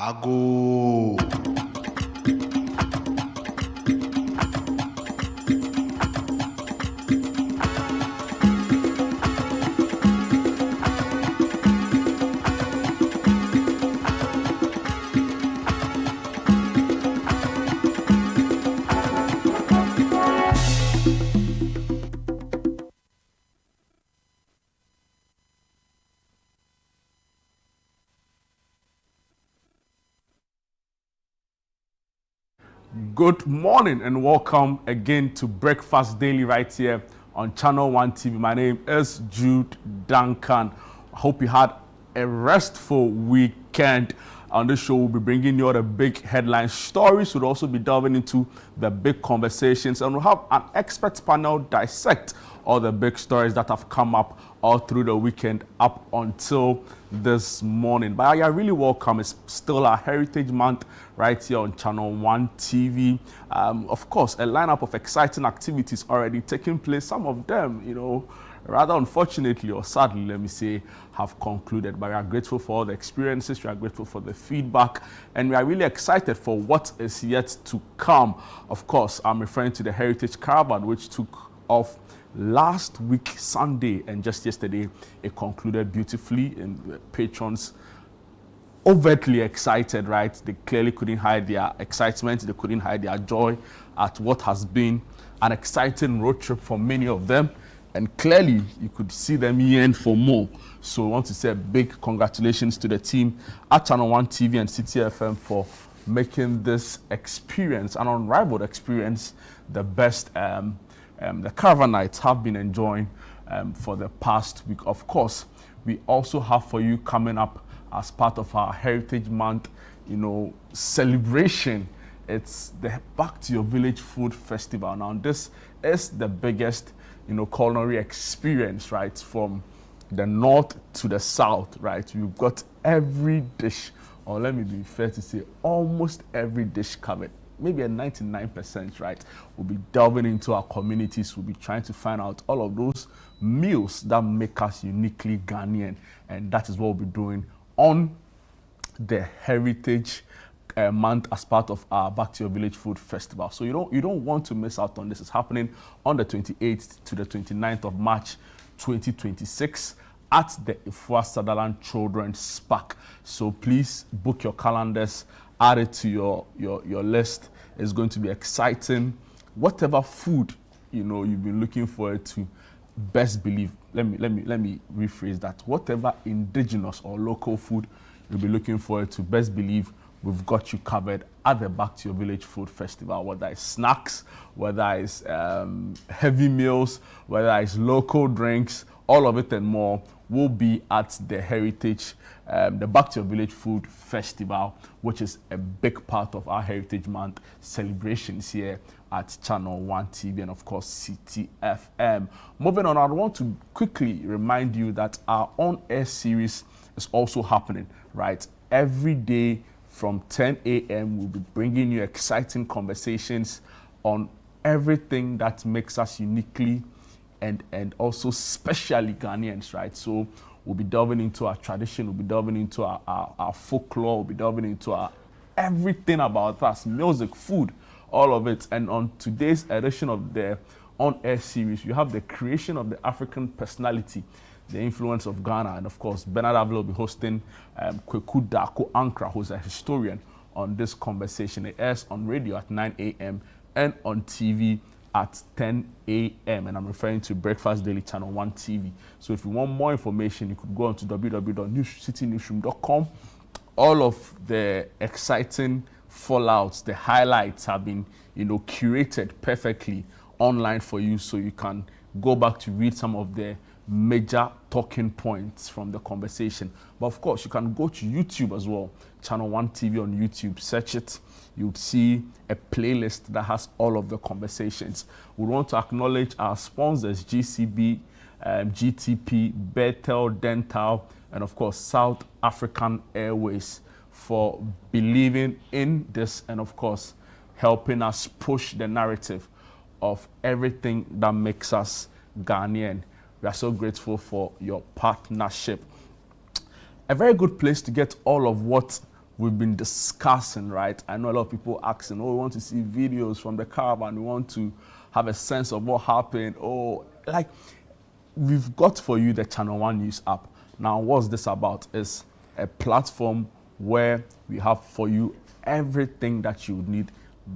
Ago. Good morning and welcome again to Breakfast Daily right here on Channel 1 TV. My name is Jude Duncan. I hope you had a restful weekend. On this show, we'll be bringing you all the big headline stories. We'll also be delving into the big conversations, and we'll have an expert panel dissect all the big stories that have come up all through the weekend up until this morning. But you're really welcome. It's still our Heritage Month right here on Channel 1 TV. Of course, a lineup of exciting activities already taking place. Some of them, rather unfortunately or sadly, let me say, have concluded. But we are grateful for all the experiences, we are grateful for the feedback, and we are really excited for what is yet to come. Of course, I'm referring to the Heritage Caravan, which took off last week, Sunday, and just yesterday, it concluded beautifully, and the patrons overtly excited, right? They clearly couldn't hide their excitement, they couldn't hide their joy at what has been an exciting road trip for many of them. And clearly, you could see them yearn for more. So I want to say a big congratulations to the team at Channel 1 TV and City FM for making this experience, an unrivaled experience, the best the Caravanites have been enjoying for the past week. Of course, we also have for you coming up as part of our Heritage Month, celebration. It's the Back to Your Village Food Festival. Now, this is the biggest culinary experience, right, from the north to the south, right? We've got every dish, or let me be fair to say, almost every dish covered. Maybe a 99%, right? We'll be delving into our communities. We'll be trying to find out all of those meals that make us uniquely Ghanaian. And that is what we'll be doing on the Heritage Month as part of our Back to Your Village Food Festival. So you don't want to miss out on this. It's happening on the 28th to the 29th of March 2026 at the Ifua Sutherland Children's Park. So please book your calendars, add it to your list. It's going to be exciting. Whatever food you've been looking forward to, best believe, let me rephrase that. Whatever indigenous or local food you'll be looking forward to, best believe we've got you covered at the Back to Your Village Food Festival. Whether it's snacks, whether it's heavy meals, whether it's local drinks, all of it and more will be at the Heritage, the Back to Your Village Food Festival, which is a big part of our Heritage Month celebrations here at Channel 1 TV and, of course, City FM. Moving on, I want to quickly remind you that our on-air series is also happening, right? Every day from 10 a.m., we'll be bringing you exciting conversations on everything that makes us uniquely and also specially Ghanaians, right? So we'll be delving into our tradition, we'll be delving into our folklore, we'll be delving into our everything about us, music, food, all of it. And on today's edition of the on-air series, you have the creation of the African personality, the influence of Ghana, and of course, Bernard Avila will be hosting Kweku Dako Ankra, who's a historian, on this conversation. It airs on radio at 9 a.m. and on TV at 10 a.m. And I'm referring to Breakfast Daily Channel 1 TV. So if you want more information, you could go on to www.citynewsroom.com. All of the exciting fallouts, the highlights have been, curated perfectly online for you, so you can go back to read some of the major talking points from the conversation. But of course, you can go to YouTube as well, Channel 1 TV on YouTube, search it. You'll see a playlist that has all of the conversations. We want to acknowledge our sponsors, GCB, GTP, Bethel Dental, and of course, South African Airways, for believing in this and of course, helping us push the narrative of everything that makes us Ghanaian. We are so grateful for your partnership. A very good place to get all of what we've been discussing, right? I know a lot of people asking, oh, we want to see videos from the caravan, we want to have a sense of what happened. Oh, like, we've got for you the Channel One News app. Now, what's this about? It's a platform where we have for you everything that you need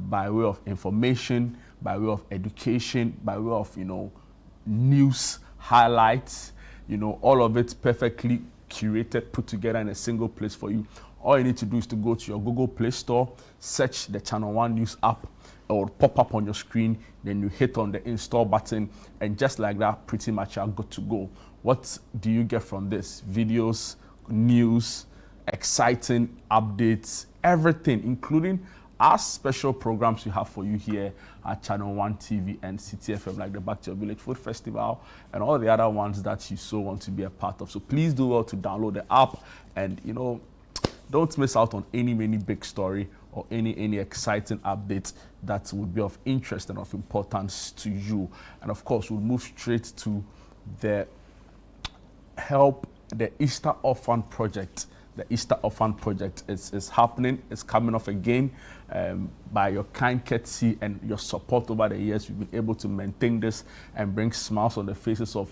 by way of information, by way of education, by way of, news, highlights, all of it perfectly curated, put together in a single place for you. All you need to do is to go to your Google Play Store, search the Channel One News app, it will pop up on your screen, then you hit on the install button, and just like that, pretty much you're good to go. What do you get from this? Videos, news, exciting updates, everything, including our special programs we have for you here at Channel One TV and CTFM, like the Back to Your Village Food Festival and all the other ones that you so want to be a part of. So please do well to download the app, and don't miss out on any big story or any exciting updates that would be of interest and of importance to you. And of course, we'll move straight to the Easter Orphan Project. The Easter Orphan Project is happening. It's coming off again. By your kind courtesy and your support over the years, we've been able to maintain this and bring smiles on the faces of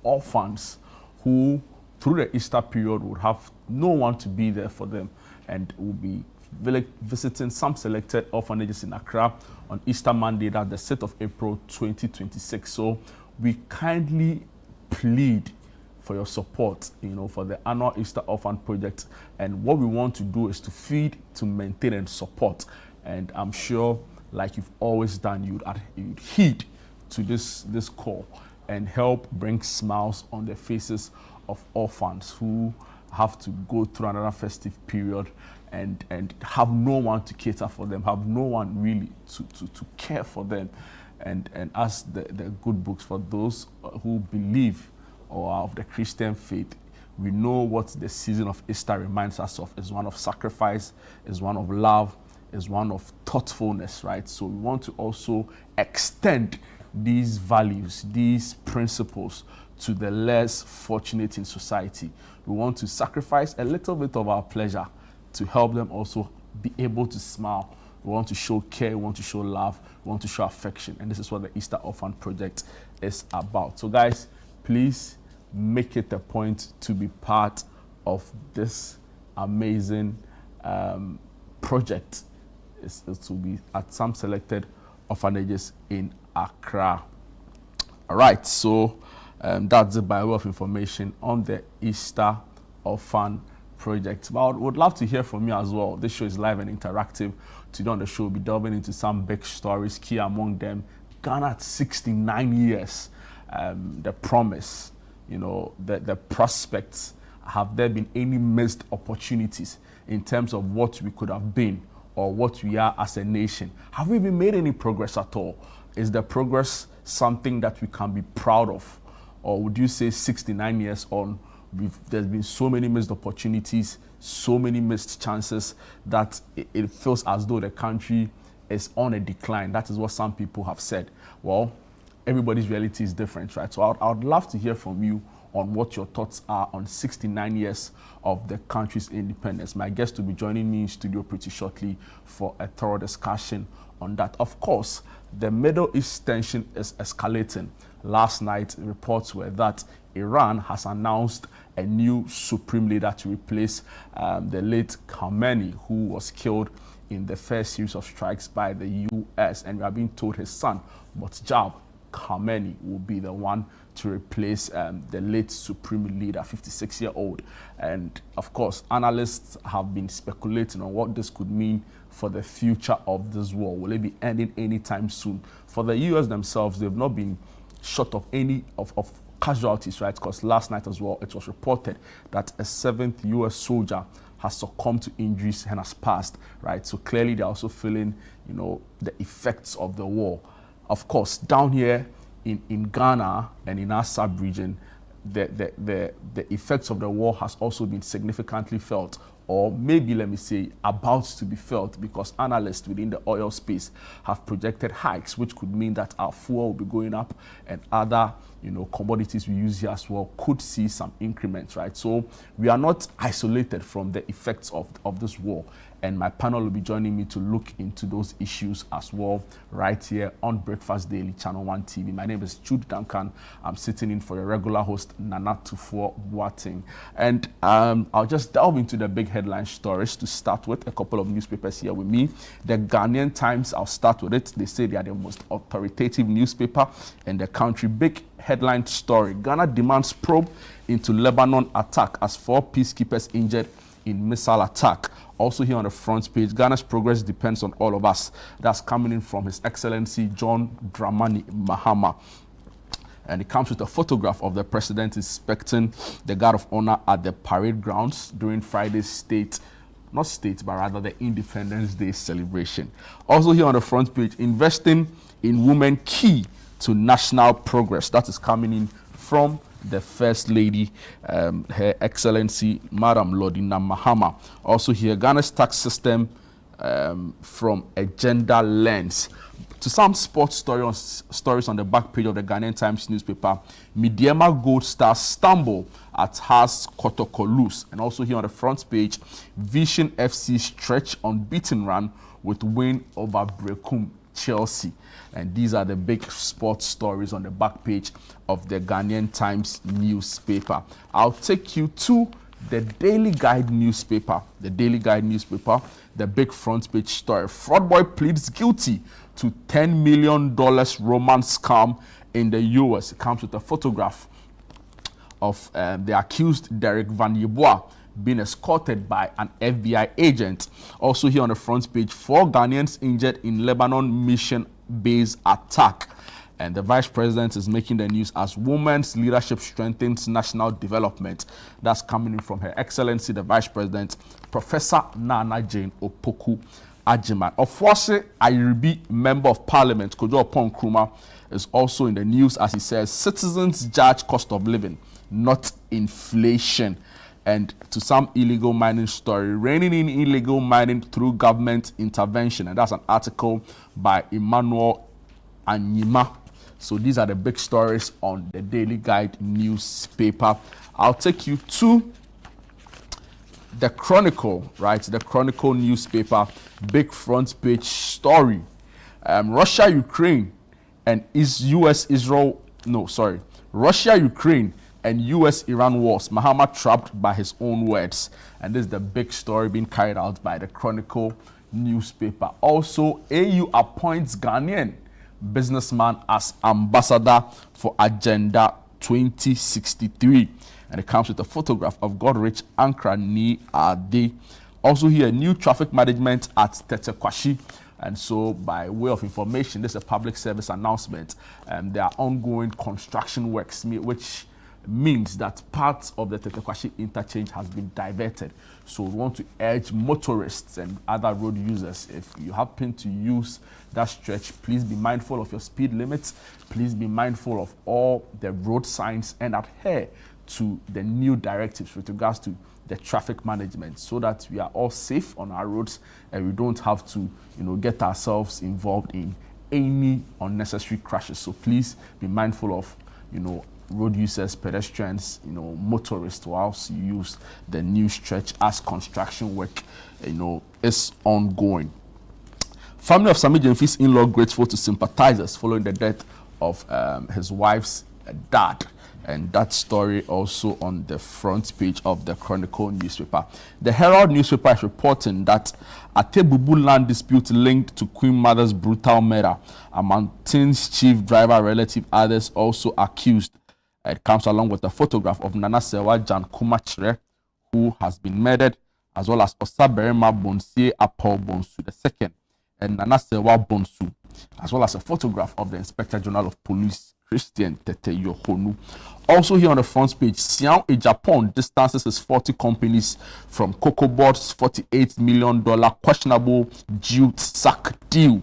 orphans who, through the Easter period, would have no one to be there for them, and will be visiting some selected orphanages in Accra on Easter Monday, that's the 6th of April 2026. So we kindly plead for your support, for the annual Easter Orphan Project. And what we want to do is to feed, to maintain, and support. And I'm sure, like you've always done, you'd heed to this call and help bring smiles on the faces of orphans who have to go through another festive period and have no one to cater for them, have no one really to care for them. And as the good books, for those who believe or are of the Christian faith, we know what the season of Easter reminds us of is one of sacrifice, is one of love, is one of thoughtfulness, right? So we want to also extend these values, these principles to the less fortunate in society. We want to sacrifice a little bit of our pleasure to help them also be able to smile. We want to show care, we want to show love, we want to show affection. And this is what the Easter Orphan Project is about. So guys, please make it a point to be part of this amazing project. It will be at some selected orphanages in Accra. All right, so that's it by way of information on the Easter Orphan Project. But I would love to hear from you as well. This show is live and interactive. Today on the show, we'll be delving into some big stories, key among them, Ghana at 69 years, the promise, the prospects. Have there been any missed opportunities in terms of what we could have been or what we are as a nation? Have we even made any progress at all? Is the progress something that we can be proud of? Or would you say 69 years on, there's been so many missed opportunities, so many missed chances that it feels as though the country is on a decline? That is what some people have said. Well, everybody's reality is different, right? So I would love to hear from you on what your thoughts are on 69 years of the country's independence. My guest will be joining me in studio pretty shortly for a thorough discussion on that. Of course, the Middle East tension is escalating. Last night, reports were that Iran has announced a new supreme leader to replace the late Khamenei, who was killed in the first series of strikes by the U.S. And we are being told his son, Mojtaba Khamenei, will be the one to replace the late supreme leader, 56-year-old. And of course, analysts have been speculating on what this could mean for the future of this war. Will it be ending anytime soon? For the U.S. themselves, they've not been short of any of casualties, right? Because last night as well, it was reported that a 7th U.S. soldier has succumbed to injuries and has passed, right? So clearly they're also feeling, the effects of the war. Of course, down here in Ghana and in our sub-region, the effects of the war has also been significantly felt, or maybe let me say about to be felt, because analysts within the oil space have projected hikes, which could mean that our fuel will be going up and other commodities we use here as well could see some increments, right? So we are not isolated from the effects of this war. And my panel will be joining me to look into those issues as well right here on Breakfast Daily, Channel 1 TV. My name is Jude Duncan. I'm sitting in for your regular host, Nana Tufo Boateng. And I'll just delve into the big headline stories to start with. A couple of newspapers here with me. The Ghanaian Times, I'll start with it. They say they are the most authoritative newspaper in the country. Big headline story: Ghana demands probe into Lebanon attack as 4 peacekeepers injured in missile attack. Also here on the front page, Ghana's progress depends on all of us. That's coming in from His Excellency John Dramani Mahama. And it comes with a photograph of the president inspecting the guard of honor at the parade grounds during Friday's but rather the Independence Day celebration. Also here on the front page, investing in women key to national progress. That is coming in from the First Lady, Her Excellency Madam Lordina Mahama. Also here, Ghana's tax system from a gender lens. To some sports stories on the back page of the Ghanaian Times newspaper, Midiema Gold Stars stumble at Haas Kotokolus. And also here on the front page, Vision FC stretch unbeaten run with win over Brekum Chelsea. And these are the big sports stories on the back page of the Ghanaian Times newspaper. I'll take you to the Daily Guide newspaper. The Daily Guide newspaper, the big front page story: fraud boy pleads guilty to $10 million romance scam in the US. It comes with a photograph of the accused Derek Van Yeboah being escorted by an FBI agent. Also here on the front page, 4 Ghanaians injured in Lebanon mission base attack. And the vice president is making the news as women's leadership strengthens national development. That's coming in from Her Excellency, the vice president, Professor Nana Jane Opoku Ajiman. Ofwase Ayribi, member of parliament, Kojo Opon Nkrumah, is also in the news as he says, citizens judge cost of living, not inflation. And to some illegal mining story, reining in illegal mining through government intervention. And that's an article by Emmanuel Anyima. So these are the big stories on the Daily Guide newspaper. I'll take you to the Chronicle, right? The Chronicle newspaper, big front page story. Russia, Ukraine, and Russia, Ukraine, and US-Iran wars. Mahama trapped by his own words. And this is the big story being carried out by the Chronicle newspaper. Also, AU appoints Ghanaian businessman as ambassador for Agenda 2063. And it comes with a photograph of Godrich Ankrani Ade. Also here, new traffic management at Tetekwashi. And so, by way of information, this is a public service announcement. There are ongoing construction works, which means that parts of the Tetekwashi interchange has been diverted. So we want to urge motorists and other road users, if you happen to use that stretch, please be mindful of your speed limits. Please be mindful of all the road signs and adhere to the new directives with regards to the traffic management, so that we are all safe on our roads and we don't have to, get ourselves involved in any unnecessary crashes. So please be mindful of, road users, pedestrians, motorists, whilst you use the new stretch as construction work, is ongoing. Family of Sami Jemfi's in-law grateful to sympathizers following the death of his wife's dad. And that story also on the front page of the Chronicle newspaper. The Herald newspaper is reporting that a Tebubu land dispute linked to Queen Mother's brutal murder. A Mountain's chief driver relative, others also accused. It comes along with a photograph of Nana Sewa Jan Kumachre, who has been murdered, as well as Osaberema Bonsie Apol Bonsu II and Nana Sewa Bonsu, as well as a photograph of the Inspector General of Police, Christian Tete Yohonu. Also here on the front page, Xiao in Japan distances his 40 companies from Cocoa Board's $48 million questionable jute sack deal.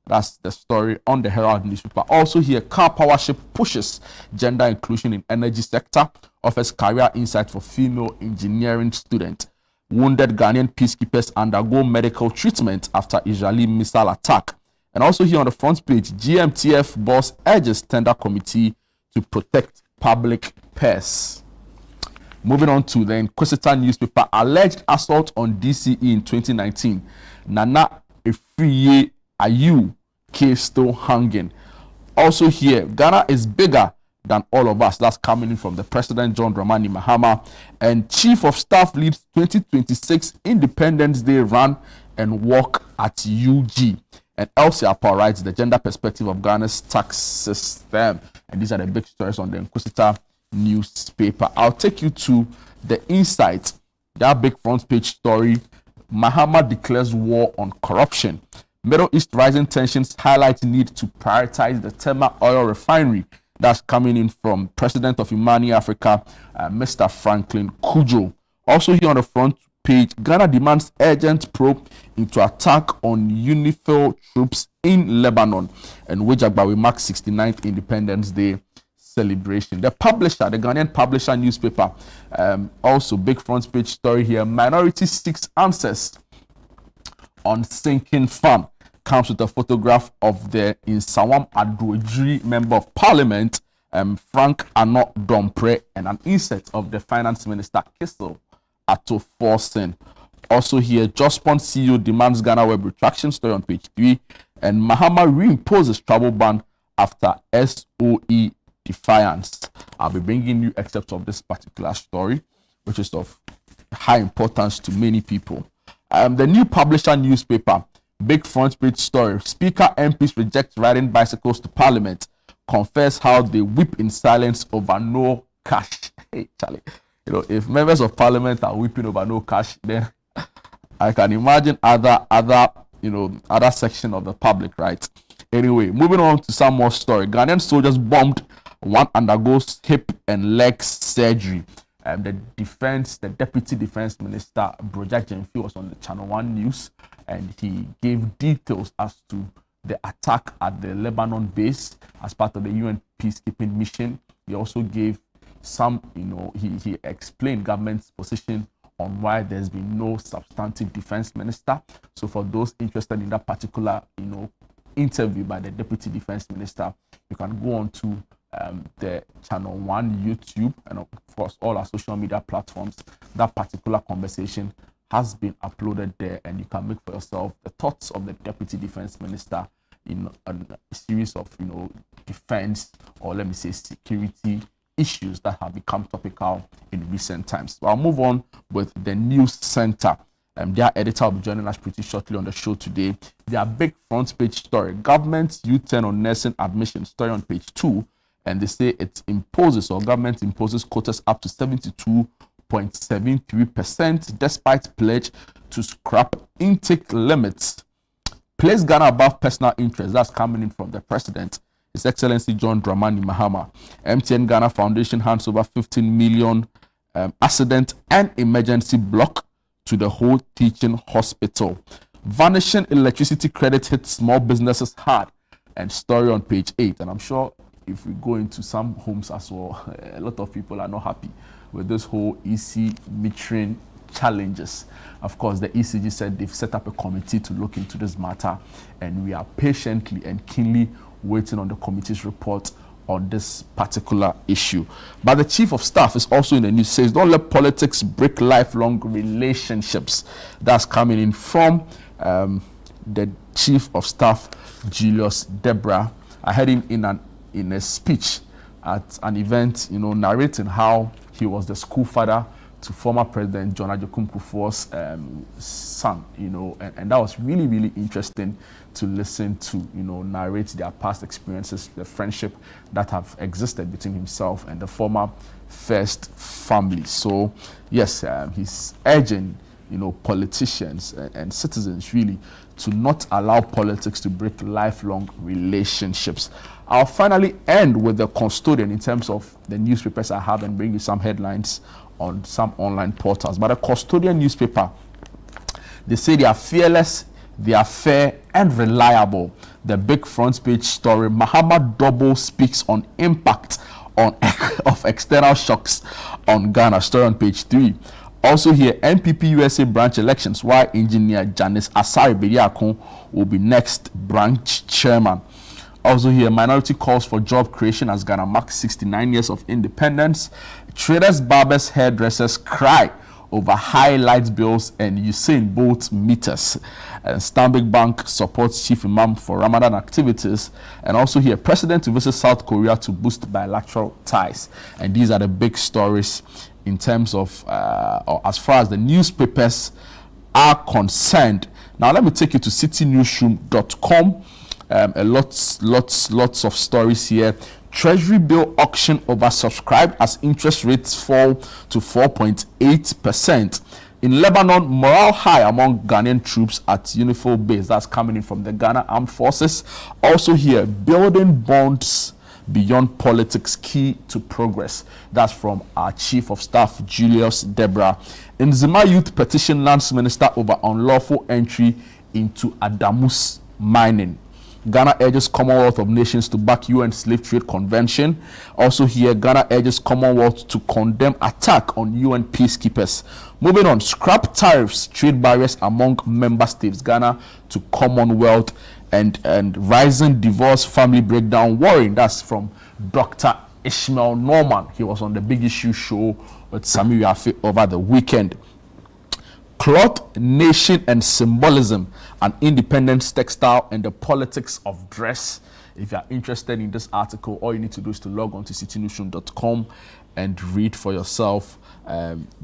That's the story on the Herald newspaper. Also here, Car Powership pushes gender inclusion in energy sector, offers career insight for female engineering student. wounded Ghanaian peacekeepers undergo medical treatment after Israeli missile attack. And also here on the front page, GMTF boss urges tender committee to protect public purse. Moving on to the Inquisitor newspaper, alleged assault on DCE in 2019. Nana Efriye Ayu case still hanging. Also here, Ghana is bigger than all of us. That's coming in from the President John Dramani Mahama. And Chief of Staff leads 2026 Independence Day run and walk at UG. And Elsie Apple writes the gender perspective of Ghana's tax system. And these are the big stories on the Inquisitor newspaper. I'll take you to the Insight, that big front page story. Mahama declares war on corruption. Middle East rising tensions highlight need to prioritize the Tema oil refinery. That's coming in from President of Imani Africa, Mr. Franklin Kujo. Also here on the front page, Ghana demands urgent probe into attack on UNIFIL troops in Lebanon. And Wejagbawe marks 69th Independence Day celebration. The publisher, the Ghanaian publisher newspaper, also big front page story here. Minority seeks answers on sinking fund. Comes with a photograph of the Insawam Adwejiri member of parliament, Frank Ano Dompre, and an insert of the finance minister Kissel Ato Forsen. Also here, Jospon CEO demands Ghana web retraction, story on page 3, and Mahama reimposes travel ban after SOE defiance. I'll be bringing you excerpts of this particular story, which is of high importance to many people. The new publisher newspaper, big front page story. Speaker MPs reject riding bicycles to parliament. Confess how they weep in silence over no cash. Hey, Charlie. You know, if members of parliament are weeping over no cash, then I can imagine other section of the public, right? Anyway, moving on to some more story. Ghanaian soldiers bombed. One undergoes hip and leg surgery. The deputy defense minister, Broja Jemfi, was on the Channel 1 News, and he gave details as to the attack at the Lebanon base as part of the UN peacekeeping mission. He also gave some, he explained government's position on why there's been no substantive defense minister. So for those interested in that particular, interview by the deputy defense minister, you can go on to the Channel 1 YouTube and of course all our social media platforms. That particular conversation has been uploaded there, and you can make for yourself the thoughts of the deputy defense minister in a series of defense, or let me say security issues that have become topical in recent times. So I'll move on with the news center. Their editor will be joining us pretty shortly on the show today. Their big front page story, government's U-turn on nursing admission, story on page 2. And they say government imposes quotas up to 72.73% despite pledge to scrap intake limits. Place Ghana above personal interest. That's coming in from the president, His Excellency John Dramani Mahama. MTN Ghana Foundation hands over 15 million accident and emergency block to the whole teaching hospital. Vanishing electricity credit hits small businesses hard. And story on page 8. And I'm sure if we go into some homes as well, a lot of people are not happy with this whole EC metering challenges. Of course, the ECG said they've set up a committee to look into this matter, and we are patiently and keenly waiting on the committee's report on this particular issue. But the chief of staff is also in the news, says don't let politics break lifelong relationships. That's coming in from the chief of staff, Julius Debra. I heard him in a speech at an event, narrating how he was the school father to former President John Adjei Kufuor's son, and that was really, really interesting to listen to, narrate their past experiences, the friendship that have existed between himself and the former first family. So, yes, he's urging, politicians and citizens really to not allow politics to break lifelong relationships. I'll finally end with the custodian in terms of the newspapers I have and bring you some headlines on some online portals. But the custodian newspaper, they say they are fearless, they are fair and reliable. The big front page story, Mahama Double speaks on impact of external shocks on Ghana, story on page 3. Also here, NPP USA branch elections, why engineer Janice Asari Bediakon will be next branch chairman. Also here, minority calls for job creation as Ghana marks 69 years of independence. Traders, barbers, hairdressers cry over high light bills and Usain Bolt meters. And Stanbic Bank supports Chief Imam for Ramadan activities. And also here, President to visit South Korea to boost bilateral ties. And these are the big stories in terms of, or as far as the newspapers are concerned. Now let me take you to citynewsroom.com. Lots of stories here. Treasury bill auction oversubscribed as interest rates fall to 4.8%. In Lebanon, morale high among Ghanaian troops at Unifil base. That's coming in from the Ghana Armed Forces. Also here, building bonds beyond politics, key to progress. That's from our Chief of Staff, Julius Debra. In Zima Youth petition lands minister over unlawful entry into Adamus mining. Ghana urges Commonwealth of Nations to back UN Slave Trade Convention. Also here, Ghana urges Commonwealth to condemn attack on UN peacekeepers. Moving on, scrap tariffs, trade barriers among member states. Ghana to Commonwealth and rising divorce family breakdown worrying. That's from Dr. Ishmael Norman. He was on the Big Issue show with Sami Yafi over the weekend. Cloth, Nation and Symbolism, an independence textile and the politics of dress. If you are interested in this article, all you need to do is to log on to citynewsroom.com and read for yourself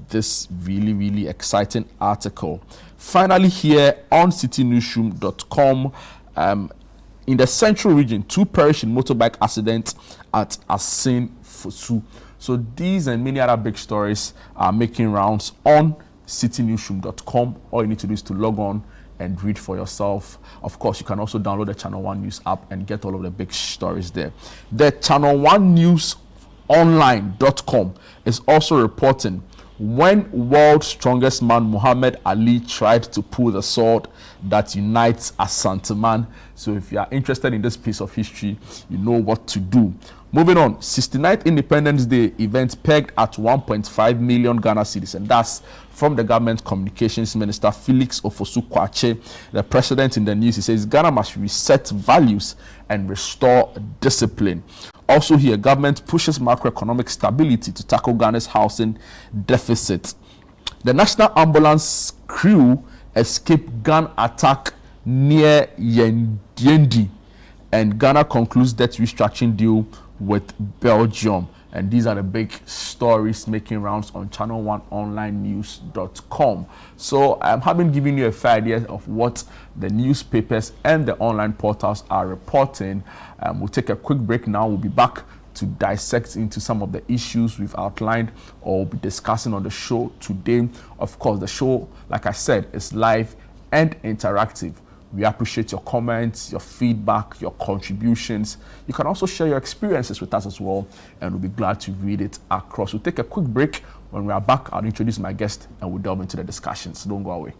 this really exciting article. Finally here on citynewsroom.com, in the central region, 2 perish in motorbike accident at Asin Fusu. So these and many other big stories are making rounds on citynewsroom.com. All you need to do is to log on and read for yourself. Of course, you can also download the Channel One News app and get all of the big stories there. The Channel One News online.com is also reporting when world's strongest man Muhammad Ali tried to pull the sword that unites Asanteman. So if you are interested in this piece of history, you know what to do. Moving on, 69th Independence Day event pegged at 1.5 million Ghana cedis, and that's from the government communications minister Felix Ofosu-Kwakye. The president in the news, he says Ghana must reset values and restore discipline. Also here, government pushes macroeconomic stability to tackle Ghana's housing deficit. The National Ambulance crew escaped gun attack near Yendi, and Ghana concludes debt restructuring deal with Belgium. And these are the big stories making rounds on channel1onlinenews.com. So I'm having given you a fair idea of what the newspapers and the online portals are reporting. We'll take a quick break now. We'll be back to dissect into some of the issues we've outlined or we'll be discussing on the show today. Of course, the show, like I said, is live and interactive. We appreciate your comments, your feedback, your contributions. You can also share your experiences with us as well, and we'll be glad to read it across. We'll take a quick break. When we are back, I'll introduce my guest and we'll delve into the discussions. Don't go away.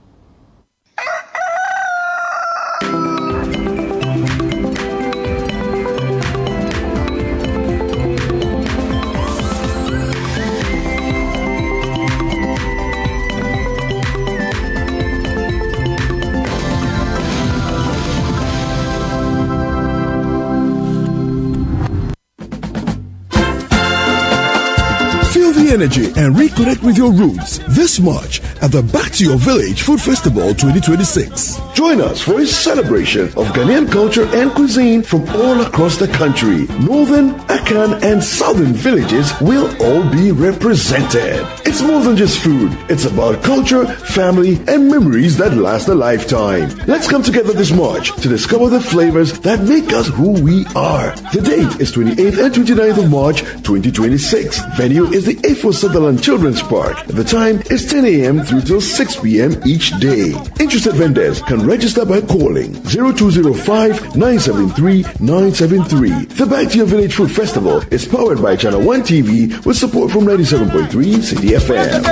Energy and reconnect with your roots this March at the Back to Your Village Food Festival 2026. Join us for a celebration of Ghanaian culture and cuisine from all across the country. Northern, Akan, and Southern villages will all be represented. It's more than just food. It's about culture, family, and memories that last a lifetime. Let's come together this March to discover the flavors that make us who we are. The date is 28th and 29th of March 2026. Venue is the A4 Sutherland Children's Park. The time is 10 a.m. through till 6 p.m. each day. Interested vendors can register by calling 0205-973-973. The Back to Your Village Food Festival is powered by Channel 1 TV with support from 97.3 City FM.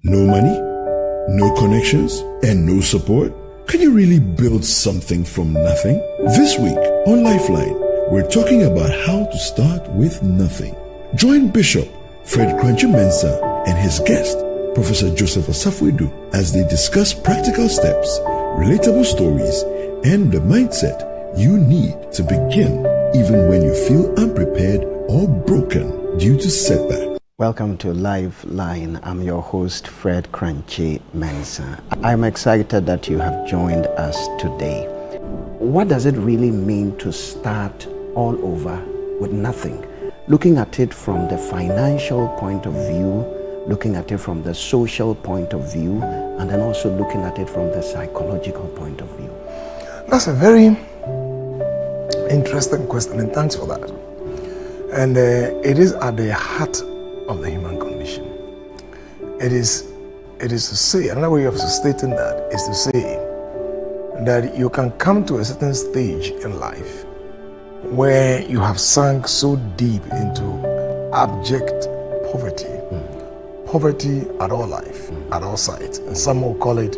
No money? No connections and no support? Can you really build something from nothing? This week on Lifeline, we're talking about how to start with nothing. Join Bishop Fred Crunchy Mensah and his guest, Professor Joseph Asafwedu, as they discuss practical steps, relatable stories, and the mindset you need to begin even when you feel unprepared or broken due to setback. Welcome to Lifeline. I'm your host, Fred Crunchy Mensah. I'm excited that you have joined us today. What does it really mean to start all over with nothing? Looking at it from the financial point of view, looking at it from the social point of view, and then also looking at it from the psychological point of view. That's a very interesting question, and thanks for that. And it is at the heart of the human condition. It is to say, another way of stating that is to say that you can come to a certain stage in life where you have sunk so deep into abject poverty. Poverty at all life, at all sides. And some will call it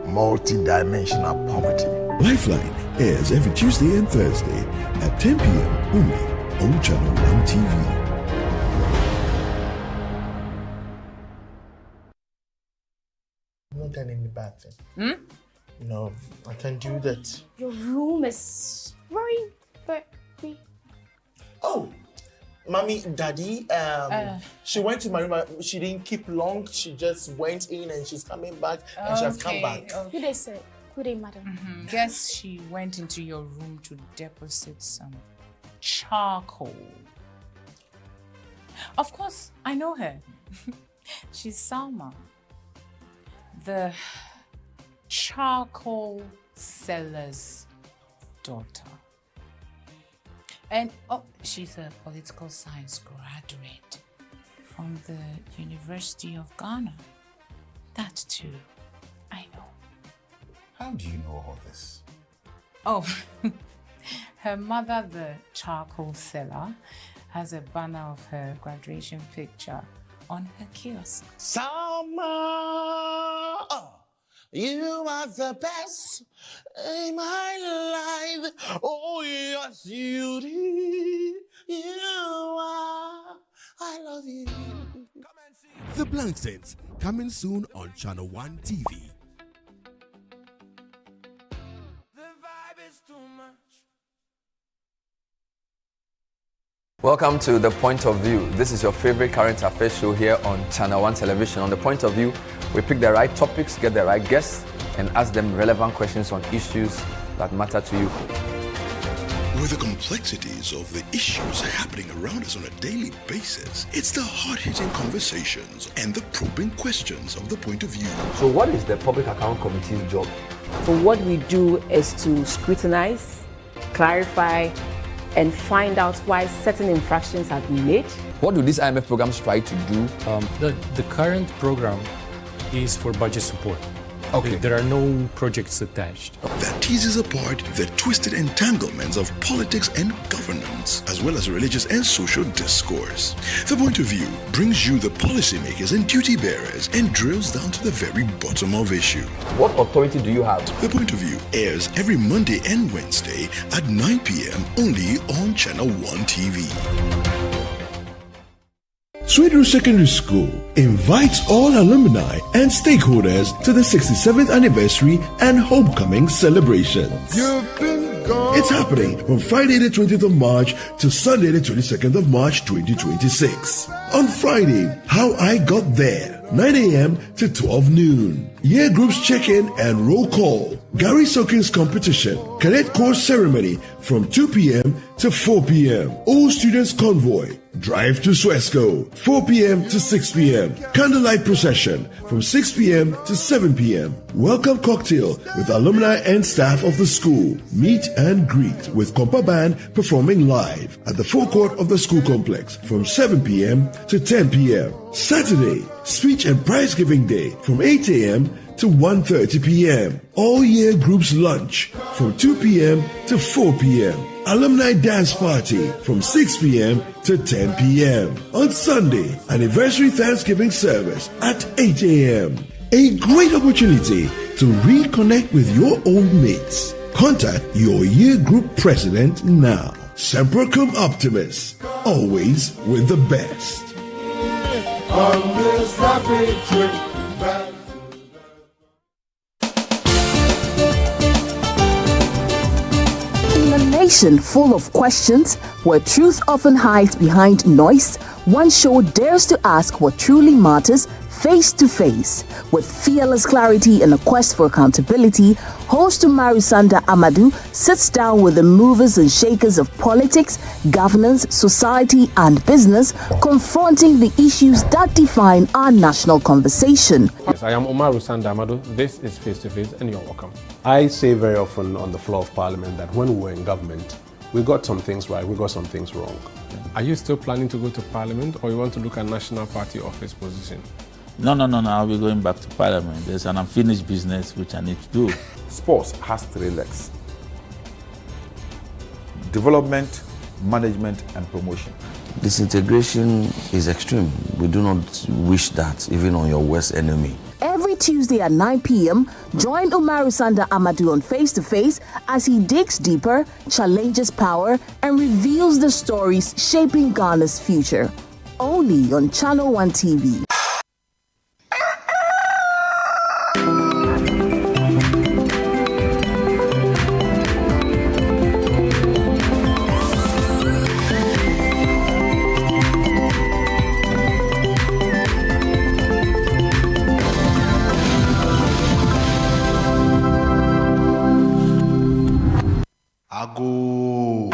multi-dimensional poverty. Lifeline airs every Tuesday and Thursday at 10 p.m. only on Channel 1 TV. I'm not done any bad thing. No, I can't do that. Your room is very. Oh, mommy, daddy, she went to my room. She didn't keep long. She just went in and she's coming back and she has come back. Good day, sir. Good day, madam. Guess she went into your room to deposit some charcoal. Of course, I know her. She's Salma, the charcoal seller's daughter. And she's a political science graduate from the University of Ghana. That too, I know. How do you know all this? Oh, her mother, the charcoal seller, has a banner of her graduation picture on her kiosk. Salma, you are the best in my life. Oh, yes, you did. You are. I love you. The Blank Saints, coming soon on Channel 1 TV. The vibe is too much. Welcome to The Point of View. This is your favorite current affairs show here on Channel 1 Television. On The Point of View, we pick the right topics, get the right guests, and ask them relevant questions on issues that matter to you. With the complexities of the issues happening around us on a daily basis, it's the hard-hitting conversations and the probing questions of The Point of View. So what is the Public Account Committee's job? So what we do is to scrutinize, clarify, and find out why certain infractions have been made. What do these IMF programs try to do? The current program is for budget support. Okay. There are no projects attached. That teases apart the twisted entanglements of politics and governance, as well as religious and social discourse. The Point of View brings you the policymakers and duty bearers and drills down to the very bottom of issue. What authority do you have? The Point of View airs every Monday and Wednesday at 9 p.m. only on Channel 1 TV. Sweden Secondary School invites all alumni and stakeholders to the 67th anniversary and homecoming celebrations. It's happening from Friday the 20th of March to Sunday the 22nd of March 2026. On Friday, How I Got There, 9 a.m. to 12 noon. Year groups check-in and roll call. Gary Sokins competition. Cadet course ceremony from 2 p.m. to 4 p.m. All students convoy. Drive to Swesco, 4 p.m. to 6 p.m. Candlelight procession from 6 p.m. to 7 p.m. Welcome cocktail with alumni and staff of the school. Meet and greet with Compa Band performing live at the forecourt of the school complex from 7 p.m. to 10 p.m. Saturday, speech and prize giving day from 8 a.m. to 1:30 p.m. All year groups lunch from 2 p.m. to 4 p.m. Alumni dance party from 6 p.m. to 10 p.m. On Sunday, anniversary Thanksgiving service at 8 a.m. A great opportunity to reconnect with your old mates. Contact your year group president now. Semper Cum Optimus, always with the best. On this happy trip back. In a nation full of questions, where truth often hides behind noise, one show dares to ask what truly matters face to face. With fearless clarity and a quest for accountability, host Umaru Sanda Amadou sits down with the movers and shakers of politics, governance, society, and business, confronting the issues that define our national conversation. Yes, I am Umaru Sanda Amadou. This is Face to Face, and you're welcome. I say very often on the floor of Parliament that when we were in government, we got some things right, we got some things wrong. Are you still planning to go to Parliament, or you want to look at National Party office position? No, I'll be going back to Parliament. There's an unfinished business which I need to do. Sports has 3 legs: development, management, and promotion. Disintegration is extreme. We do not wish that even on your worst enemy. Every Tuesday at 9 p.m., join Umaru Sanda Amadou on Face to Face as he digs deeper, challenges power, and reveals the stories shaping Ghana's future. Only on Channel 1 TV. Ago.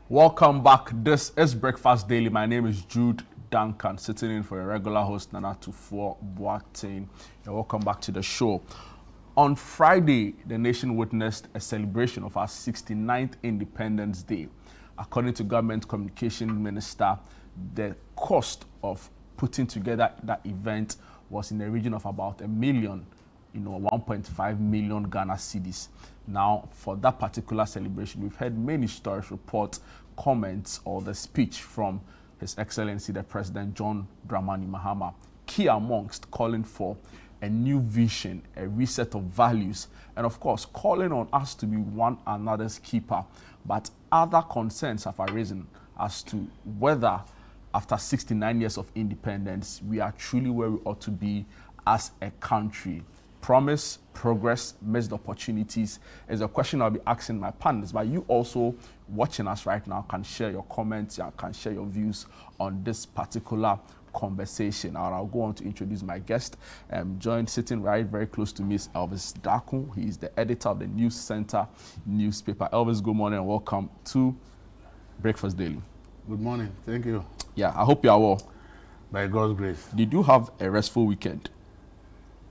Welcome back. This is Breakfast Daily. My name is Jude Duncan, sitting in for a regular host, Nana Tufo Boateng. Welcome back to the show. On Friday, the nation witnessed a celebration of our 69th Independence Day. According to Government Communication Minister, the cost of putting together that event was in the region of about 1 million, 1.5 million Ghana cedis. Now, for that particular celebration, we've heard many stories, reports, comments, or the speech from His Excellency the President John Dramani Mahama, key amongst calling for a new vision, a reset of values, and of course, calling on us to be one another's keeper. But other concerns have arisen as to whether, after 69 years of independence, we are truly where we ought to be as a country. Promise, progress, missed opportunities is a question I'll be asking my panelists, but you also watching us right now can share your comments, you can share your views on this particular conversation. And I'll go on to introduce my guest. Joined sitting right very close to me is Elvis Daku. He is the editor of the News Center newspaper. Elvis, good morning and welcome to Breakfast Daily. Good morning. Thank you. Yeah, I hope you are well. By God's grace. Did you have a restful weekend?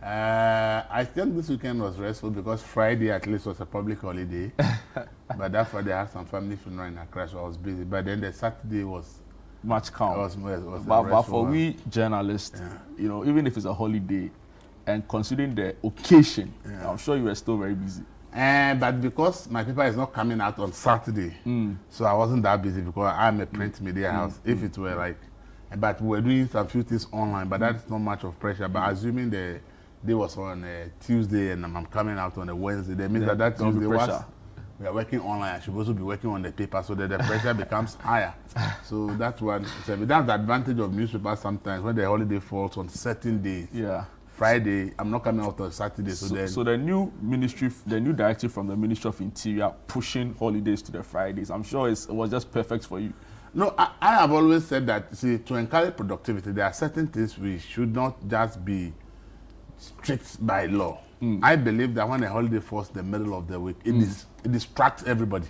I think this weekend was restful because Friday at least was a public holiday. But that Friday I had some family funeral in Accra, so I was busy. But then the Saturday was much calm. Was but for we journalists, even if it's a holiday, and considering the occasion, I'm sure you were still very busy. But because my paper is not coming out on Saturday, so I wasn't that busy because I'm a print media house. If it were like, but we were doing some few things online, but that's not much of pressure. But assuming the day was on a Tuesday and I'm coming out on a Wednesday, that means that Tuesday was we are working online. I should also be working on the paper so that the pressure becomes higher. So that's one. So that's the advantage of newspapers sometimes when the holiday falls on certain days. Yeah. Friday, I'm not coming out on Saturday. So the new directive from the Ministry of Interior pushing holidays to the Fridays, I'm sure it was just perfect for you. No, I have always said that, see, to encourage productivity, there are certain things we should not just be strict by law. I believe that when a holiday falls in the middle of the week, it distracts everybody.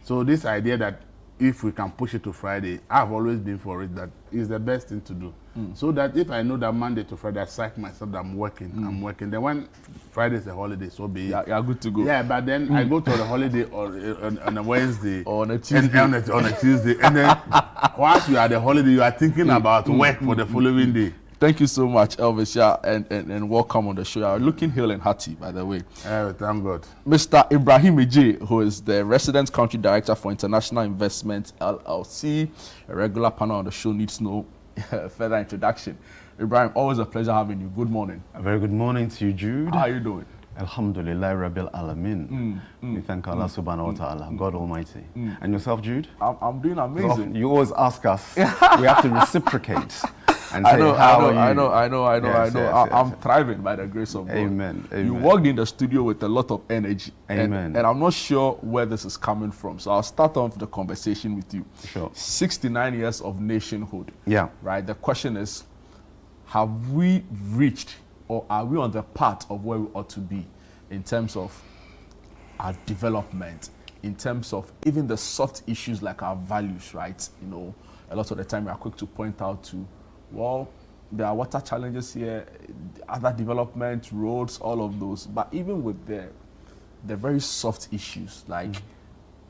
So this idea that if we can push it to Friday, I've always been for it. That is the best thing to do. So that if I know that Monday to Friday, I psych myself that I'm working. Then when Friday is a holiday, so be it. You're good to go. Yeah, but then I go to the holiday or on a Wednesday or on a Tuesday. On a Tuesday, and then whilst you are at the holiday, you are thinking about work for the following day. Thank you so much, Elvis, and welcome on the show. You're looking hale and hearty, by the way. Thank God. Mr. Ibrahim Ejay, who is the Resident Country Director for International Investment, LLC, a regular panel on the show, needs no further introduction. Ibrahim, always a pleasure having you. Good morning. A very good morning to you, Jude. How are you doing? Alhamdulillah Rabbil Alameen. We thank Allah subhanahu wa ta'ala, God Almighty. And yourself, Jude? I'm doing amazing. You always ask us, we have to reciprocate. And I say, know. I'm thriving by the grace of God. Amen. You walked in the studio with a lot of energy. Amen. And I'm not sure where this is coming from. So I'll start off the conversation with you. Sure. 69 years of nationhood. Yeah. Right. The question is, have we reached or are we on the path of where we ought to be in terms of our development, in terms of even the soft issues like our values, right? You know, a lot of the time we are quick to point out to, well, there are water challenges here, other development, roads, all of those. But even with the very soft issues like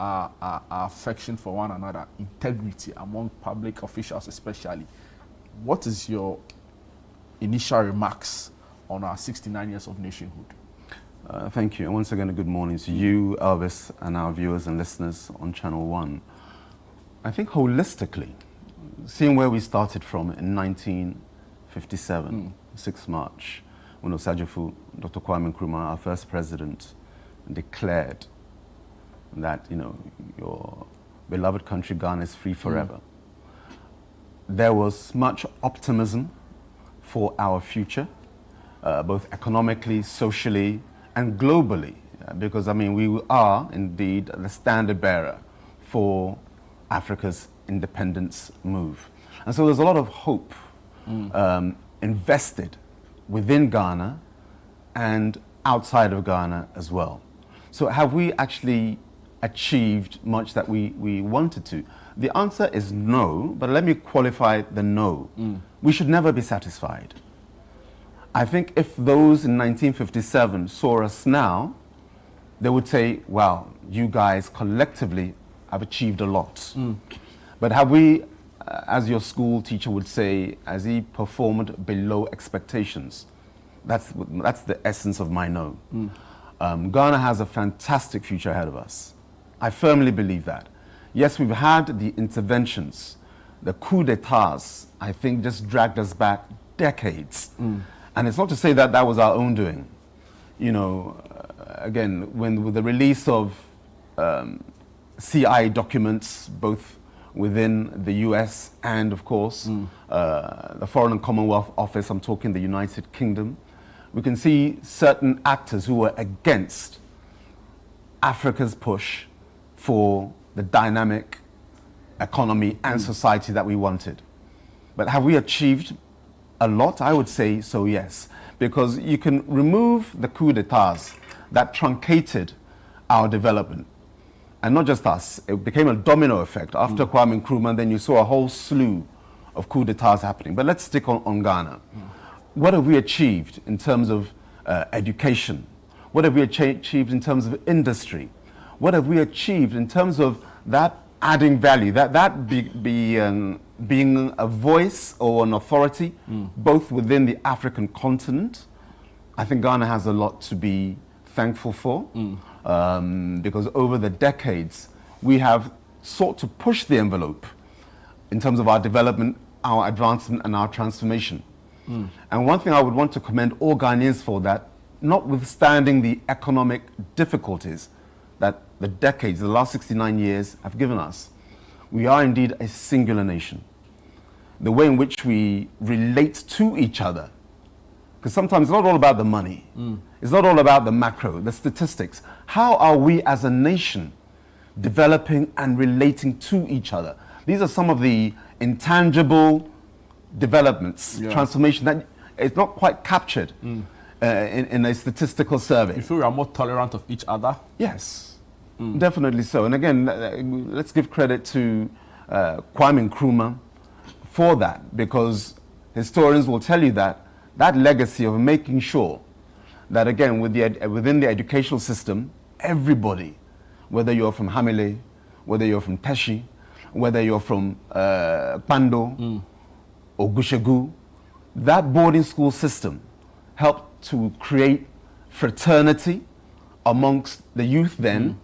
our affection for one another, integrity among public officials especially, what is your initial remarks on our 69 years of nationhood? Thank you. And once again, a good morning to you, Elvis, and our viewers and listeners on Channel 1. I think holistically, seeing where we started from in 1957, 6 March, when Osagyefo, Dr. Kwame Nkrumah, our first president, declared that, you know, your beloved country, Ghana, is free forever. There was much optimism for our future, both economically, socially, and globally, because, I mean, we are indeed the standard bearer for Africa's independence move. And so there's a lot of hope invested within Ghana and outside of Ghana as well. So have we actually achieved much that we wanted to? The answer is no, but let me qualify the no. We should never be satisfied. I think if those in 1957 saw us now, they would say, wow, you guys collectively have achieved a lot. But have we, as your school teacher would say, has he performed below expectations? That's the essence of my no. Ghana has a fantastic future ahead of us. I firmly believe that. Yes, we've had the interventions, the coups d'etats, I think just dragged us back decades. And it's not to say that that was our own doing. You know, again, with the release of CI documents, both within the US and, of course, the Foreign and Commonwealth Office, I'm talking the United Kingdom, we can see certain actors who were against Africa's push for the dynamic economy and society that we wanted. But have we achieved a lot? I would say so, yes. Because you can remove the coups d'etats that truncated our development. And not just us, it became a domino effect. After Kwame Nkrumah, then you saw a whole slew of coups d'etats happening. But let's stick on Ghana. What have we achieved in terms of education? What have we achieved in terms of industry? What have we achieved in terms of that adding value, being a voice or an authority, both within the African continent? I think Ghana has a lot to be thankful for, because over the decades, we have sought to push the envelope in terms of our development, our advancement, and our transformation. And one thing I would want to commend all Ghanaians for that, notwithstanding the economic difficulties that the decades, the last 69 years have given us, we are indeed a singular nation. The way in which we relate to each other, because sometimes it's not all about the money. It's not all about the macro, the statistics. How are we as a nation developing and relating to each other? These are some of the intangible developments, transformation that it's not quite captured in a statistical survey. You feel we are more tolerant of each other? Yes. Definitely so. And again, let's give credit to Kwame Nkrumah for that, because historians will tell you that that legacy of making sure that, again, within the educational system, everybody, whether you're from Hamile, whether you're from Teshi, whether you're from Pando or Gushegu, that boarding school system helped to create fraternity amongst the youth then,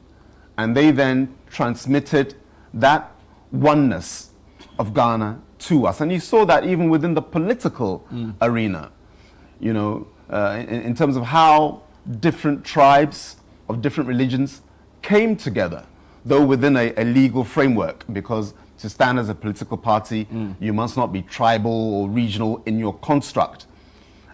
and they then transmitted that oneness of Ghana to us. And you saw that even within the political arena, you know, in terms of how different tribes of different religions came together, though within a legal framework, because to stand as a political party, you must not be tribal or regional in your construct.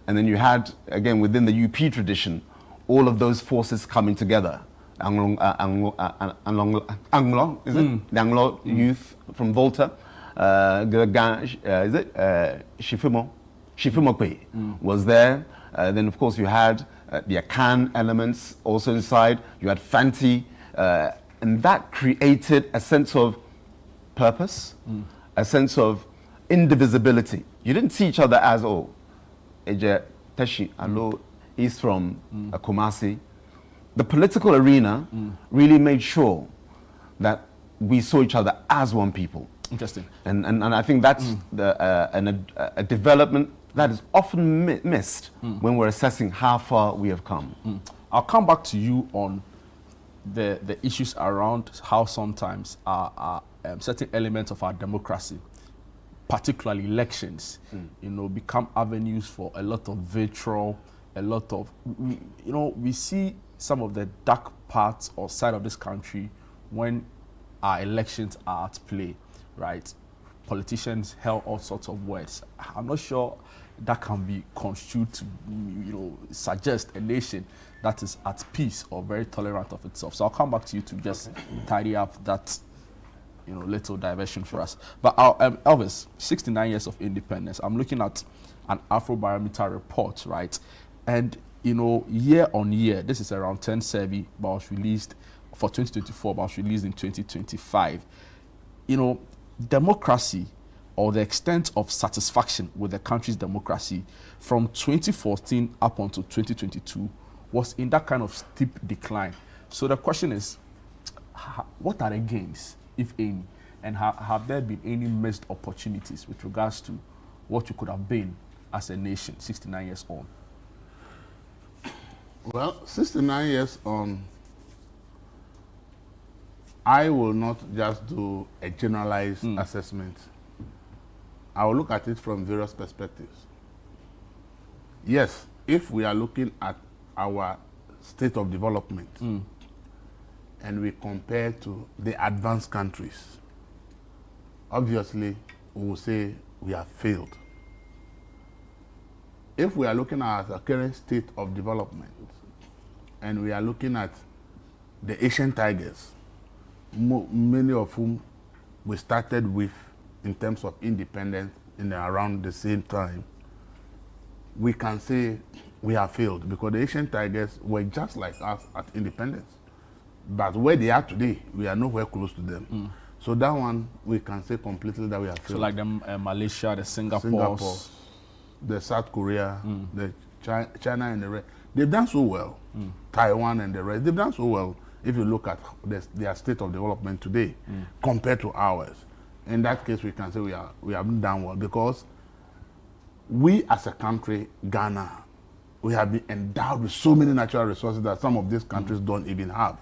And then you had, again, within the UP tradition, all of those forces coming together. Anglo, is it? The Anglo youth from Volta. Is it? Shifimo was there. Then, of course, you had the Akan elements also inside. You had Fanti. And that created a sense of purpose, a sense of indivisibility. You didn't see each other as, oh, Eje Teshi, Alo, he's from Kumasi. The political arena really made sure that we saw each other as one people. Interesting. And I think that's a development that is often missed when we're assessing how far we have come. I'll come back to you on the issues around how sometimes certain elements of our democracy, particularly elections, you know, become avenues for a lot of vitriol, a lot of, you know, we see some of the dark parts or side of this country when our elections are at play, right? Politicians held all sorts of words. I'm not sure that can be construed to, you know, suggest a nation that is at peace or very tolerant of itself. So I'll come back to you to just tidy up that, you know, little diversion for us. But Elvis, 69 years of independence. I'm looking at an Afrobarometer report, right? And, you know, year on year, this is around 10 survey, but was released for 2024, but was released in 2025. You know, democracy, or the extent of satisfaction with the country's democracy from 2014 up until 2022 was in that kind of steep decline. So the question is, what are the gains, if any, and have there been any missed opportunities with regards to what you could have been as a nation 69 years on? Well, 69 years on, I will not just do a generalized assessment. I will look at it from various perspectives. Yes, if we are looking at our state of development and we compare to the advanced countries, obviously we will say we have failed. If we are looking at the current state of development and we are looking at the Asian tigers, many of whom we started with in terms of independence in around the same time, we can say we have failed, because the Asian tigers were just like us at independence. But where they are today, we are nowhere close to them. So that one, we can say completely that we have failed. So like the Malaysia, the Singapore, the South Korea, the China and the rest, they've done so well. Taiwan and the rest, they've done so well if you look at their state of development today compared to ours. In that case, we can say we haven't done well, because we as a country, Ghana, we have been endowed with so many natural resources that some of these countries don't even have.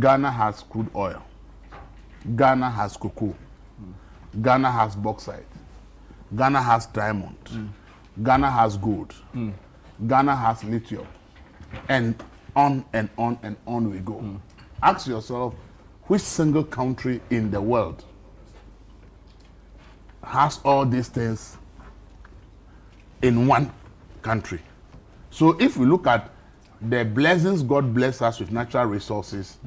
Ghana has crude oil. Ghana has cocoa. Ghana has bauxite. Ghana has diamond. Ghana has gold. Ghana has lithium. And on and on and on we go. Ask yourself, which single country in the world has all these things in one country? So if we look at the blessings God bless us with natural resources,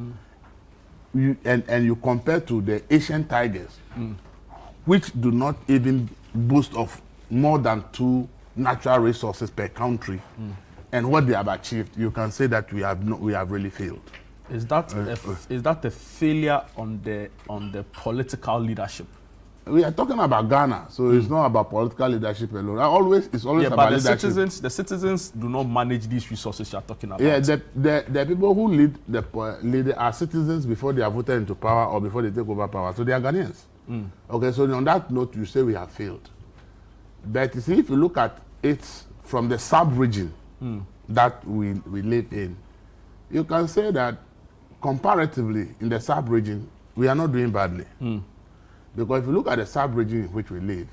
and you compare to the Asian tigers, which do not even boast of more than 2 natural resources per country, and what they have achieved, you can say that we have really failed. Is that a failure on the political leadership? We are talking about Ghana, so it's not about political leadership alone. It's always about leadership. The citizens do not manage these resources you are talking about. Yeah, the people who lead are citizens before they are voted into power or before they take over power. So they are Ghanaians. Okay, so on that note, you say we have failed. But you see, if you look at it from the sub-region that we live in, you can say that comparatively in the sub-region, we are not doing badly. Because if you look at the sub-region in which we live,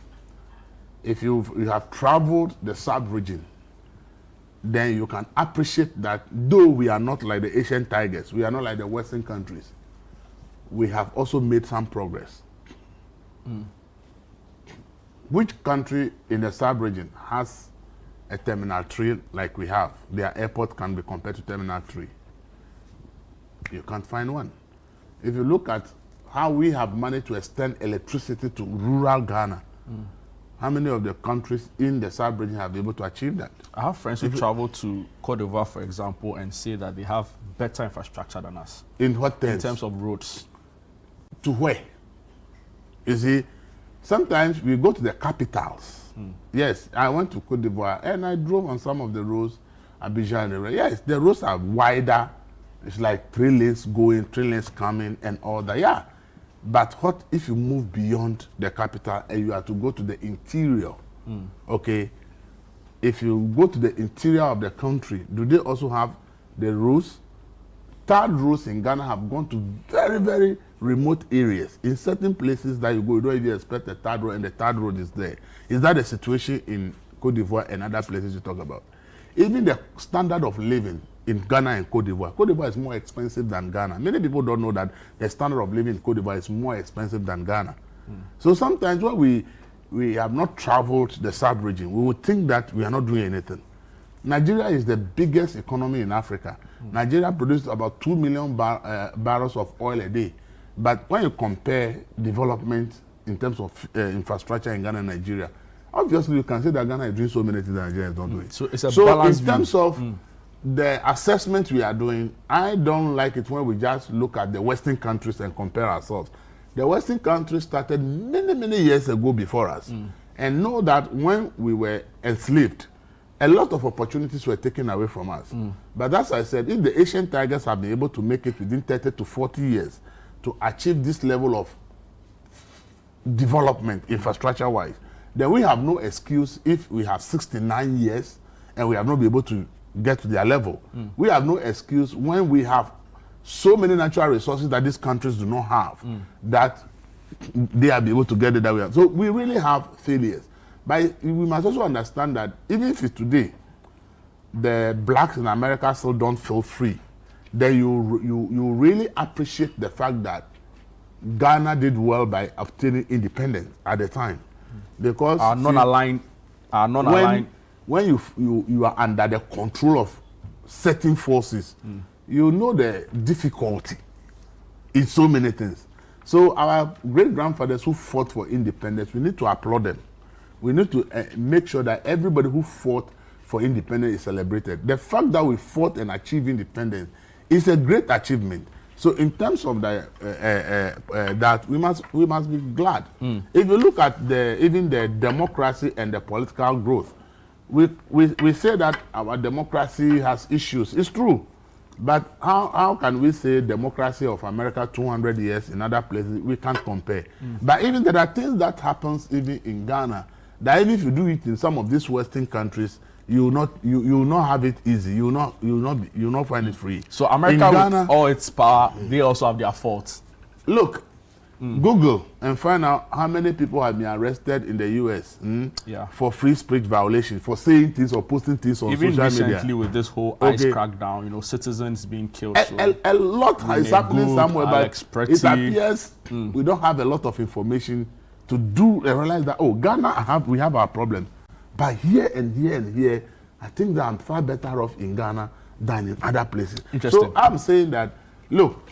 if you have traveled the sub-region, then you can appreciate that though we are not like the Asian tigers, we are not like the Western countries, we have also made some progress. Which country in the sub-region has a Terminal 3 like we have? Their airport can be compared to Terminal 3. You can't find one. If you look at how we have managed to extend electricity to rural Ghana, how many of the countries in the sub-region have been able to achieve that? I have friends who travel to Cote d'Ivoire, for example, and say that they have better infrastructure than us. In what terms? In terms of roads. To where? You see, sometimes we go to the capitals. Yes, I went to Cote d'Ivoire and I drove on some of the roads, Abidjan. Yes, the roads are wider. It's like 3 lanes going, 3 lanes coming and all that. Yeah. But what if you move beyond the capital and you have to go to the interior? Okay. If you go to the interior of the country, do they also have the roads? Third roads in Ghana have gone to very, very remote areas. In certain places that you go, you don't even expect a third road and the third road is there. Is that the situation in Cote d'Ivoire and other places you talk about? Even the standard of living in Ghana and Cote d'Ivoire is more expensive than Ghana. Many people don't know that the standard of living in Cote d'Ivoire is more expensive than Ghana. So sometimes when we have not traveled the sub-region, we would think that we are not doing anything. Nigeria is the biggest economy in Africa. Nigeria produces about 2 million barrels of oil a day. But when you compare development in terms of infrastructure in Ghana and Nigeria, obviously you can say that Ghana is doing so many things that Nigeria is not doing. So it's a balance in terms of the assessment we are doing, I don't like it when we just look at the Western countries and compare ourselves. The Western countries started many, many years ago before us. And know that when we were enslaved, a lot of opportunities were taken away from us. But as I said, if the Asian tigers have been able to make it within 30 to 40 years to achieve this level of development infrastructure-wise, then we have no excuse if we have 69 years and we have not been able to get to their level. We have no excuse when we have so many natural resources that these countries do not have, that they are able to get it that way. So we really have failures. But we must also understand that even if today the blacks in America still don't feel free, then you really appreciate the fact that Ghana did well by obtaining independence at the time. Because are non-aligned. When you are under the control of certain forces, you know the difficulty in so many things. So our great-grandfathers who fought for independence, we need to applaud them. We need to make sure that everybody who fought for independence is celebrated. The fact that we fought and achieved independence is a great achievement. So in terms of that, we must be glad. If you look at even the democracy and the political growth, we say that our democracy has issues. It's true. But how can we say democracy of America 200 years in other places? We can't compare. But even there are things that happens even in Ghana that even if you do it in some of these Western countries, you will not have it easy. You will not find it free. So America, in Ghana, with all its power, they also have their faults. Look, Google and find out how many people have been arrested in the US for free speech violation, for saying things or posting things on social media. Even recently with this whole ICE crackdown, citizens being killed. A lot is happening somewhere, but it appears we don't have a lot of information to realize that, Ghana, we have our problems. But here and here and here, I think that I'm far better off in Ghana than in other places. So I'm saying that, look,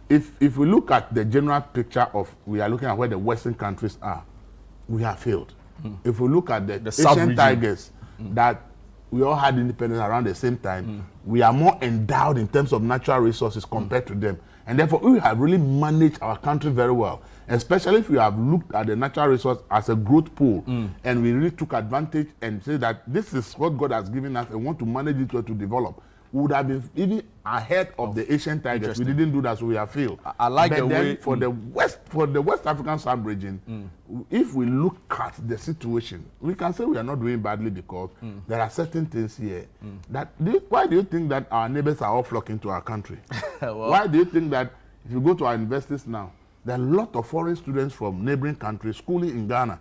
if we look at the general picture of, we are looking at where the Western countries are, we have failed. If we look at the Asian tigers that we all had independence around the same time, we are more endowed in terms of natural resources compared to them. And therefore, we have really managed our country very well, especially if we have looked at the natural resource as a growth pool, and we really took advantage and say that this is what God has given us and want to manage it well to develop. We would have been even ahead of the Asian tigers. We didn't do that, so we have failed. I like but the then way for the West African sub-region, if we look at the situation, we can say we are not doing badly because there are certain things here that. Why do you think that our neighbors are all flocking to our country? Well, why do you think that if you go to our universities now, there are a lot of foreign students from neighboring countries schooling in Ghana?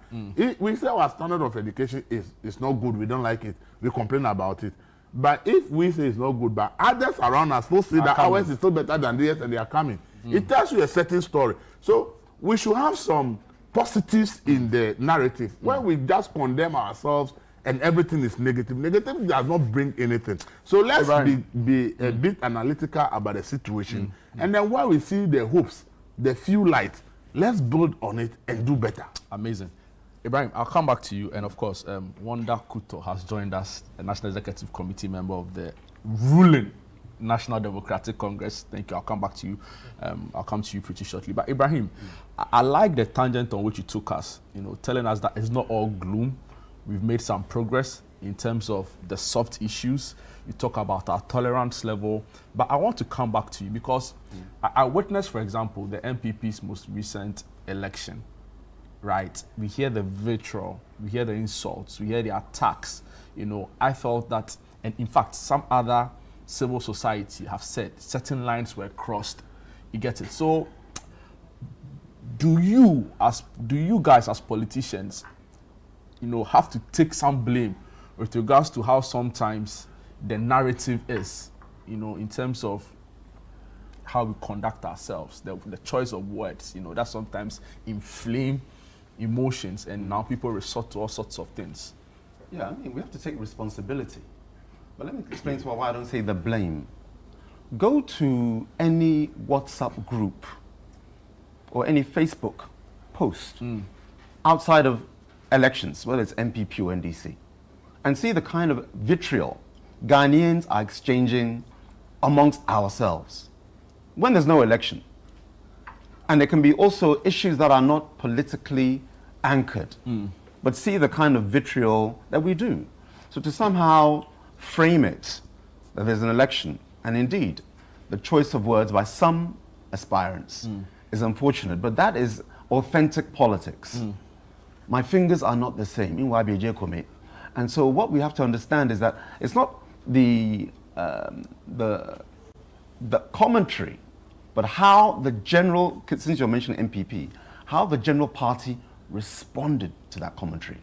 We say our standard of education is not good. We don't like it. We complain about it. But if we say it's not good, but others around us still see that ours is still better than theirs and they are coming, it tells you a certain story. So we should have some positives in the narrative. When we just condemn ourselves and everything is negative, negative does not bring anything. So let's be a bit analytical about the situation. And then when we see the hopes, the few light, let's build on it and do better. Amazing. Ibrahim, I'll come back to you. And of course, Wanda Kuto has joined us, a National Executive Committee member of the ruling National Democratic Congress. Thank you. I'll come back to you. I'll come to you pretty shortly. But Ibrahim, I like the tangent on which you took us, telling us that it's not all gloom. We've made some progress in terms of the soft issues. You talk about our tolerance level. But I want to come back to you because I witnessed, for example, the MPP's most recent election. Right, we hear the vitriol, we hear the insults, we hear the attacks. I felt that, and in fact, some other civil society have said certain lines were crossed. You get it. So, do you guys as politicians, have to take some blame with regards to how sometimes the narrative is, in terms of how we conduct ourselves, the choice of words, that sometimes inflame emotions, and now people resort to all sorts of things. Yeah, we have to take responsibility. But let me explain to you why I don't say the blame. Go to any WhatsApp group or any Facebook post outside of elections, whether it's MPP or NDC, and see the kind of vitriol Ghanaians are exchanging amongst ourselves when there's no election. And there can be also issues that are not politically anchored, but see the kind of vitriol that we do. So to somehow frame it that there's an election, and indeed, the choice of words by some aspirants is unfortunate, but that is authentic politics. My fingers are not the same. And so what we have to understand is that it's not the commentary, but how the general, since you're mentioning MPP, how the general party responded to that commentary.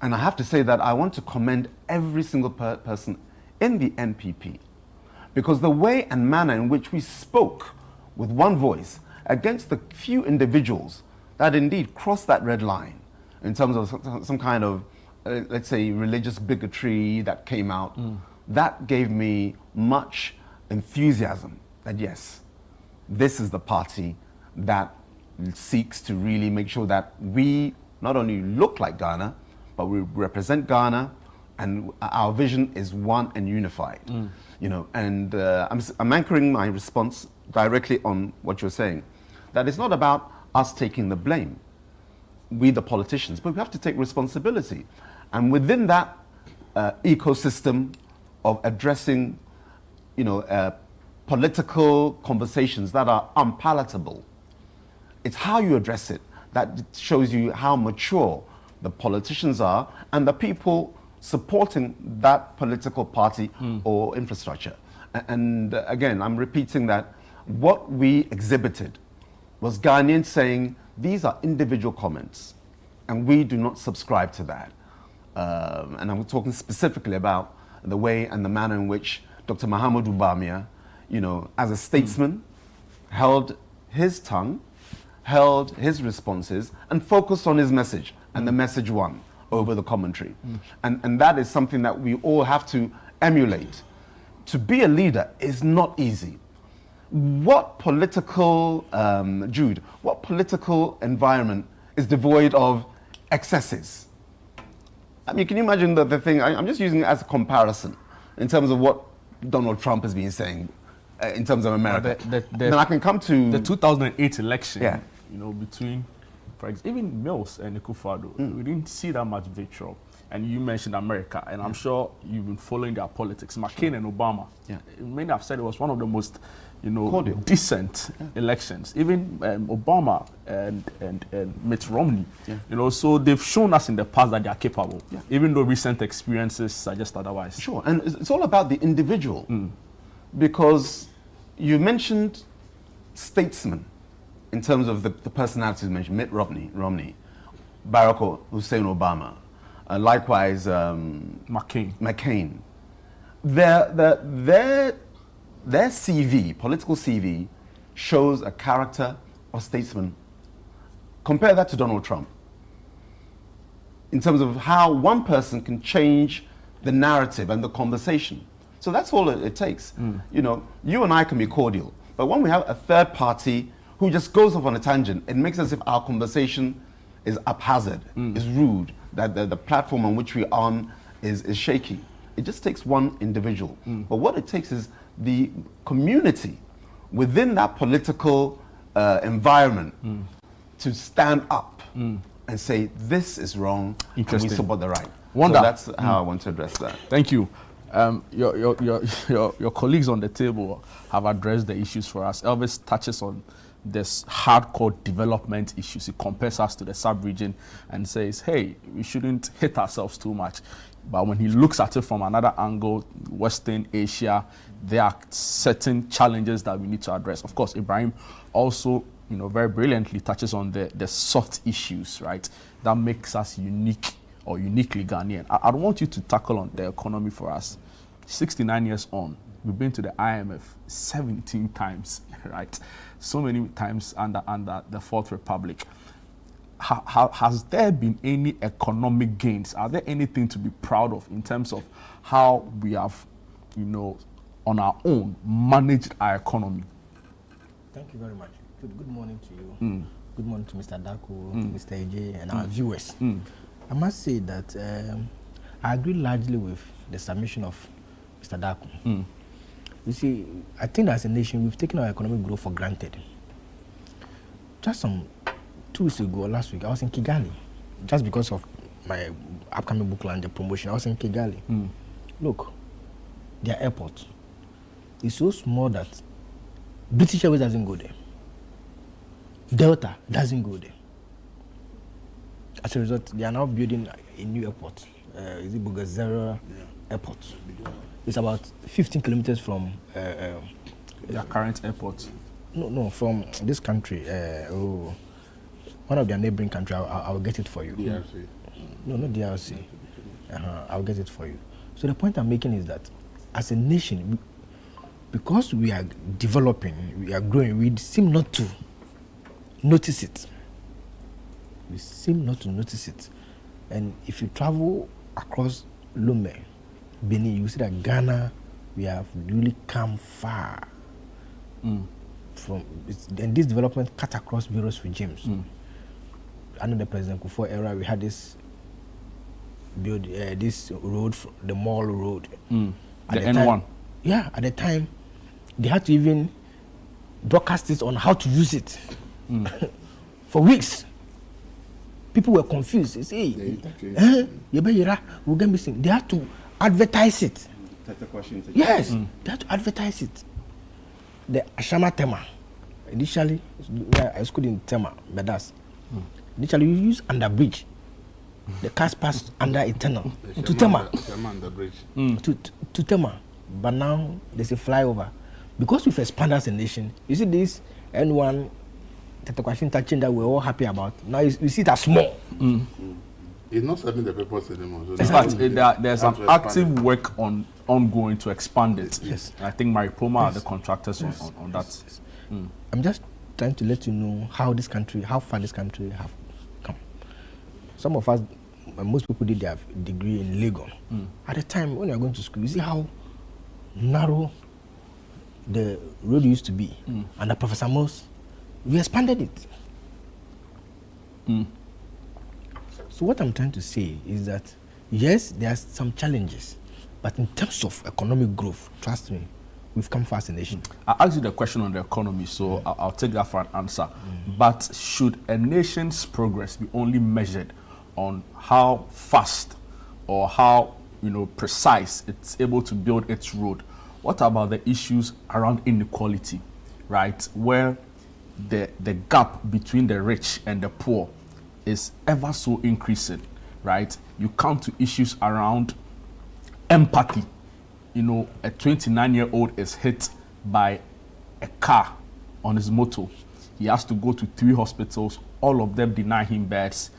And I have to say that I want to commend every single person in the MPP, because the way and manner in which we spoke with one voice against the few individuals that indeed crossed that red line in terms of some kind of, let's say, religious bigotry that came out, that gave me much enthusiasm that yes, this is the party that seeks to really make sure that we not only look like Ghana, but we represent Ghana, and our vision is one and unified. And I'm anchoring my response directly on what you're saying, that it's not about us taking the blame, we the politicians, but we have to take responsibility. And within that ecosystem of addressing, political conversations that are unpalatable, it's how you address it that shows you how mature the politicians are and the people supporting that political party or infrastructure. And again, I'm repeating that what we exhibited was Ghanaians saying these are individual comments and we do not subscribe to that. And I'm talking specifically about the way and the manner in which Dr. Mahamudu Bawumia, as a statesman, held his tongue, held his responses, and focused on his message, and the message won over the commentary. And that is something that we all have to emulate. To be a leader is not easy. What political, Jude, what political environment is devoid of excesses? I mean, can you imagine the thing? I'm just using it as a comparison in terms of what Donald Trump has been saying in terms of America. Then I can come to the 2008 election. Yeah. You know, between, for example, even Mills and Akufo-Addo, we didn't see that much vitriol. And you mentioned America, and I'm sure you've been following their politics. McCain and Obama, many have said it was one of the most, cordial, decent elections. Even Obama and Mitt Romney, so they've shown us in the past that they are capable, even though recent experiences suggest otherwise. Sure, and it's all about the individual, because you mentioned statesmen in terms of the personalities you mentioned, Mitt Romney, Barack Hussein Obama. Likewise, McCain. Their CV, political CV, shows a character of statesman. Compare that to Donald Trump. In terms of how one person can change the narrative and the conversation. So that's all it takes. You know, you and I can be cordial, but when we have a third party who just goes off on a tangent, it makes as if our conversation is haphazard, is rude, that the platform on which we're on is shaky. It just takes one individual. But what it takes is the community within that political environment to stand up and say, this is wrong, and we support the right. So that's how I want to address that. Thank you. Your colleagues on the table have addressed the issues for us. Elvis touches on this hardcore development issues. He compares us to the sub-region and says, hey, we shouldn't hit ourselves too much. But when he looks at it from another angle, Western Asia, there are certain challenges that we need to address. Of course, Ibrahim also, very brilliantly touches on the soft issues, right? That makes us unique or uniquely Ghanaian. I want you to tackle on the economy for us. 69 years on, we've been to the IMF 17 times, right? So many times under the Fourth Republic. Has there been any economic gains? Are there anything to be proud of in terms of how we have, on our own, managed our economy? Thank you very much. Good morning to you. Good morning to Mr. Daku, Mr. AJ, and our viewers. I must say that I agree largely with the submission of Mr. Daku. You see, I think as a nation, we've taken our economic growth for granted. Just 2 weeks ago, last week, I was in Kigali. Just because of my upcoming book launch, the promotion, I was in Kigali. Look, their airport is so small that British Airways doesn't go there. Delta doesn't go there. As a result, they are now building a new airport. Is it Bugazera Airport? It's about 15 kilometers from their current airport. No, from this country. One of their neighboring countries. I'll get it for you. DRC. No, not DRC. I'll get it for you. So the point I'm making is that, as a nation, because we are developing, we are growing, we seem not to notice it. We seem not to notice it. And if you travel across Lome, Benin, you see that Ghana, we have really come far from, and this development cut across various regimes. Under the President Kufuor era, we had this road, the Mall Road. The N1. Yeah, at the time, they had to even broadcast it on how to use it. For weeks. People were confused. They say, we'll get missing. They had to advertise it. Yes, they had to advertise it. The Ashama Tema, initially, I schooled in Tema, Bedas. Initially, we used under bridge. The cars passed under a tunnel to Tema. To Tema. But now, there's a flyover. Because we've expanded as a nation, you see this N1 question touching that we're all happy about. Now you see it as small. It's not serving the purpose anymore. So in fact, there's an active work ongoing to expand it. Yes. I think Maripoma are the contractors on that. I'm just trying to let you know how far this country have come. Some of us, most people did their degree in Legon. At the time when you're going to school, you see how narrow the road used to be. Under Professor Moss, we expanded it. So what I'm trying to say is that Yes, there are some challenges, but in terms of economic growth, trust me, we've come far as a nation. I asked you the question on the economy, so I'll take that for an answer. But should a nation's progress be only measured on how fast or how precise it's able to build its road? What about the issues around inequality, right? Where the gap between the rich and the poor is ever so increasing, right? You come to issues around empathy. A 29-year-old is hit by a car on his motor. He has to go to 3 hospitals. All of them deny him beds.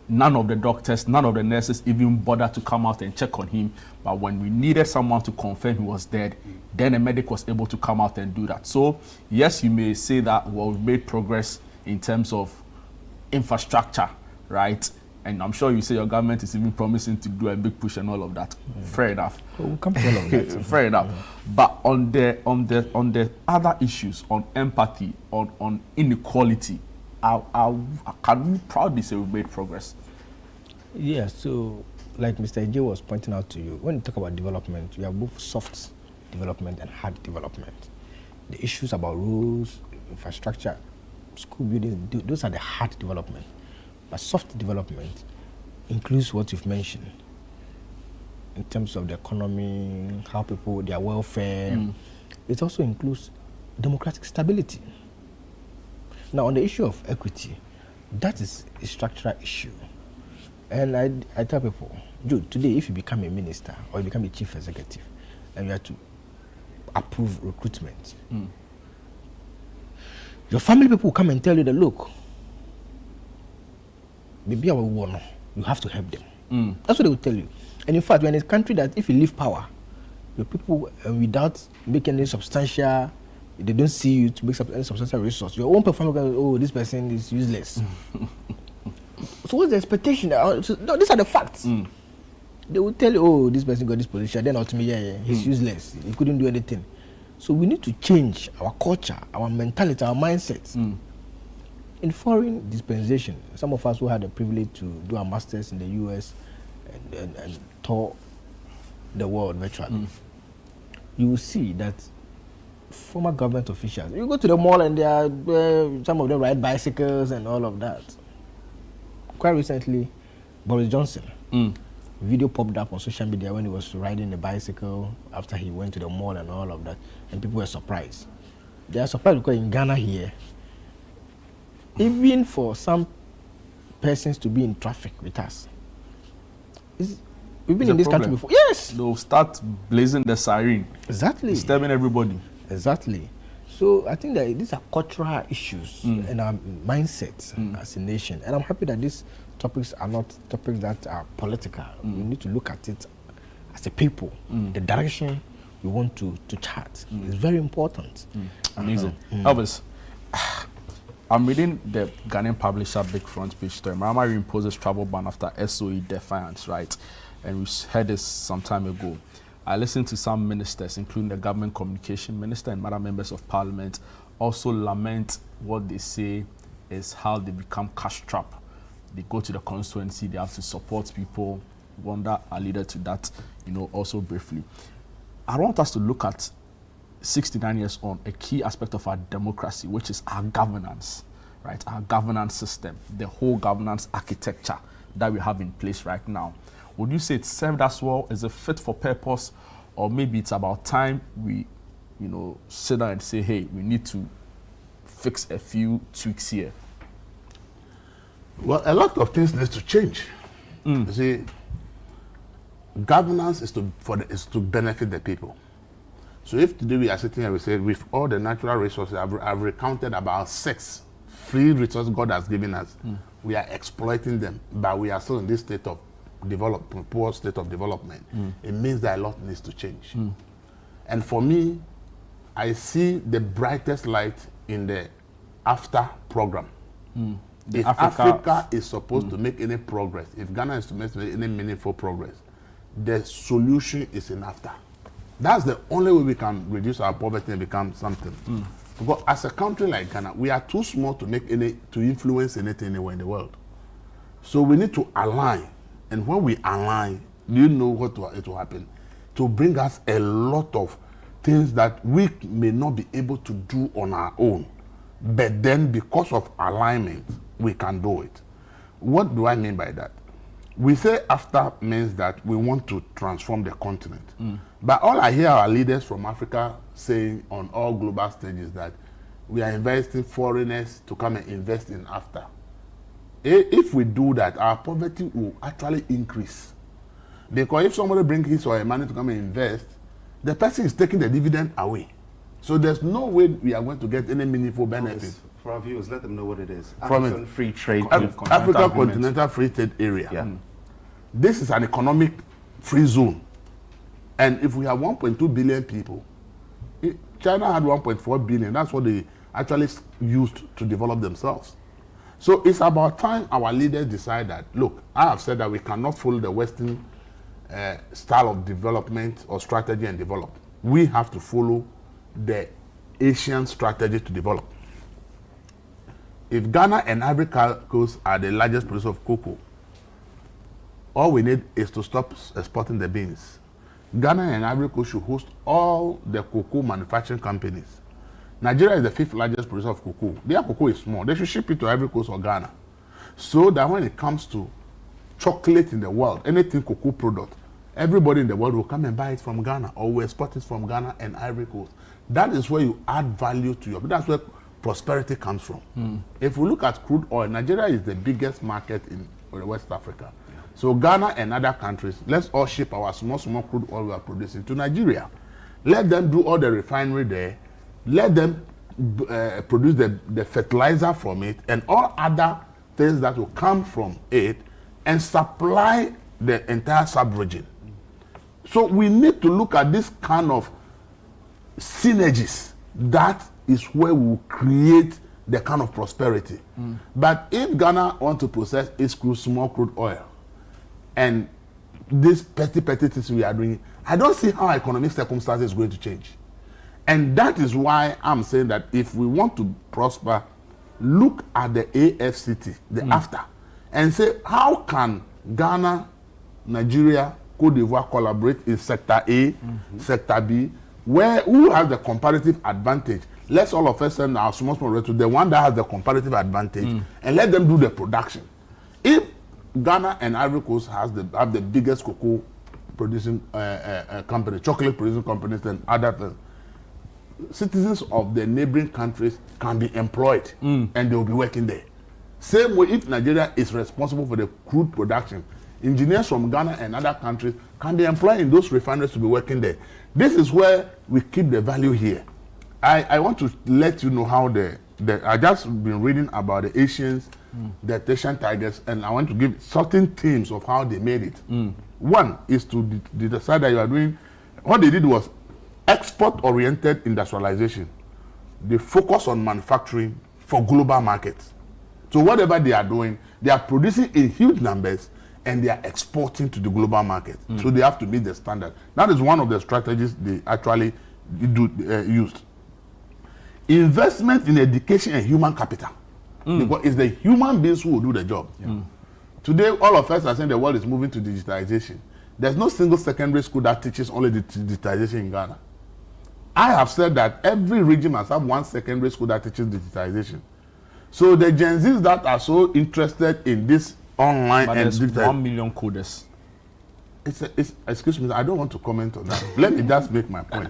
None of the doctors, none of the nurses even bothered to come out and check on him. But when we needed someone to confirm he was dead, then a medic was able to come out and do that. So, yes, you may say that, well, we've made progress in terms of infrastructure, right? And I'm sure you say your government is even promising to do a big push and all of that. Fair enough. We'll come to all of that. Fair enough. But on the other issues, on empathy, on inequality, can we proudly say we've made progress? Yeah, so like Mr. AJ was pointing out to you, when you talk about development, we have both soft development and hard development. The issues about roads, infrastructure, school buildings, those are the hard development. But soft development includes what you've mentioned in terms of the economy, how people, their welfare. It also includes democratic stability. Now, on the issue of equity, that is a structural issue. And I tell people, Jude, today, if you become a minister or you become a chief executive and you have to approve recruitment, your family people will come and tell you that, look, maybe you have to help them. That's what they will tell you. And in fact, we're in a country that if you leave power, your people, without making any substantial, they don't see you to make any substantial resource. Your own performance, oh, this person is useless. So what's the expectation? No, these are the facts. They will tell you, oh, this person got this position, then ultimately, he's useless. He couldn't do anything. So we need to change our culture, our mentality, our mindsets. In foreign dispensation, some of us who had the privilege to do our masters in the US and tour the world virtually, you will see that former government officials, you go to the mall and there are, some of them ride bicycles and all of that. Quite recently, Boris Johnson, video popped up on social media when he was riding a bicycle after he went to the mall and all of that, and people were surprised. They are surprised because in Ghana here, even for some persons to be in traffic with us, we've been in this country before. Yes! They'll start blazing the siren. Exactly. Disturbing everybody. Exactly. So I think that these are cultural issues and our mindsets as a nation. And I'm happy that these topics are not topics that are political. We need to look at it as a people. The direction we want to chart is very important. Amazing. Elvis, I'm reading the Ghanaian publisher big front page story. Myanmar imposes travel ban after SOE defiance, right? And we heard this some time ago. I listened to some ministers, including the government communication minister and other members of parliament, also lament what they say is how they become cash-strapped. They go to the constituency, they have to support people. Wonder alluded to that, also briefly. I want us to look at 69 years on, a key aspect of our democracy, which is our governance, right? Our governance system, the whole governance architecture that we have in place right now. Would you say it served us well? Is it fit for purpose? Or maybe it's about time we, sit down and say, hey, we need to fix a few tweaks here? Well, a lot of things need to change. You see, governance is to benefit the people. So if today we are sitting here, we say, with all the natural resources, I've recounted about 6 free resources God has given us. We are exploiting them, but we are still in this state of poor state of development. It means that a lot needs to change. And for me, I see the brightest light in the AFTA program. If Africa is supposed to make any progress, if Ghana is to make any meaningful progress, the solution is in AFTA. That's the only way we can reduce our poverty and become something. Because as a country like Ghana, we are too small to influence anything anywhere in the world. So we need to align. And when we align, do you know what it will happen? To bring us a lot of things that we may not be able to do on our own. But then because of alignment, we can do it. What do I mean by that? We say after means that we want to transform the continent. But all I hear our leaders from Africa saying on all global stages that we are investing foreigners to come and invest in after. If we do that, our poverty will actually increase. Because if somebody brings his or her money to come and invest, the person is taking the dividend away. So there's no way we are going to get any meaningful benefit. For our viewers, let them know what it is. From African Free Trade African Continental Free Trade Area. Yeah. This is an economic free zone. And if we have 1.2 billion people, China had 1.4 billion. That's what they actually used to develop themselves. So it's about time our leaders decide that, look, I have said that we cannot follow the Western style of development or strategy and develop. We have to follow the Asian strategy to develop. If Ghana and Ivory Coast are the largest producers of cocoa, all we need is to stop exporting the beans. Ghana and Ivory Coast should host all the cocoa manufacturing companies. Nigeria is the 5th largest producer of cocoa. Their cocoa is small. They should ship it to Ivory Coast or Ghana. So that when it comes to chocolate in the world, anything cocoa product, everybody in the world will come and buy it from Ghana, or will export it from Ghana and Ivory Coast. That is where you add value to your, that's where prosperity comes from. If we look at crude oil, Nigeria is the biggest market in West Africa. So Ghana and other countries, let's all ship our small crude oil we are producing to Nigeria. Let them do all the refinery there. Let them produce the fertilizer from it and all other things that will come from it and supply the entire sub-region. So we need to look at this kind of synergies. That is where we will create the kind of prosperity. But if Ghana wants to process its small crude oil, and these petty things we are doing, I don't see how economic circumstances is going to change. And that is why I'm saying that if we want to prosper, look at the AFCT, the after, and say, how can Ghana, Nigeria, Cote d'Ivoire collaborate in sector A, sector B, who has the comparative advantage? Let's all of us send our small to the one that has the comparative advantage and let them do the production. If Ghana and Ivory Coast have the biggest cocoa producing company, chocolate producing companies and other things, citizens of the neighboring countries can be employed and they will be working there. Same way, if Nigeria is responsible for the crude production, engineers from Ghana and other countries can be employed in those refineries to be working there. This is where we keep the value here. I want to let you know how I just been reading about the Asians, the Asian tigers, and I want to give certain themes of how they made it. One is to decide that you are doing, what they did was export-oriented industrialization. They focus on manufacturing for global markets. So whatever they are doing, they are producing in huge numbers and they are exporting to the global market. So they have to meet the standard. That is one of the strategies they actually used. Investment in education and human capital. Because it's the human beings who will do the job. Today, all of us are saying the world is moving to digitization. There's no single secondary school that teaches only digitization in Ghana. I have said that every region must have one secondary school that teaches digitization. So the Gen Zs that are so interested in this online but and there's 1 million coders. Excuse me, I don't want to comment on that. Let me just make my point.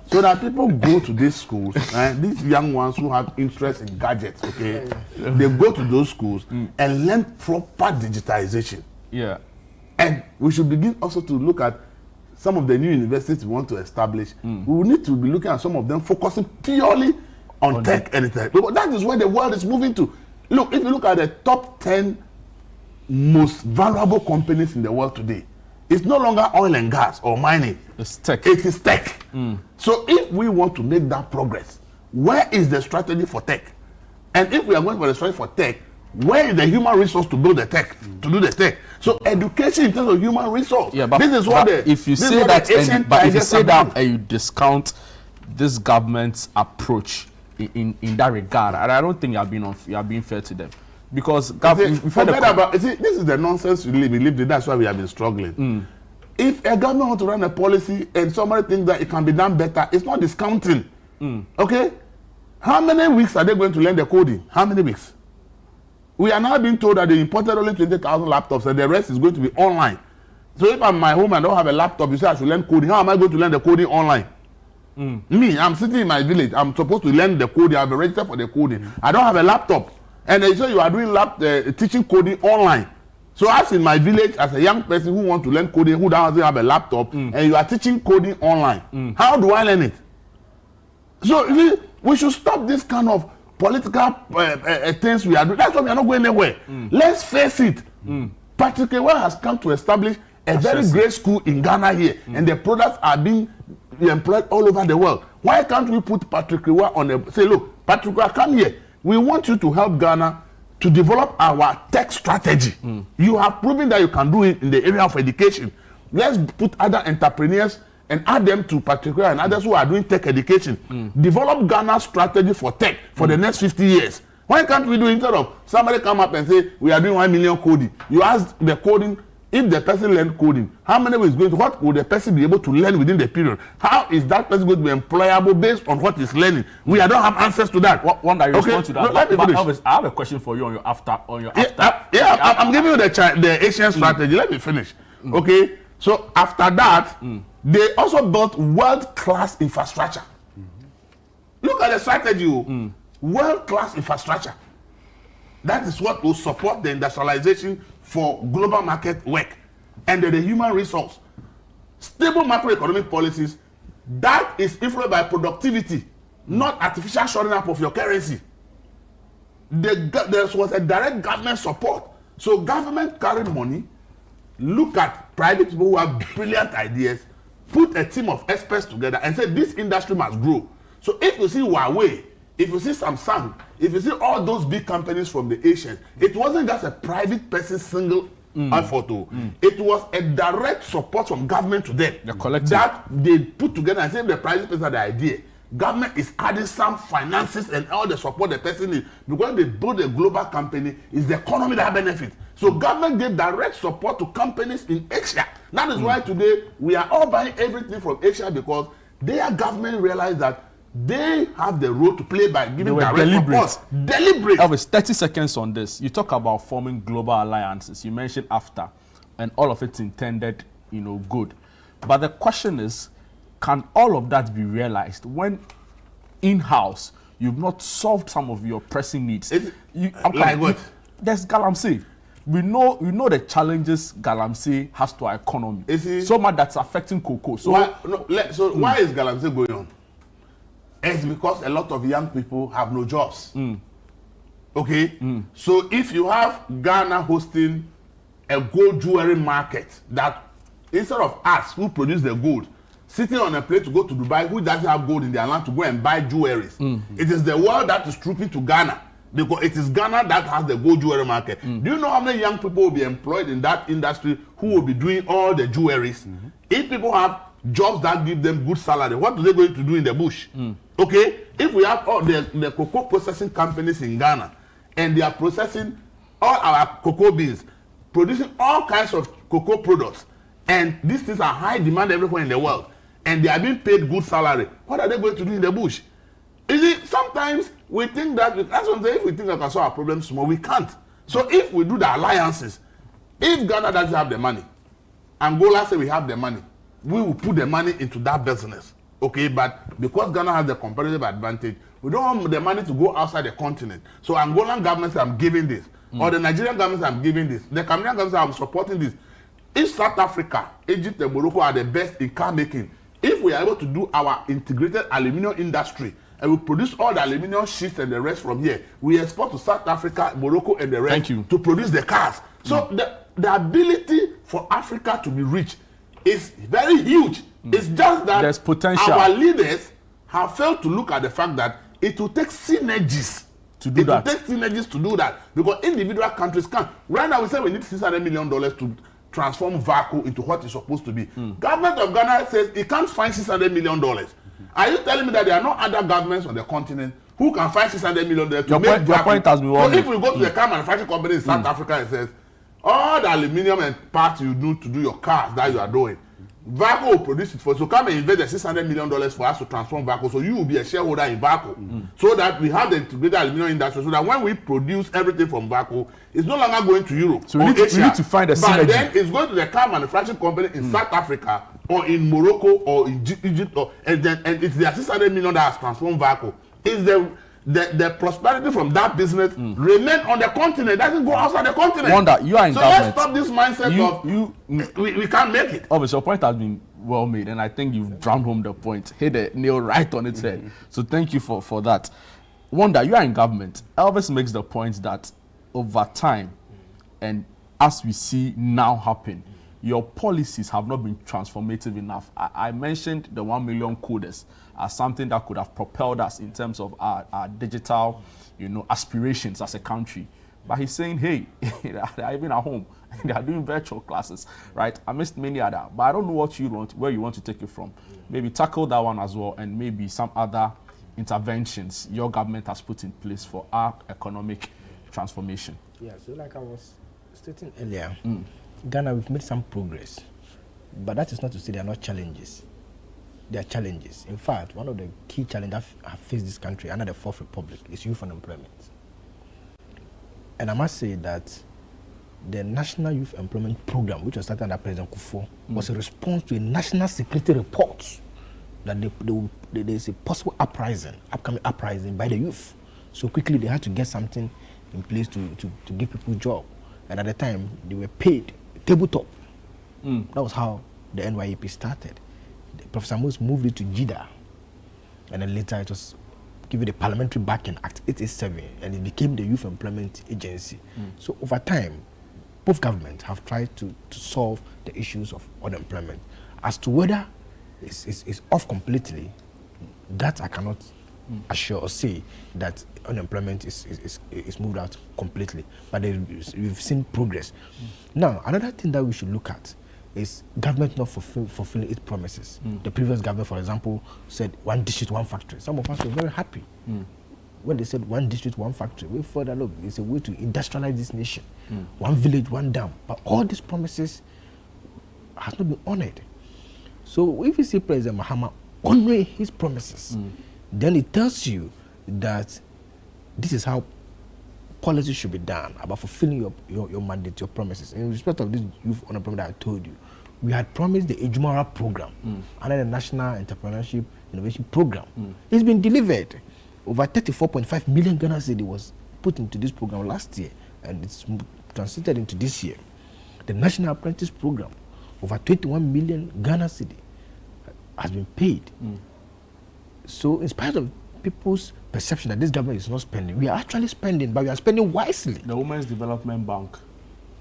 So that people go to these schools, these young ones who have interest in gadgets, okay, they go to those schools and learn proper digitization. Yeah. And we should begin also to look at some of the new universities we want to establish. We will need to be looking at some of them focusing purely on tech and tech. Because that is where the world is moving to. Look, if you look at the top 10 most valuable companies in the world today, it's no longer oil and gas or mining. It's tech. It is tech. So if we want to make that progress, where is the strategy for tech? And if we are going for the strategy for tech, where is the human resource to build the tech, to do the tech? So education in terms of human resource. Yeah, but this is what if you say that, if you say that and you discount this government's approach in that regard, and I don't think you are being fair to them. Because forget about, this is the nonsense we live in. That's why we have been struggling. if a government wants to run a policy and somebody thinks that it can be done better, it's not discounting. Okay? How many weeks are they going to learn the coding? How many weeks? We are now being told that they imported only 20,000 laptops and the rest is going to be online. So if I'm at my home and don't have a laptop, you say I should learn coding. How am I going to learn the coding online? Me, I'm sitting in my village. I'm supposed to learn the coding. I've been registered for the coding. I don't have a laptop. And they say you are doing teaching coding online. So as in my village, as a young person who wants to learn coding, who doesn't have a laptop, and you are teaching coding online, how do I learn it? So we should stop this kind of political things we are doing. That's why we are not going anywhere. Let's face it. Patrick Ewa has come to establish a very great school in Ghana here, and the products are being employed all over the world. Why can't we put Patrick Ewa on a say, look, Patrick Ewa, come here. We want you to help Ghana to develop our tech strategy. You have proven that you can do it in the area of education. Let's put other entrepreneurs and add them to Patrick Ewa and others who are doing tech education. Develop Ghana's strategy for tech for the next 50 years. Why can't we do it instead of somebody come up and say, we are doing 1 million coding? You ask the coding, if the person learned coding, how many ways going to, what would the person be able to learn within the period? How is that person going to be employable based on what he's learning? We don't have answers to that. One that responds to that. No, let me finish. I have a question for you on your after. I'm giving you the Asian strategy. Let me finish. Okay. So after that, they also built world-class infrastructure. Look at the strategy. World-class infrastructure. That is what will support the industrialization for global market work. And the human resource. Stable macroeconomic policies, that is influenced by productivity, not artificial shoring up of your currency. There was a direct government support. So government carried money, look at private people who have brilliant ideas, put a team of experts together and say this industry must grow. So if you see Huawei, if you see Samsung, if you see all those big companies from the Asians, it wasn't just a private person single effort. It was a direct support from government to them. The collective. That they put together and say the private person had the idea. Government is adding some finances and all the support the person needs. Because they build a global company, it's the economy that benefits. So government gave direct support to companies in Asia. That is why today we are all buying everything from Asia, because their government realized that they have the role to play by giving direct support. Deliberate. Elvis, 30 seconds on this. You talk about forming global alliances. You mentioned after, and all of it's intended, good. But the question is, can all of that be realized when in-house you've not solved some of your pressing needs? Like what? There's Galamsey. We know the challenges Galamsey has to our economy. So much that's affecting cocoa. So why is Galamsey going on? It's because a lot of young people have no jobs. Okay? So if you have Ghana hosting a gold jewelry market, that instead of us who produce the gold, sitting on a plane to go to Dubai, who doesn't have gold in their land to go and buy jewelries, it is the world that is trooping to Ghana, because it is Ghana that has the gold jewelry market. Do you know how many young people will be employed in that industry who will be doing all the jewelries? If people have jobs that give them good salary, what are they going to do in the bush? Okay, if we have all the cocoa processing companies in Ghana and they are processing all our cocoa beans, producing all kinds of cocoa products, and these things are high demand everywhere in the world, and they are being paid good salary, what are they going to do in the bush? Sometimes we think that, that's what I'm saying, if we think that we can solve our problems small, we can't. So if we do the alliances, if Ghana doesn't have the money, Angola say we have the money, we will put the money into that business. Okay, but because Ghana has the competitive advantage, we don't want the money to go outside the continent. So Angolan government say I'm giving this, or the Nigerian government say I'm giving this, the Cameroonian government say I'm supporting this. If South Africa, Egypt and Morocco are the best in car making, if we are able to do our integrated aluminium industry and we produce all the aluminium sheets and the rest from here, we export to South Africa, Morocco and the rest to produce the cars. So the ability for Africa to be rich is very huge. It's just that there's potential. Our leaders have failed to look at the fact that it will take synergies to do that. It will take synergies to do that, because individual countries can't. Right now we say we need $600 million to transform VACO into what it's supposed to be. Government of Ghana says it can't find $600 million. Are you telling me that there are no other governments on the continent who can find $600 million to make VACO? Your point has been won. So if we go to the car manufacturing company in South Africa and says, all the aluminium and parts you do to do your cars that you are doing, Vaco will produce it for us. So come and invest the $600 million for us to transform Vaco. So you will be a shareholder in Vaco. So that we have the integrated aluminum industry. So that when we produce everything from Vaco, it's no longer going to Europe. So we need to find a synergy. But then it's going to the car manufacturing company in South Africa or in Morocco or in Egypt. And it's the $600 million that has transformed Vaco. It's the prosperity from that business remain on the continent. Doesn't go outside the continent. Wonder, you are in government. So let's stop this mindset we can't make it. Obviously, your point has been well made, and I think you've drummed home the point, hit the nail right on its head. So thank you for that. Wonder, you are in government. Elvis makes the point that over time, and as we see now happen, your policies have not been transformative enough. I mentioned the 1 million coders as something that could have propelled us in terms of our digital, aspirations as a country. But he's saying, hey, they're even at home. They are doing virtual classes, right? Amidst many other. But I don't know where you want to take it from. Maybe tackle that one as well, and maybe some other interventions your government has put in place for our economic transformation. Yeah, so like I was stating earlier, Ghana, we've made some progress. But that is not to say there are not challenges. There are challenges. In fact, one of the key challenges that have faced this country under the Fourth Republic is youth unemployment. And I must say that the National Youth Employment Program, which was started under President Kufuor, was a response to a national security report that there is a possible upcoming uprising by the youth. So quickly they had to get something in place to give people a job. And at the time, they were paid tabletop. That was how the NYEP started. Professor Mose moved it to JIDA, and then later it was given the parliamentary backing, Act 887, and it became the Youth Employment Agency. So over time, both governments have tried to solve the issues of unemployment. As to whether it's off completely, that I cannot assure or say that unemployment is moved out completely. But we've seen progress. Now, another thing that we should look at is government not fulfilling its promises. The previous government, for example, said 1 district, 1 factory. Some of us were very happy when they said 1 district, 1 factory. We thought that, look, it's a way to industrialize this nation. 1 village, 1 dam. But all these promises has not been honored. So if you see President Mahama honoring his promises, then it tells you that this is how policy should be done about fulfilling your mandate, your promises. In respect of this youth unemployment that I told you, we had promised the Ejumara program under the National Entrepreneurship Innovation Program. It's been delivered. Over 34.5 million Ghana cedi was put into this program last year, and it's translated into this year. The National Apprentice Program, over 21 million Ghana cedi has been paid. So in spite of people's perception that this government is not spending, we are actually spending, but we are spending wisely. The Women's Development Bank.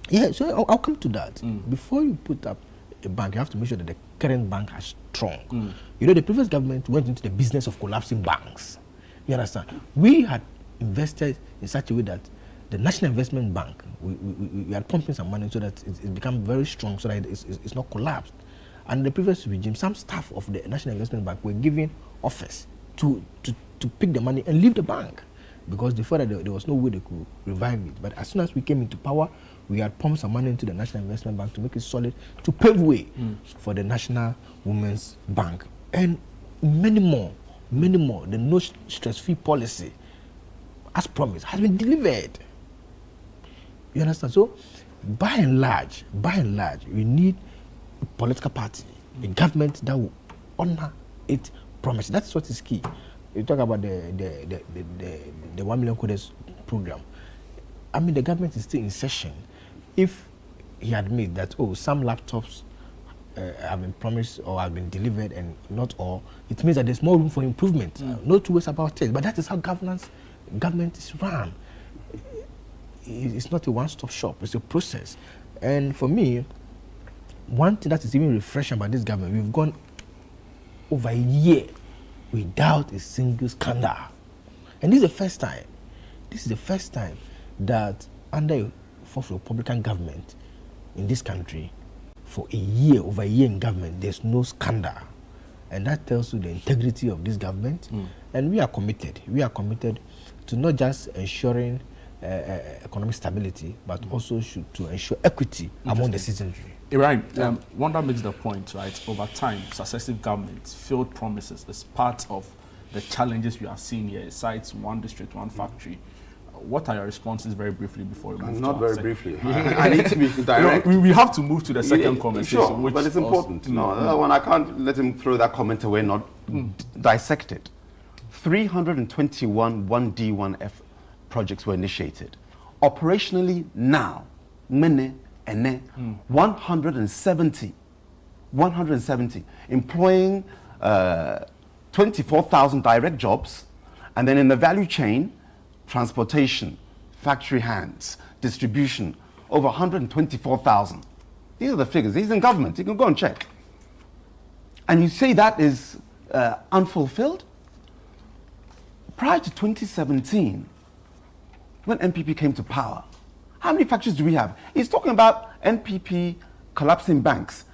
Yeah, so I'll come to that. Before you put up a bank, you have to make sure that the current bank is strong. You know, the previous government went into the business of collapsing banks. You understand? We had invested in such a way that the National Investment Bank, we are pumping some money so that it's become very strong, so that it's not collapsed. And the previous regime, some staff of the National Investment Bank were given offers to pick the money and leave the bank because they thought that there was no way they could revive it. But as soon as we came into power, we had pumped some money into the National Investment Bank to make it solid, to pave way for the National Women's Bank. And many more. The no stress-free policy, as promised, has been delivered. You understand? So, by and large, we need a political party, a government that will honor its promises. That's what is key. You talk about the 1 million coders program. I mean, the government is still in session. If he admits that, some laptops have been promised or have been delivered and not all, it means that there's more room for improvement. No two ways about it. But that is how government is run. It's not a one-stop shop. It's a process. And for me, one thing that is even refreshing about this government, we've gone over a year without a single scandal. And this is the first time. This is the first time that under a Fourth Republican government in this country, for a year, over a year in government, there's no scandal. And that tells you the integrity of this government. And we are committed. We are committed to not just ensuring economic stability, but also to ensure equity among the citizenry. Ibrahim, Wanda makes the point, right? Over time, successive governments, failed promises is part of the challenges we are seeing here. It cites one district, one factory. What are your responses very briefly before we move Not to very briefly. I need to be direct. We have to move to the second conversation. Sure, which but it's important. That one, I can't let him throw that comment away, not dissect it. 321 1D1F projects were initiated. Operationally now, 170, employing 24,000 direct jobs, and then in the value chain, transportation, factory hands, distribution, over 124,000. These are the figures. These are in government. You can go and check. And you say that is unfulfilled? Prior to 2017, when NPP came to power, how many factories do we have? He's talking about NPP collapsing banks.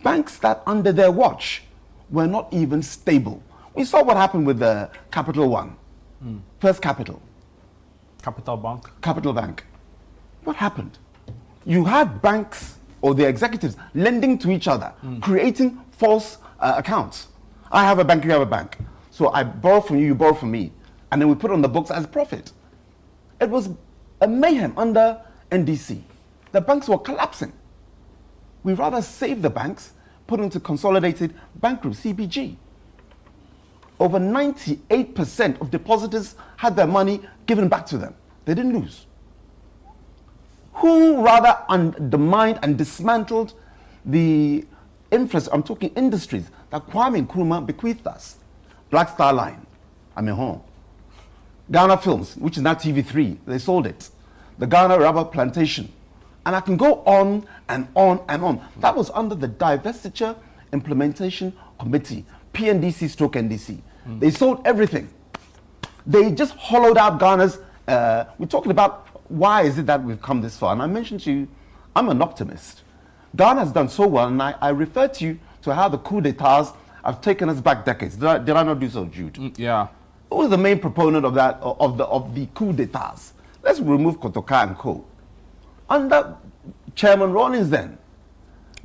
Banks that under their watch were not even stable. We saw what happened with the Capital One, First Capital. Capital Bank. Capital Bank. What happened? You had banks or their executives lending to each other, creating false accounts. I have a bank, you have a bank. So I borrow from you, you borrow from me. And then we put it on the books as profit. It was a mayhem under NDC. The banks were collapsing. We rather save the banks, put into consolidated bank group, CBG. Over 98% of depositors had their money given back to them. They didn't lose. Who rather undermined and dismantled the infrastructure, I'm talking industries, that Kwame Nkrumah bequeathed us? Black Star Line, Amehon. Ghana Films, which is now TV3, they sold it. The Ghana Rubber Plantation. And I can go on and on and on. That was under the Divestiture Implementation Committee, PNDC stroke NDC. They sold everything. They just hollowed out Ghana's, we're talking about why is it that we've come this far. And I mentioned to you, I'm an optimist. Ghana has done so well, and I refer to you to how the coup d'etats have taken us back decades. Did I not do so, Jude? Yeah. Who was the main proponent of that, of the coup d'etats? Let's remove Kotoka and Co. Under Chairman Rawlings then,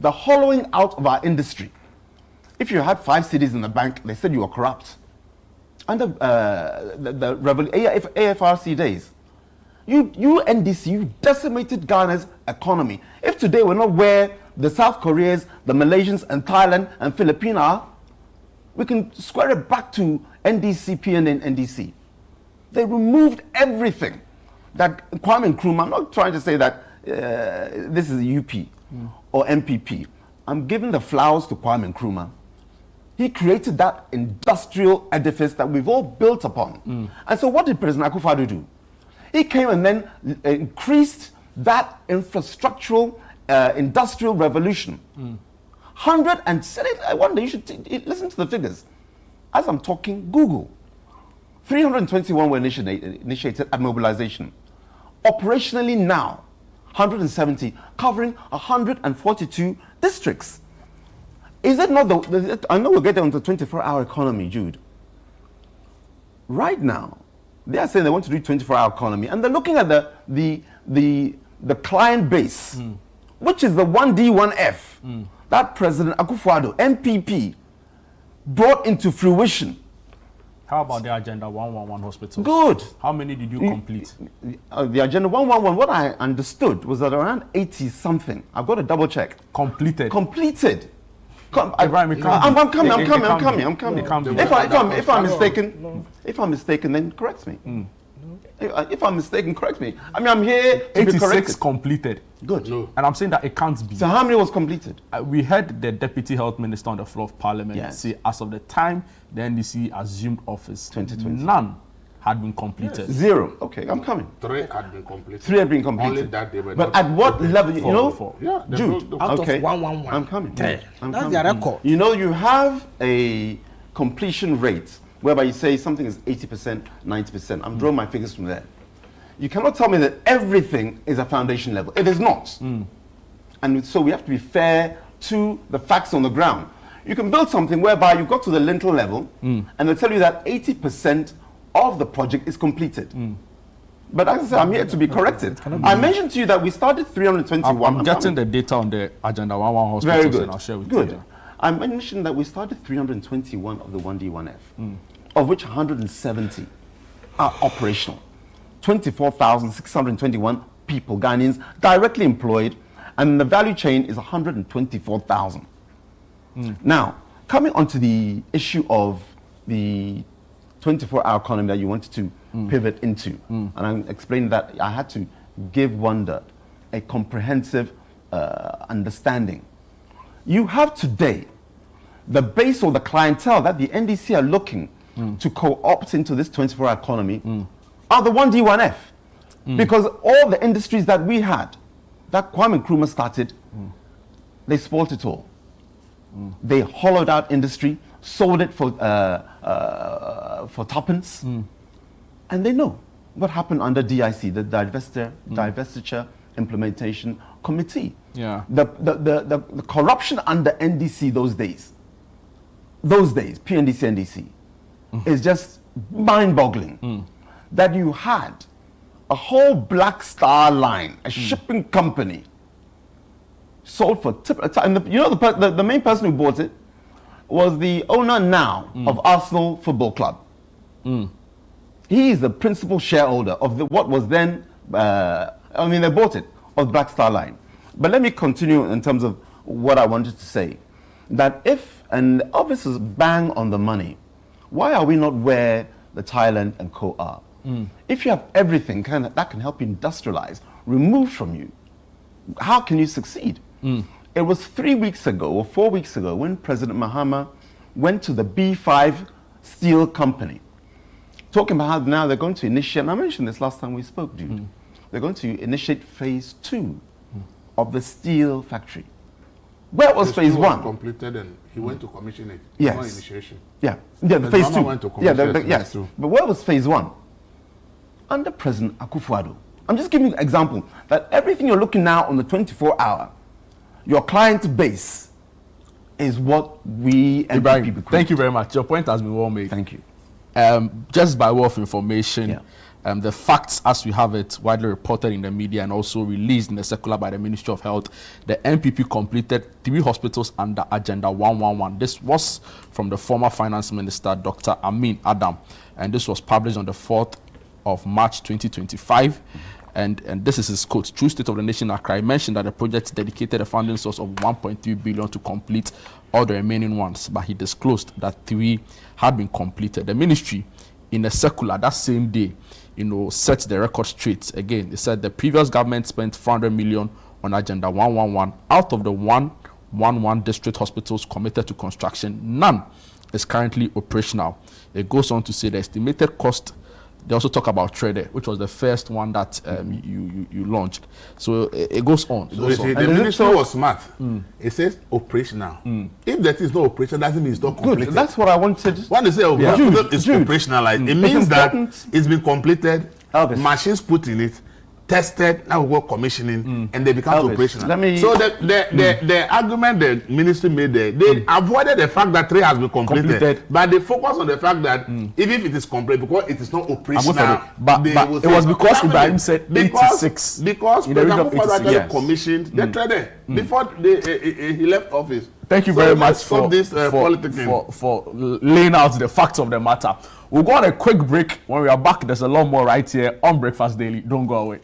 the hollowing out of our industry. If you had 5 cities in the bank, they said you were corrupt. Under the AFRC days, you NDC, you decimated Ghana's economy. If today we're not where the South Koreans, the Malaysians, and Thailand and Philippines are, we can square it back to NDC, PNN, NDC. They removed everything that Kwame Nkrumah, I'm not trying to say that this is UP or MPP. I'm giving the flowers to Kwame Nkrumah. He created that industrial edifice that we've all built upon. And so what did President Akufo-Addo do? He came and then increased that infrastructural industrial revolution. 107, I wonder, you should listen to the figures. As I'm talking, Google. 321 were initiated at mobilization. Operationally now, 170, covering 142 districts. Is it not I know we'll get on the 24-hour economy, Jude. Right now, they are saying they want to do 24-hour economy, and they're looking at the client base, which is the 1D1F, that President Akufo-Addo, MPP, brought into fruition. How about the Agenda 111 hospitals? Good. How many did you complete? The Agenda 111, what I understood was that around 80-something. I've got to double check. Completed. Completed. I'm coming. If I'm mistaken, then correct me. If I'm mistaken, correct me. I mean, I'm here to be corrected. 86 completed. Good. And I'm saying that it can't be. So how many was completed? We heard the Deputy Health Minister on the floor of Parliament say as of the time the NDC assumed office, 2020. none had been completed. Zero. Okay, I'm coming. 3 had been completed. 3 had been completed. Only that they were but not at what level, you know? Yeah, Jude, out okay. of 111. I'm coming. That's coming. their record. You know, you have a completion rate whereby you say something is 80%, 90%. I'm drawing my figures from there. You cannot tell me that everything is a foundation level. It is not. And so we have to be fair to the facts on the ground. You can build something whereby you got to the lintel level and they'll tell you that 80% of the project is completed. But as I said, I'm here to be corrected. I mentioned to you that we started 321. I'm getting the data on the Agenda 11 hospitals. Very good. And I'll share with good. you. I mentioned that we started 321 of the 1D1F, of which 170 are operational. 24,621 people, Ghanaians, directly employed, and the value chain is 124,000. Now, coming onto the issue of the 24-hour economy that you wanted to pivot into, and I explained that I had to give Wonder a comprehensive understanding. You have today the base or the clientele that the NDC are looking to co-opt into this 24-hour economy are the 1D1F. Because all the industries that we had, that Kwame Nkrumah started, they spoiled it all. They hollowed out industry, sold it for tuppence, and they know what happened under DIC, the Divestiture Implementation Committee. Yeah. The corruption under NDC those days, PNDC, NDC, is just mind-boggling. That you had a whole Black Star line, a shipping company, sold for and the main person who bought it was the owner now of Arsenal Football Club. He is the principal shareholder of what was then, they bought it, of Black Star Line. But let me continue in terms of what I wanted to say. That and Elvis is bang on the money, why are we not where the Thailand and co are? If you have everything that can help you industrialize, removed from you, how can you succeed? It was 3 weeks ago or 4 weeks ago when President Mahama went to the B5 Steel Company, talking about how now they're going to initiate, and I mentioned this last time we spoke, dude. They're going to initiate phase 2 of the steel factory. Where was phase 1? Completed and he went to commission it. Yes. No initiation. Yeah, the phase 2. Went to commission yes. But where was phase 1? Under President Akufo-Addo. I'm just giving you an example that everything you're looking now on the 24-hour, your client base is what we and people create. Thank you very much. Your point has been well made. Thank you. Just by way of information, the facts as we have it widely reported in the media and also released in the circular by the Ministry of Health, the NPP completed 3 hospitals under Agenda 111. This was from the former Finance Minister, Dr. Amin Adam, and this was published on the 4th of March 2025. And this is his quote: True State of the Nation Accra. He mentioned that the project dedicated a funding source of 1.3 billion to complete all the remaining ones, but he disclosed that 3 had been completed. The ministry, in a circular that same day, set the record straight. Again, they said the previous government spent 400 million on Agenda 111. Out of the 111 district hospitals committed to construction, none is currently operational. It goes on to say the estimated cost. They also talk about Trader, which was the first one that you launched. So it goes on. The ministry was smart. It says operational. If that is not operational, doesn't mean it's not completed. Good. That's what I wanted. When they say hospital is operational, it means that it's been completed, machines put in it, tested, now we work commissioning, and they become operational. So the argument the ministry made there, they avoided the fact that 3 has been completed, but they focus on the fact that even if it is complete, because it is not operational, but it was because Ibrahim said 86. Because President Akufo-Addo commissioned the trader before he left office. Thank you very much for laying out the facts of the matter. We'll go on a quick break. When we are back, there's a lot more right here on Breakfast Daily. Don't go away.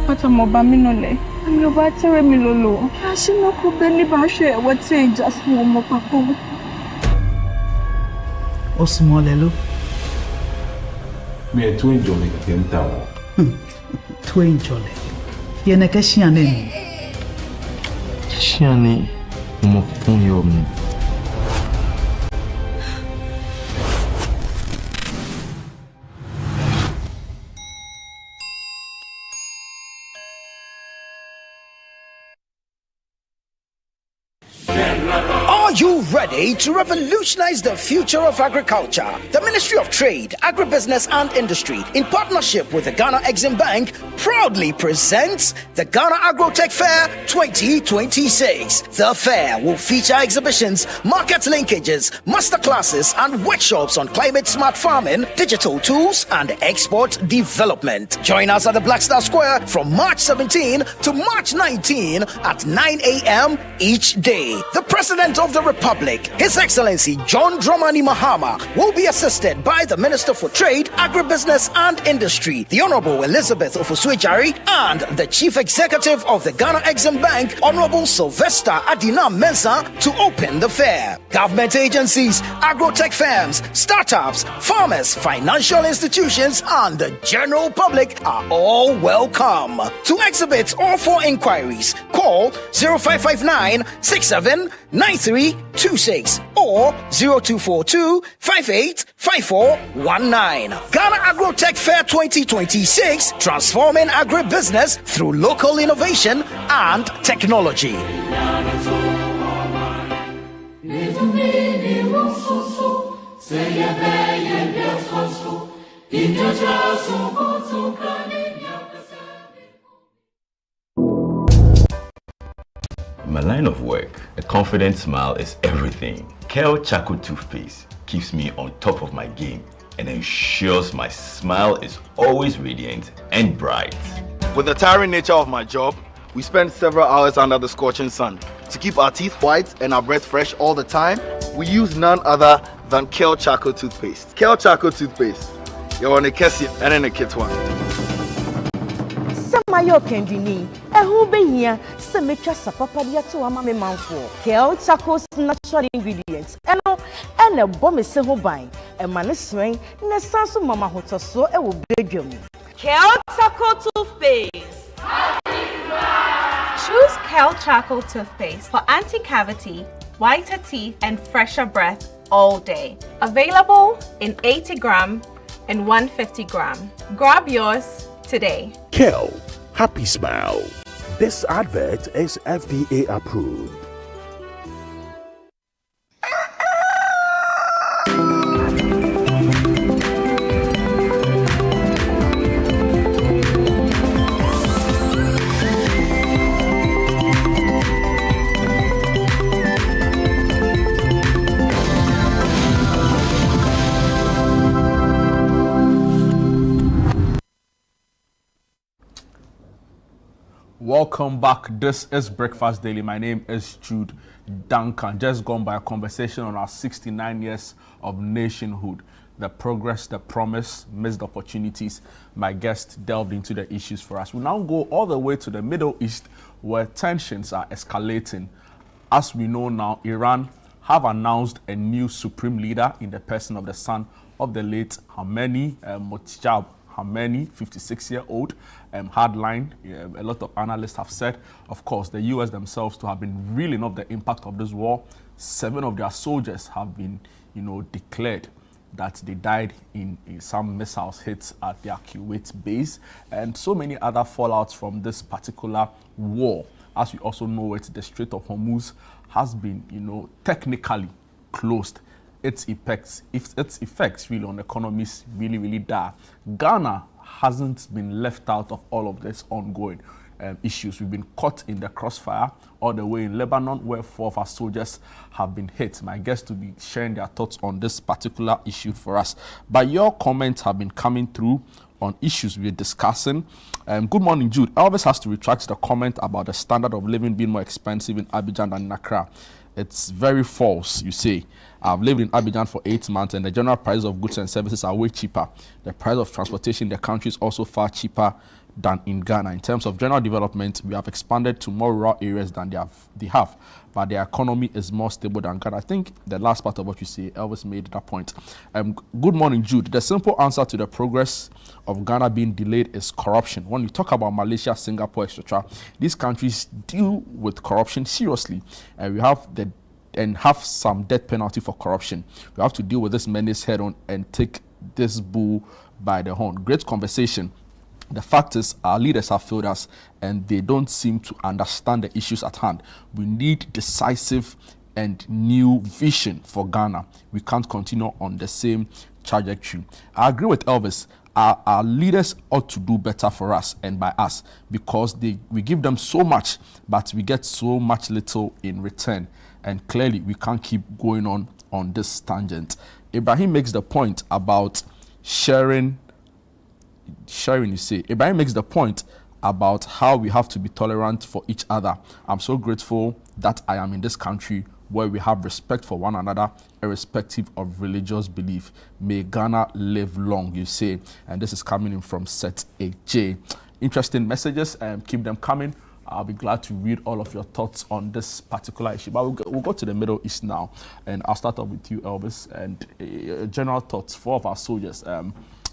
Pata moba minole. I'm about to remilolo. I should not go belly bashe. What say just one more papa? O small elo. Me a twin jolly came down. Twin jolly. Yenekashiane. Shiani, Mofunyo. ready to revolutionize the future of agriculture. The Ministry of Trade, Agribusiness and Industry, in partnership with the Ghana Exim Bank, proudly presents the Ghana Agrotech Fair 2026. The fair will feature exhibitions, market linkages, masterclasses, and workshops on climate-smart farming, digital tools, and export development. Join us at the Black Star Square from March 17 to March 19 at 9 a.m. each day. The President of the Republic, His Excellency John Dramani Mahama, will be assisted by the Minister for Trade, Agribusiness and Industry, the Honorable Elizabeth Ofuswejari, and the Chief Executive of the Ghana Exim Bank, Honorable Sylvester Adina Mensah, to open the fair. Government agencies, agrotech firms, startups, farmers, financial institutions, and the general public are all welcome. To exhibit or for inquiries, call 0559 679326 or 0242 585419. Ghana Agrotech Fair 2026, transforming agribusiness through local innovation and technology. In my line of work, a confident smile is everything. Kale Charcoal Toothpaste keeps me on top of my game and ensures my smile is always radiant and bright. With the tiring nature of my job, we spend several hours under the scorching sun. To keep our teeth white and our breath fresh all the time, we use none other than Kale Charcoal Toothpaste. Kale Charcoal Toothpaste. You're on a Kessie and in a kit one. Mayo kendini ehu behia se metwa sapapa dia to ama me manfo Kale Charcoal's natural ingredients eno ene bɔ me se ho ban e ma ne sren ne sanso mama hotoso e wo bedwam. Kale Charcoal Toothpaste. Choose Kale Charcoal Toothpaste for anti-cavity, whiter teeth and fresher breath all day. Available in 80 gram and 150 gram. Grab yours today. Kale, happy smile. This advert is FDA approved. Welcome back. This is Breakfast Daily. My name is Jude Duncan. Just gone by a conversation on our 69 years of nationhood, the progress, the promise, missed opportunities. My guest delved into the issues for us. We now go all the way to the Middle East, where tensions are escalating. As we know now, Iran have announced a new supreme leader in the person of the son of the late Khamenei, Mojtaba Khamenei, 56-year-old, hardline. A lot of analysts have said, of course, the US themselves to have been reeling of the impact of this war. 7 of their soldiers have been, declared that they died in some missiles hits at their Kuwait base, and so many other fallouts from this particular war. As we also know it, the Strait of Hormuz has been, technically closed. Its effects really on economies really dire. Ghana hasn't been left out of all of this ongoing issues. We've been caught in the crossfire all the way in Lebanon, where 4 of our soldiers have been hit. My guests to be sharing their thoughts on this particular issue for us. But your comments have been coming through on issues we're discussing. Good morning, Jude. Elvis has to retract the comment about the standard of living being more expensive in Abidjan than in Accra. It's very false, you say. I've lived in Abidjan for 8 months and the general price of goods and services are way cheaper. The price of transportation in the country is also far cheaper than in Ghana. In terms of general development, we have expanded to more rural areas than they have, but the economy is more stable than Ghana. I think the last part of what you say, Elvis made that point. Good morning, Jude. The simple answer to the progress of Ghana being delayed is corruption. When we talk about Malaysia, Singapore, etc., these countries deal with corruption seriously, and we have have some death penalty for corruption. We have to deal with this menace head on and take this bull by the horn. Great conversation. The fact is, our leaders have failed us and they don't seem to understand the issues at hand. We need decisive and new vision for Ghana. We can't continue on the same trajectory. I agree with Elvis. Our leaders ought to do better for us and by us, because we give them so much, but we get so much little in return. And clearly, we can't keep going on this tangent. Ibrahim makes the point about sharing, you say. Ibrahim makes the point about how we have to be tolerant for each other. I'm so grateful that I am in this country where we have respect for one another, irrespective of religious belief. May Ghana live long, you say. And this is coming in from Set AJ. Interesting messages, keep them coming. I'll be glad to read all of your thoughts on this particular issue. But we'll go to the Middle East now. And I'll start off with you, Elvis. And general thoughts, 4 of our soldiers.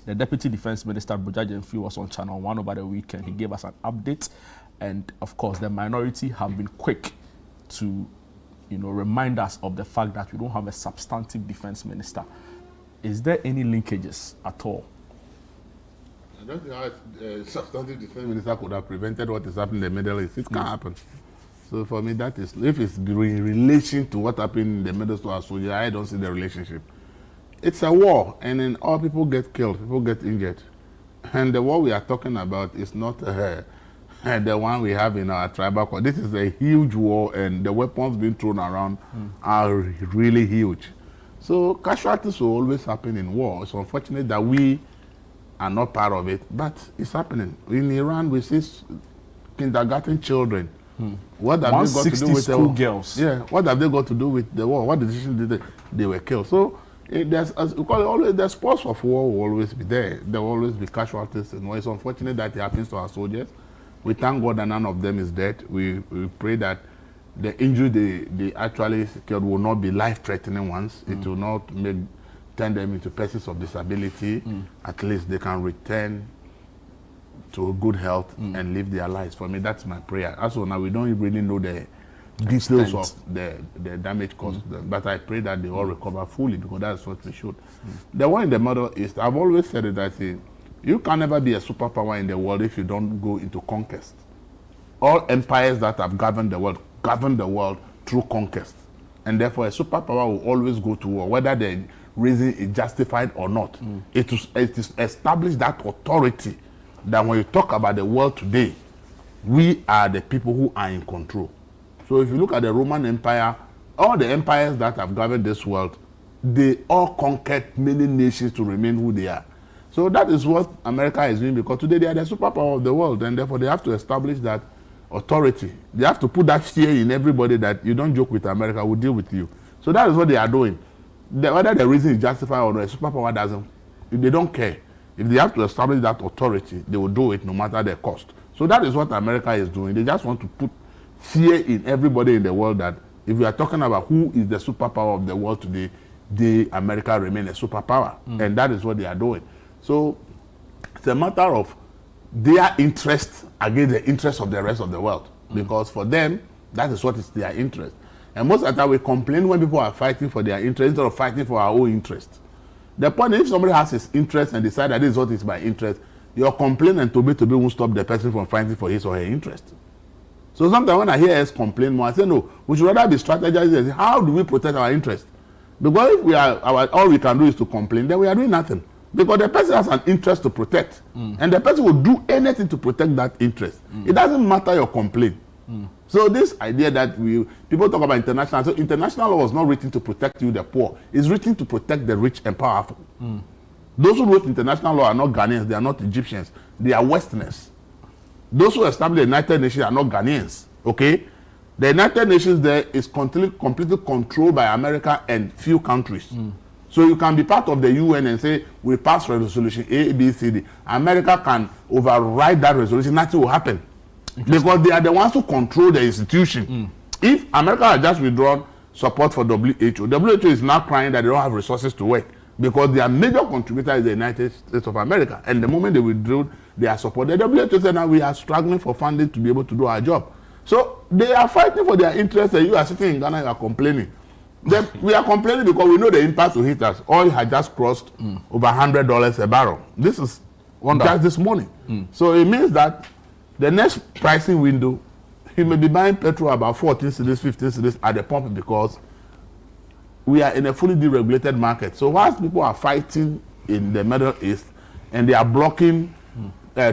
The Deputy Defense Minister, Bujaji Mfi, was on Channel 1 over the weekend. He gave us an update. And of course, the minority have been quick to remind us of the fact that we don't have a substantive defense minister. Is there any linkages at all? I don't think how a substantive defense minister could have prevented what is happening in the Middle East. It can't happen. So for me, that is, if it's in relation to what happened in the Middle East to our soldiers, I don't see the relationship. It's a war, and then all people get killed, people get injured. And the war we are talking about is not the one we have in our tribal court. This is a huge war, and the weapons being thrown around are really huge. So casualties will always happen in war. It's unfortunate that we are not part of it, but it's happening. In Iran, we see kindergarten children. What have they got to do with the war? Girls. Yeah. What have they got to do with the war? What decision did they were killed? So there's, as we call it, always the spoils of war will always be there. There will always be casualties, and it's unfortunate that it happens to our soldiers. We thank God that none of them is dead. We pray that the injury they actually secured will not be life-threatening ones. It will not turn them into persons of disability. At least they can return to good health and live their lives. For me, that's my prayer. Also, now we don't really know the details of the damage caused to them, but I pray that they all recover fully, because that's what we should. The one in the Middle East, I've always said it, I say, you can never be a superpower in the world if you don't go into conquest. All empires that have governed the world through conquest. And therefore, a superpower will always go to war, whether the reason is justified or not. It is established that authority that when you talk about the world today, we are the people who are in control. So if you look at the Roman Empire, all the empires that have governed this world, they all conquered many nations to remain who they are. So that is what America is doing, because today they are the superpower of the world, and therefore they have to establish that authority. They have to put that fear in everybody that you don't joke with America, we'll deal with you. So that is what they are doing. Whether the reason is justified or not, a superpower doesn't, they don't care. If they have to establish that authority, they will do it no matter the cost. So that is what America is doing. They just want to put fear in everybody in the world that if we are talking about who is the superpower of the world today, America remain a superpower. And that is what they are doing. So it's a matter of their interest against the interest of the rest of the world. Because for them, that is what is their interest. And most of the time we complain when people are fighting for their interest instead of fighting for our own interest. The point is, if somebody has his interest and decide that this is what is my interest, your complaint and to be won't stop the person from fighting for his or her interest. So sometimes when I hear us complain more, I say, no, we should rather be strategizing. How do we protect our interest? Because if we are all we can do is to complain, then we are doing nothing. Because the person has an interest to protect. And the person will do anything to protect that interest. It doesn't matter your complaint. So this idea that people talk about international, so international law was not written to protect you, the poor. It's written to protect the rich and powerful. Those who wrote international law are not Ghanaians, they are not Egyptians, they are Westerners. Those who established the United Nations are not Ghanaians, okay? The United Nations there is completely controlled by America and few countries. So you can be part of the UN and say, we pass resolution A, B, C, D. America can override that resolution, nothing will happen. Because they are the ones who control the institution. If America had just withdrawn support for WHO, WHO is now crying that they don't have resources to work, because their major contributor is the United States of America. And the moment they withdrew their support, the WHO said now we are struggling for funding to be able to do our job. So they are fighting for their interests, and you are sitting in Ghana, you are complaining. We are complaining because we know the impact will hit us. Oil had just crossed over $100 a barrel. This is just this morning. So it means that the next pricing window, he may be buying petrol about 14 cedis, 15 cedis at the pump, because we are in a fully deregulated market. So whilst people are fighting in the Middle East and they are blocking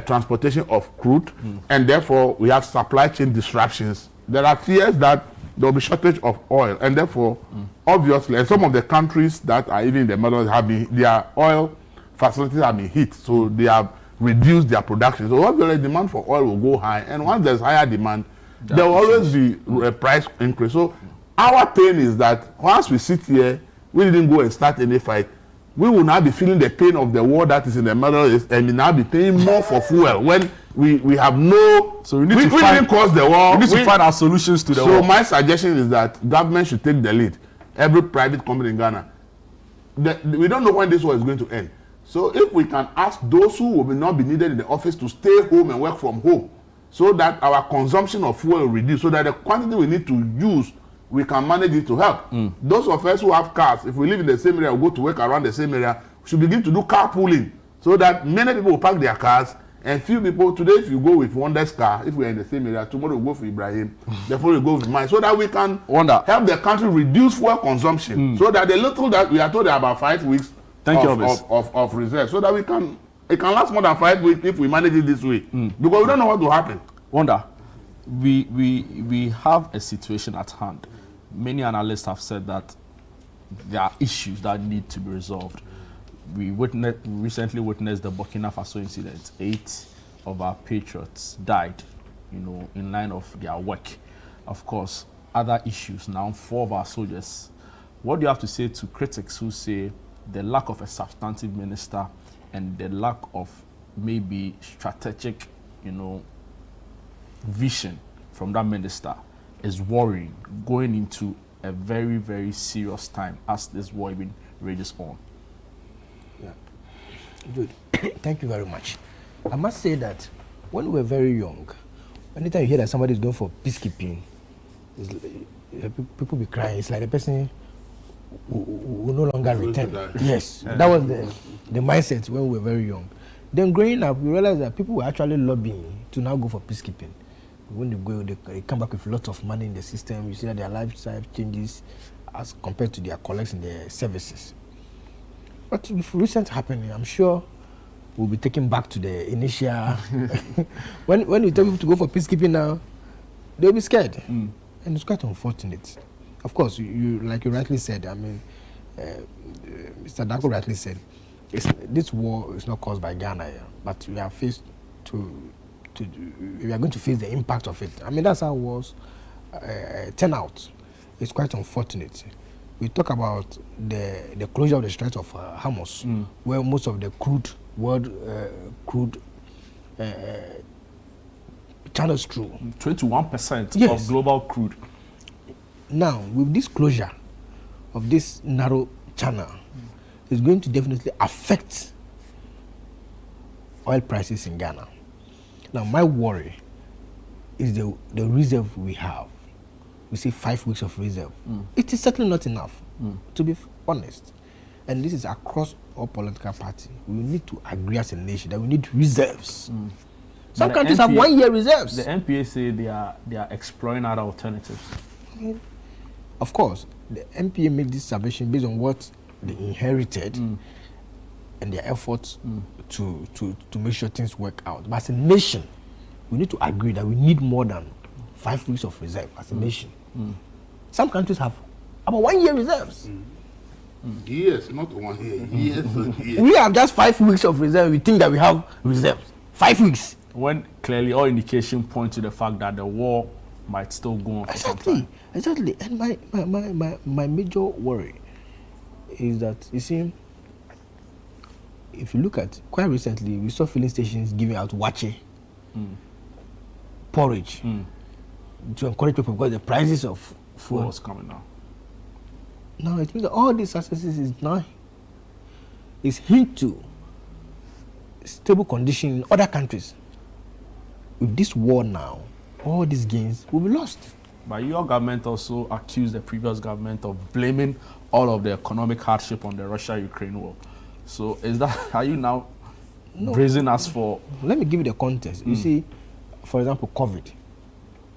transportation of crude, and therefore we have supply chain disruptions, there are fears that there will be shortage of oil, and therefore, obviously, and some of the countries that are even in the Middle East have been, their oil facilities have been hit, so they have reduced their production. So obviously, demand for oil will go high, and once there's higher demand, there will always be a price increase. So our pain is that once we sit here, we didn't go and start any fight. We will now be feeling the pain of the war that is in the Middle East, and we now be paying more for fuel when we have no. So we need to find, didn't cause the war. We need to find our solutions to the war. So my suggestion is that government should take the lead. Every private company in Ghana. We don't know when this war is going to end. So if we can ask those who will not be needed in the office to stay home and work from home, so that our consumption of fuel will reduce, so that the quantity we need to use, we can manage it to help. Those of us who have cars, if we live in the same area, we go to work around the same area, we should begin to do carpooling, so that many people will park their cars, and few people, today if you go with Wonder's car, if we are in the same area, tomorrow we'll go for Ibrahim, therefore we'll go with mine, so that we can help the country reduce fuel consumption, so that the little that we are told about 5 weeks of reserve, so that it can last more than 5 weeks if we manage it this way, because we don't know what will happen. Wonder, we have a situation at hand. Many analysts have said that there are issues that need to be resolved. We recently witnessed the Burkina Faso incident. 8 of our patriots died, in line of their work. Of course, other issues now, 4 of our soldiers. What do you have to say to critics who say the lack of a substantive minister and the lack of maybe strategic, vision from that minister is worrying going into a very, very serious time as this war even rages on? Yeah. Good. Thank you very much. I must say that when we were very young, anytime you hear that somebody is going for peacekeeping, people be crying. It's like the person who no longer return. Yes, that was the mindset when we were very young. Then growing up, we realized that people were actually lobbying to now go for peacekeeping. When they go, they come back with lots of money in the system. You see that their lifestyle changes as compared to their colleagues in the services. But with recent happening, I'm sure we'll be taken back to the initial. when we tell people to go for peacekeeping now, they'll be scared, and it's quite unfortunate. Of course, you like you rightly said. I mean, Mr. Dako rightly said, this war is not caused by Ghana, but we are faced we are going to face the impact of it. I mean, that's how wars turn out. It's quite unfortunate. We talk about the closure of the Strait of Hormuz, where most of the world crude channels through. 21% of global crude. Now, with this closure of this narrow channel, it's going to definitely affect oil prices in Ghana. Now, my worry is the reserve we have. We say 5 weeks of reserve. It is certainly not enough, to be honest. And this is across all political parties. We need to agree as a nation that we need reserves. Some countries have 1 year reserves. The NPA say they are exploring other alternatives. Of course, the NPA made this submission based on what they inherited and their efforts to make sure things work out. But as a nation, we need to agree that we need more than 5 weeks of reserve as a nation. Some countries have about 1 year reserves. Yes, not 1 year. Yes. We have just 5 weeks of reserve. We think that we have reserves. 5 weeks. When clearly all indication point to the fact that the war might still go on for some time. Exactly. And my major worry is that, you see, if you look at, quite recently, we saw filling stations giving out wache, porridge, to encourage people because the prices of fuel is coming down. Now it means that all these successes is hint to stable condition in other countries. With this war now, all these gains will be lost. But your government also accused the previous government of blaming all of the economic hardship on the Russia-Ukraine war. So are you now bracing us for... Let me give you the context. You see, for example, COVID.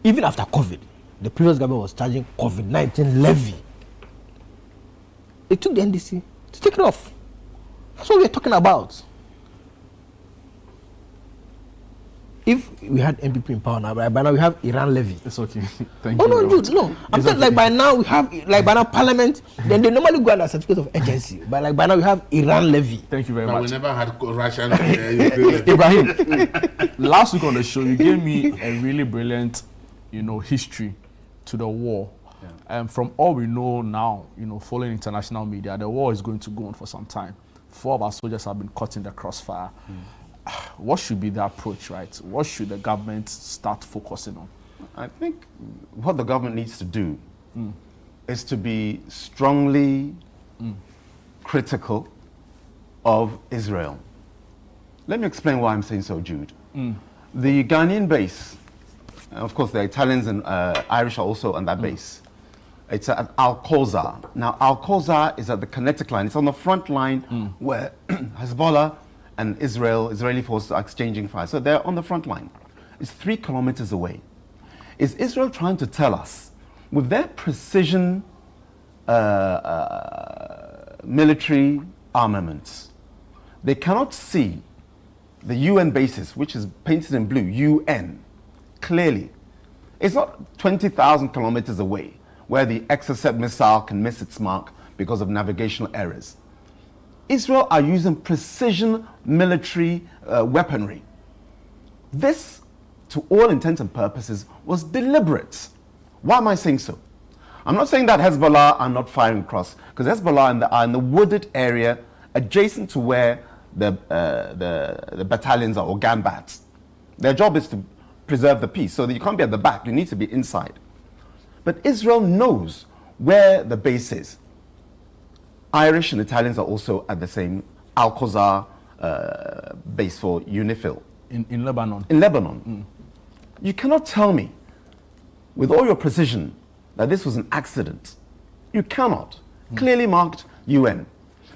Even after COVID, the previous government was charging COVID-19 levy. it took the NDC to take it off. That's what we're talking about. If we had MPP in power now, by now we have Iran levy. It's okay. Thank you. No, No. I'm saying like by now we have by now Parliament. Then they normally go under certificate of agency. But like by now we have Iran levy. Thank you very much. We never had Russian. Ibrahim, last week on the show you gave me a really brilliant, history to the war. And from all we know now, following international media, the war is going to go on for some time. 4 of our soldiers have been caught in the crossfire. What should be the approach, right? What should the government start focusing on? I think what the government needs to do is to be strongly critical of Israel. Let me explain why I'm saying so, Jude. The Ghanaian base, of course the Italians and Irish are also on that base. It's at Al-Qawza. Now Al-Qawza is at the kinetic line. It's on the front line where Hezbollah and Israeli forces are exchanging fire. So they're on the front line. It's 3 kilometers away. Is Israel trying to tell us, with their precision military armaments, they cannot see the UN basis, which is painted in blue, UN, clearly. It's not 20,000 kilometers away, where the Exocet missile can miss its mark because of navigational errors. Israel are using precision military weaponry. This, to all intents and purposes, was deliberate. Why am I saying so? I'm not saying that Hezbollah are not firing across, because Hezbollah are in the wooded area adjacent to where the battalions are, or gambats. Their job is to preserve the peace, so that you can't be at the back, you need to be inside. But Israel knows where the base is. Irish and Italians are also at the same Al-Qawza base for UNIFIL. In Lebanon? In Lebanon. You cannot tell me, with all your precision, that this was an accident. You cannot. Clearly marked UN.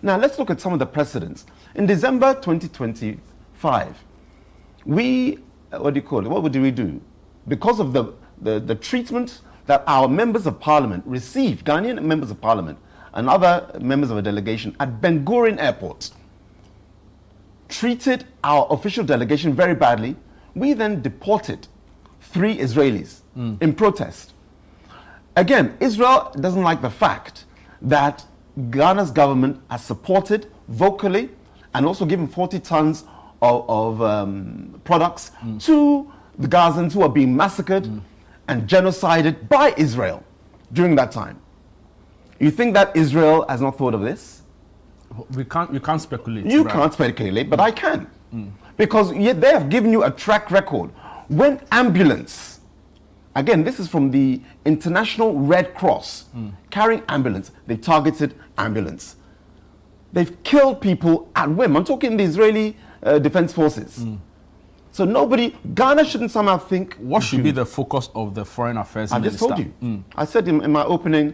Now let's look at some of the precedents. In December 2025, what did we do? Because of the treatment that our members of parliament received, Ghanaian members of parliament, and other members of a delegation at Ben Gurion Airport, treated our official delegation very badly. We then deported 3 Israelis in protest. Again, Israel doesn't like the fact that Ghana's government has supported vocally and also given 40 tons of products to the Gazans who are being massacred and genocided by Israel during that time. You think that Israel has not thought of this? You can't speculate. You can't speculate, but I can. Because yet they have given you a track record. When ambulance, again, this is from the International Red Cross, carrying ambulance, they targeted ambulance. They've killed people at whim. I'm talking the Israeli Defense Forces. So Ghana shouldn't somehow think... What should be the focus of the Foreign Affairs Minister? I just told you. I said in my opening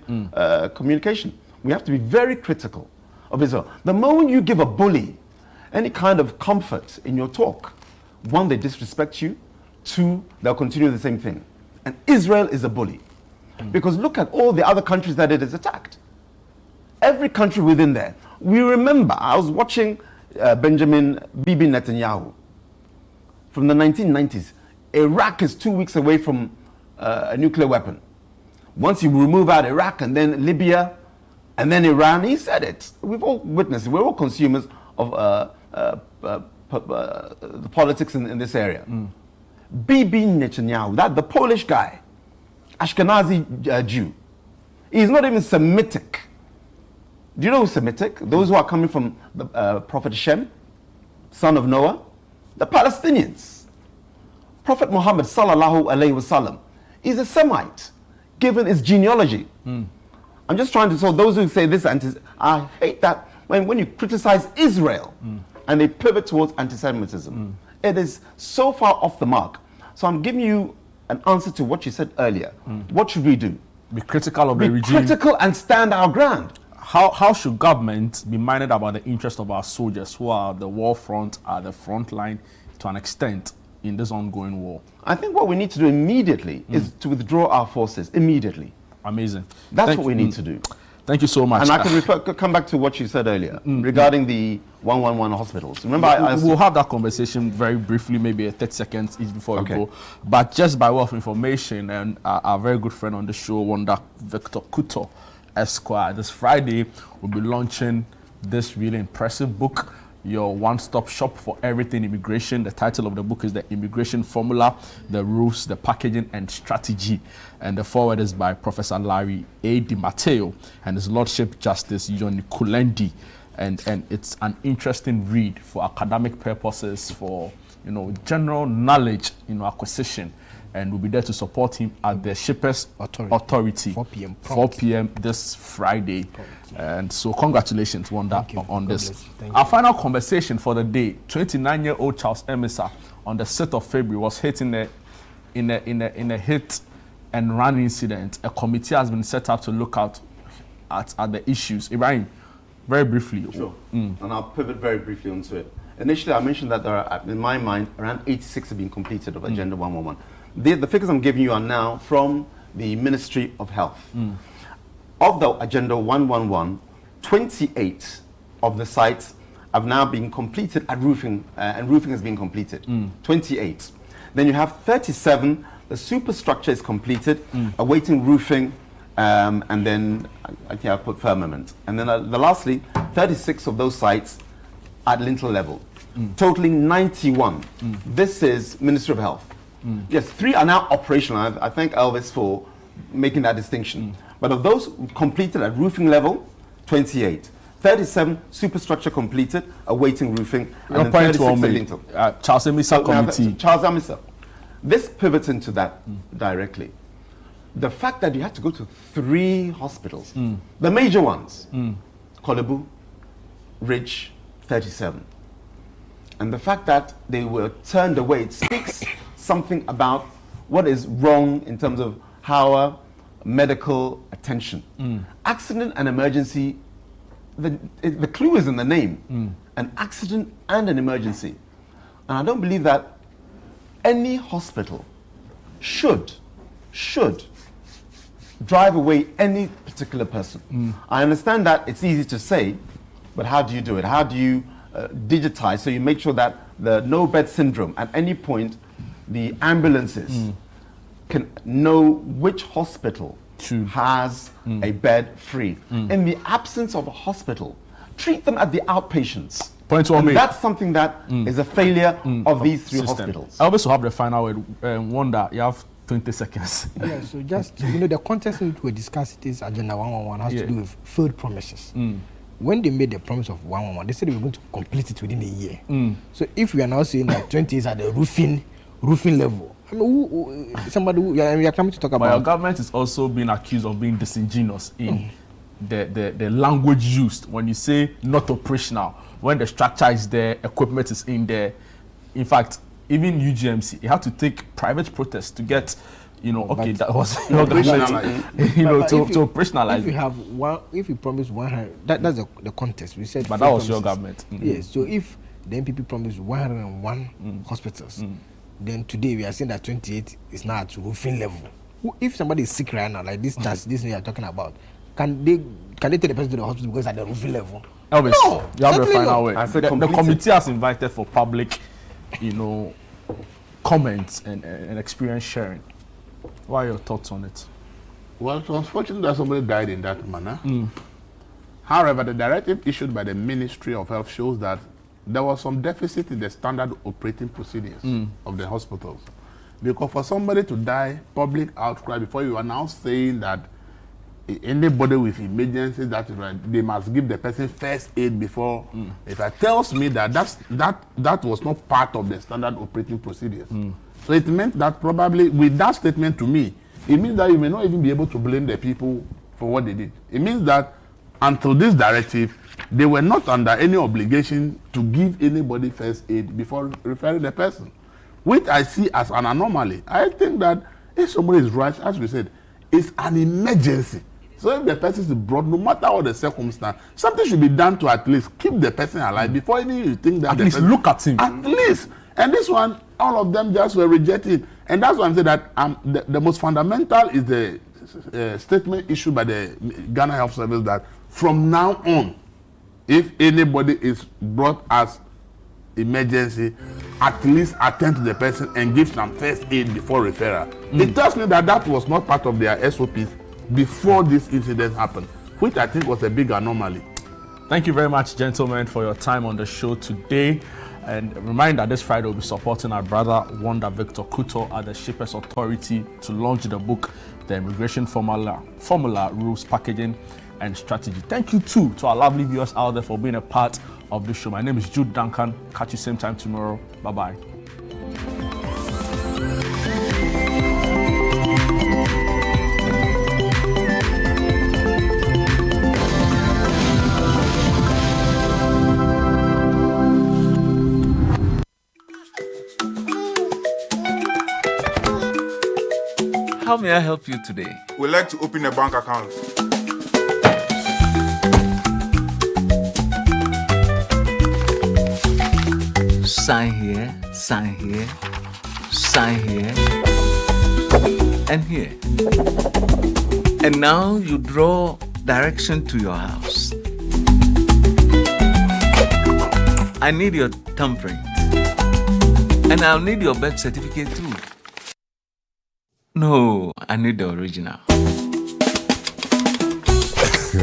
communication, we have to be very critical of Israel. The moment you give a bully any kind of comfort in your talk, 1, they disrespect you, 2, they'll continue the same thing. And Israel is a bully. Because look at all the other countries that it has attacked. Every country within there. We remember, I was watching Benjamin Bibi Netanyahu. From the 1990s, Iraq is 2 weeks away from a nuclear weapon. Once you remove out Iraq and then Libya and then Iran, he said it. We've all witnessed it. We're all consumers of the politics in this area. Bibi Netanyahu, the Polish guy, Ashkenazi Jew, he's not even Semitic. Do you know who's Semitic? Those who are coming from the Prophet Shem, son of Noah. The Palestinians. Prophet Muhammad sallallahu alaihi wasallam is a Semite, given his genealogy. I'm just trying to, so those who say this, I hate that when you criticize Israel and they pivot towards anti-Semitism. It is so far off the mark. So I'm giving you an answer to what you said earlier. What should we do? Be critical of the regime. Be critical and stand our ground. How should government be minded about the interest of our soldiers who are the war front, are the front line to an extent in this ongoing war? I think what we need to do immediately is to withdraw our forces immediately. Amazing. That's what we need to do. Thank you so much. And I can come back to what you said earlier regarding the 111 hospitals. Remember, we'll have that conversation very briefly, maybe 30 seconds each before we go. But just by way of information, and our very good friend on the show, Wanda Victor Kuto Esquire, this Friday we'll be launching this really impressive book, your one-stop shop for everything immigration. The title of the book is The Immigration Formula, the Rules, the Packaging and Strategy. And the foreword is by Professor Larry A. Di Matteo and His Lordship Justice John Kulendi. And it's an interesting read for academic purposes, for general knowledge acquisition. And we'll be there to support him at the Shippers Authority 4 p.m. 4 p.m. this Friday. And so congratulations, Wanda, on this. Our final conversation for the day, 29-year-old Charles Emisa on the 6th of February was hit in a hit and run incident. A committee has been set up to look out at the issues. Ibrahim, very briefly. Sure. And I'll pivot very briefly onto it. Initially, I mentioned that there are, in my mind, around 86 have been completed of Agenda 111. The figures I'm giving you are now from the Ministry of Health. Of the Agenda 111, 28 of the sites have now been completed at roofing, and roofing has been completed. 28. Then you have 37, the superstructure is completed, awaiting roofing, and then I think I put firmament. And then lastly, 36 of those sites at lintel level, totaling 91. This is Ministry of Health. Yes, 3 are now operational. I thank Elvis for making that distinction. But of those completed at roofing level, 28. 37 superstructure completed, awaiting roofing, and then 36 at lintel. Charles Emisa Committee. Charles Emisa. This pivots into that directly. The fact that you had to go to 3 hospitals, the major ones, Kolebu, Ridge, 37. And the fact that they were turned away, it speaks something about what is wrong in terms of our medical attention. Accident and emergency, the clue is in the name. An accident and an emergency. And I don't believe that any hospital should drive away any particular person. I understand that it's easy to say, but how do you do it? How do you digitize so you make sure that the no bed syndrome at any point the ambulances can know which hospital has a bed free. In the absence of a hospital, treat them at the outpatients. That's something that is a failure of these 3 hospitals. I also have the final word. Wanda, you have 20 seconds. Yeah, so just, the context in which we discussed it is Agenda 111 has to do with failed promises. When they made the promise of 111, they said they were going to complete it within a year. So if we are now saying that 20 is at the roofing level, I mean, somebody we are coming to talk about. But our government is also being accused of being disingenuous in the language used when you say not operational, when the structure is there, equipment is in there. In fact, even UGMC, you have to take private protests to get, that was to operationalize. If you have if you promise 100, that's the context. We said, but that was your government. Yes. So if the MPP promised 101 hospitals, then today we are saying that 28 is now at roofing level. If somebody is sick right now, like this we are talking about, can they take the person to the hospital because at the roofing level? Elvis, no, you have the final word. The committee has invited for public, comments and experience sharing. What are your thoughts on it? Well, it was unfortunate that somebody died in that manner. However, the directive issued by the Ministry of Health shows that there was some deficit in the standard operating procedures of the hospitals. Because for somebody to die, public outcry, before you are now saying that anybody with emergency, that is right, they must give the person first aid before. If it tells me that that was not part of the standard operating procedures. So it meant that probably with that statement to me, it means that you may not even be able to blame the people for what they did. It means that until this directive, they were not under any obligation to give anybody first aid before referring the person, which I see as an anomaly. I think that if somebody is rushed, as we said, it's an emergency. So if the person is brought, no matter what the circumstance, something should be done to at least keep the person alive before any you think that at least look at him. At least. And this one, all of them just were rejected. And that's why I'm saying that the most fundamental is the statement issued by the Ghana Health Service that from now on, if anybody is brought as emergency, at least attend to the person and give some first aid before referral. It tells me that was not part of their SOPs before this incident happened, which I think was a big anomaly. Thank you very much, gentlemen, for your time on the show today. And a reminder, this Friday we'll be supporting our brother Wonder Victor Kuto at the Shippers Authority to launch the book, The Immigration Formula, Rules, Packaging and Strategy. Thank you too to our lovely viewers out there for being a part of this show. My name is Jude Duncan. Catch you same time tomorrow. Bye-bye. How may I help you today? We'd like to open a bank account. Sign here, sign here, sign here, and here. And now you draw direction to your house. I need your thumbprint. And I'll need your birth certificate too. No, I need the original.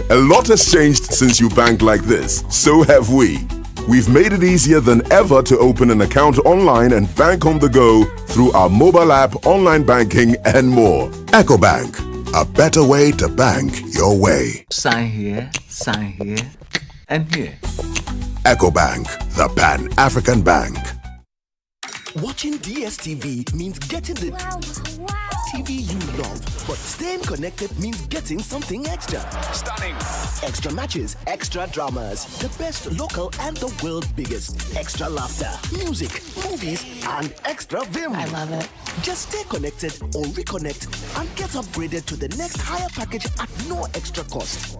A lot has changed since you bank like this. So have we. We've made it easier than ever to open an account online and bank on the go through our mobile app, online banking, and more. EcoBank, a better way to bank your way. Sign here, and here. EcoBank, the Pan-African Bank. Watching DSTV means getting the TV you love, but staying connected means getting something extra. Stunning. Extra matches, extra dramas, the best local and the world's biggest. Extra laughter, music, movies, and extra vim. I love it. Just stay connected or reconnect and get upgraded to the next higher package at no extra cost.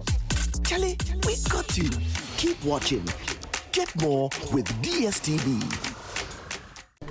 Charlie, we got you. Keep watching. Get more with DSTV.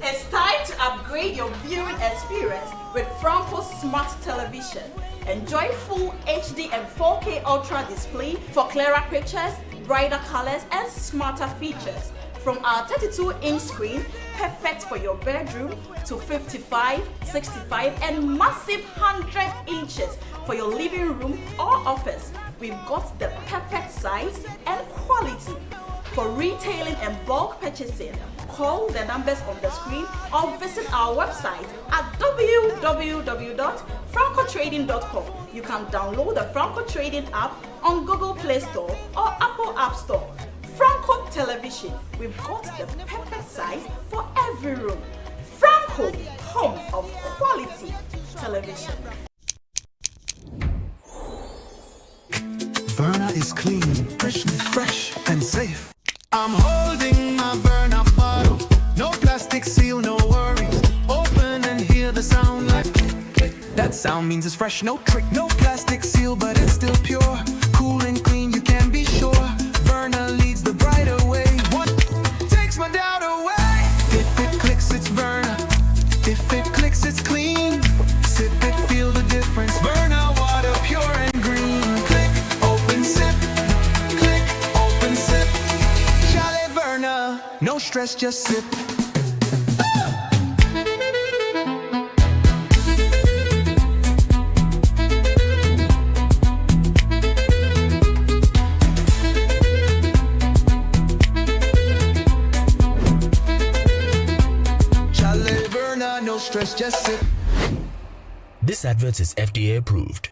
It's time to upgrade your viewing experience with Franco Smart Television. Enjoy full HD and 4K Ultra display for clearer pictures, brighter colors, and smarter features. From our 32-inch screen, perfect for your bedroom, to 55, 65, and massive 100 inches for your living room or office. We've got the perfect size and quality. For retailing and bulk purchasing, call the numbers on the screen or visit our website at www.francotrading.com. You can download the Franco Trading app on Google Play Store or Apple App Store. Franco Television, we've got the perfect size for every room. Franco, home of quality television. Verna is clean, fresh and safe. I'm holding my Verna bottle. No plastic seal, no worries. Open and hear the sound like click. That sound means it's fresh, no trick. No plastic seal, but it's still pure. Cool and clean, you can be sure. Verna leads the brighter way. What takes my doubt away? If it clicks, it's Verna. If it clicks, it's clean. Sip it, feel the difference. Verna water, pure and green. Click, open, sip. Click, open, sip. Charlie Verna, no stress, just sip. Charlie Verna, no stress, just sip. This advert is FDA approved.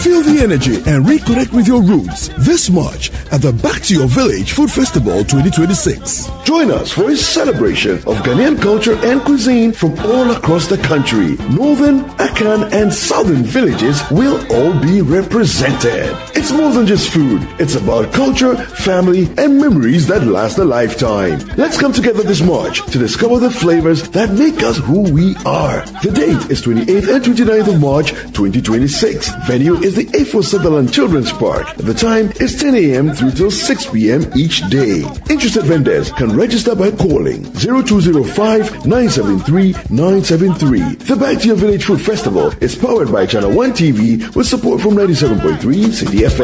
Feel the energy and reconnect with your roots this March at the Back to Your Village Food Festival 2026. Join us for a celebration of Ghanaian culture and cuisine from all across the country. Northern, Akan, and Southern villages will all be represented. It's It's more than just food. It's about culture, family, and memories that last a lifetime. Let's come together this March to discover the flavors that make us who we are. The date is 28th and 29th of March 2026. Venue is the A4 Sutherland Children's Park. The time is 10 a.m. through till 6 p.m. each day. Interested vendors can register by calling 0205-973-973. The Back to Your Village Food Festival is powered by Channel 1 TV with support from 97.3 City FM.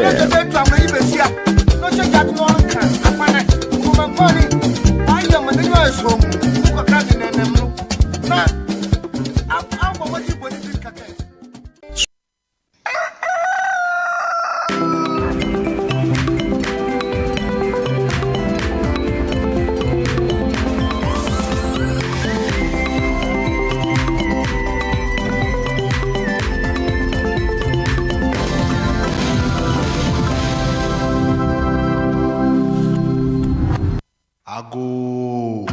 Ago.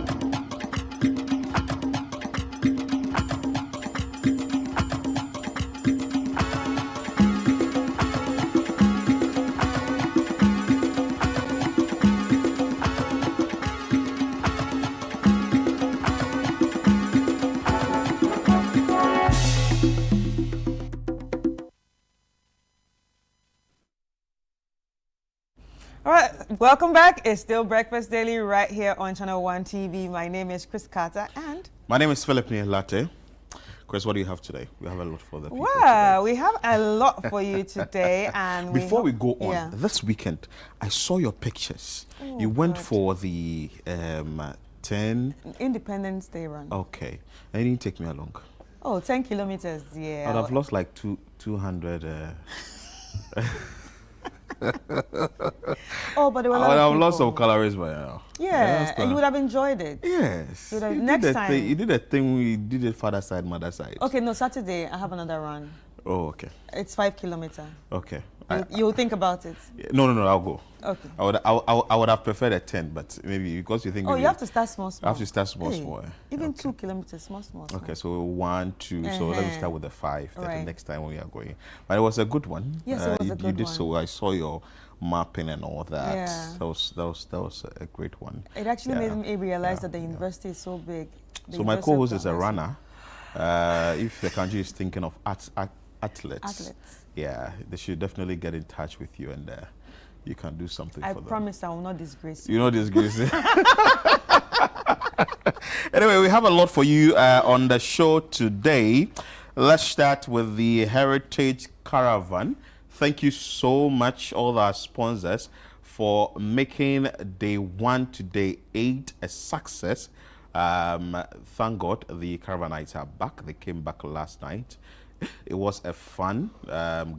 All right, welcome back. It's still Breakfast Daily right here on Channel 1 TV. My name is Chris Carter and... My name is Philip Latte. Chris, what do you have today? We have a lot for the people Wow, we have a lot for you today. And before we go on, this weekend, I saw your pictures. Oh, you went God. for the 10... Independence Day run. Okay. And you didn't take me along. Oh, 10 kilometers, yeah. I'd have lost like 200... Oh, but there were a I lot would of have lost people. some calories by now. Yeah, and you would have enjoyed it. Yes. You would have, next time. You did a thing, we did it father side, mother side. Okay, no, Saturday I have another run. Oh, okay. It's 5 kilometers. Okay. You'll think about it. No, I'll go. Okay. I would have preferred a 10, but maybe because you think... Oh, you have to start small. I have to start small. Even 2 kilometers, small. Okay, so 1, 2, so let me start with the 5 Right. the next time we are going. But it was a good one. Yes, it was a good one. You did so. I saw your mapping and all that. Yeah. That was a great one. It actually made me realize that the university is so big. So my co-host is a runner. If the country is thinking of athletes, yeah, they should definitely get in touch with you and you can do something for them. I promise I will not disgrace you. You know disgrace. Anyway, we have a lot for you on the show today. Let's start with the Heritage Caravan. Thank you so much, all our sponsors, for making day 1 to day 8 a success. Thank God the Caravanites are back. They came back last night. It was a fun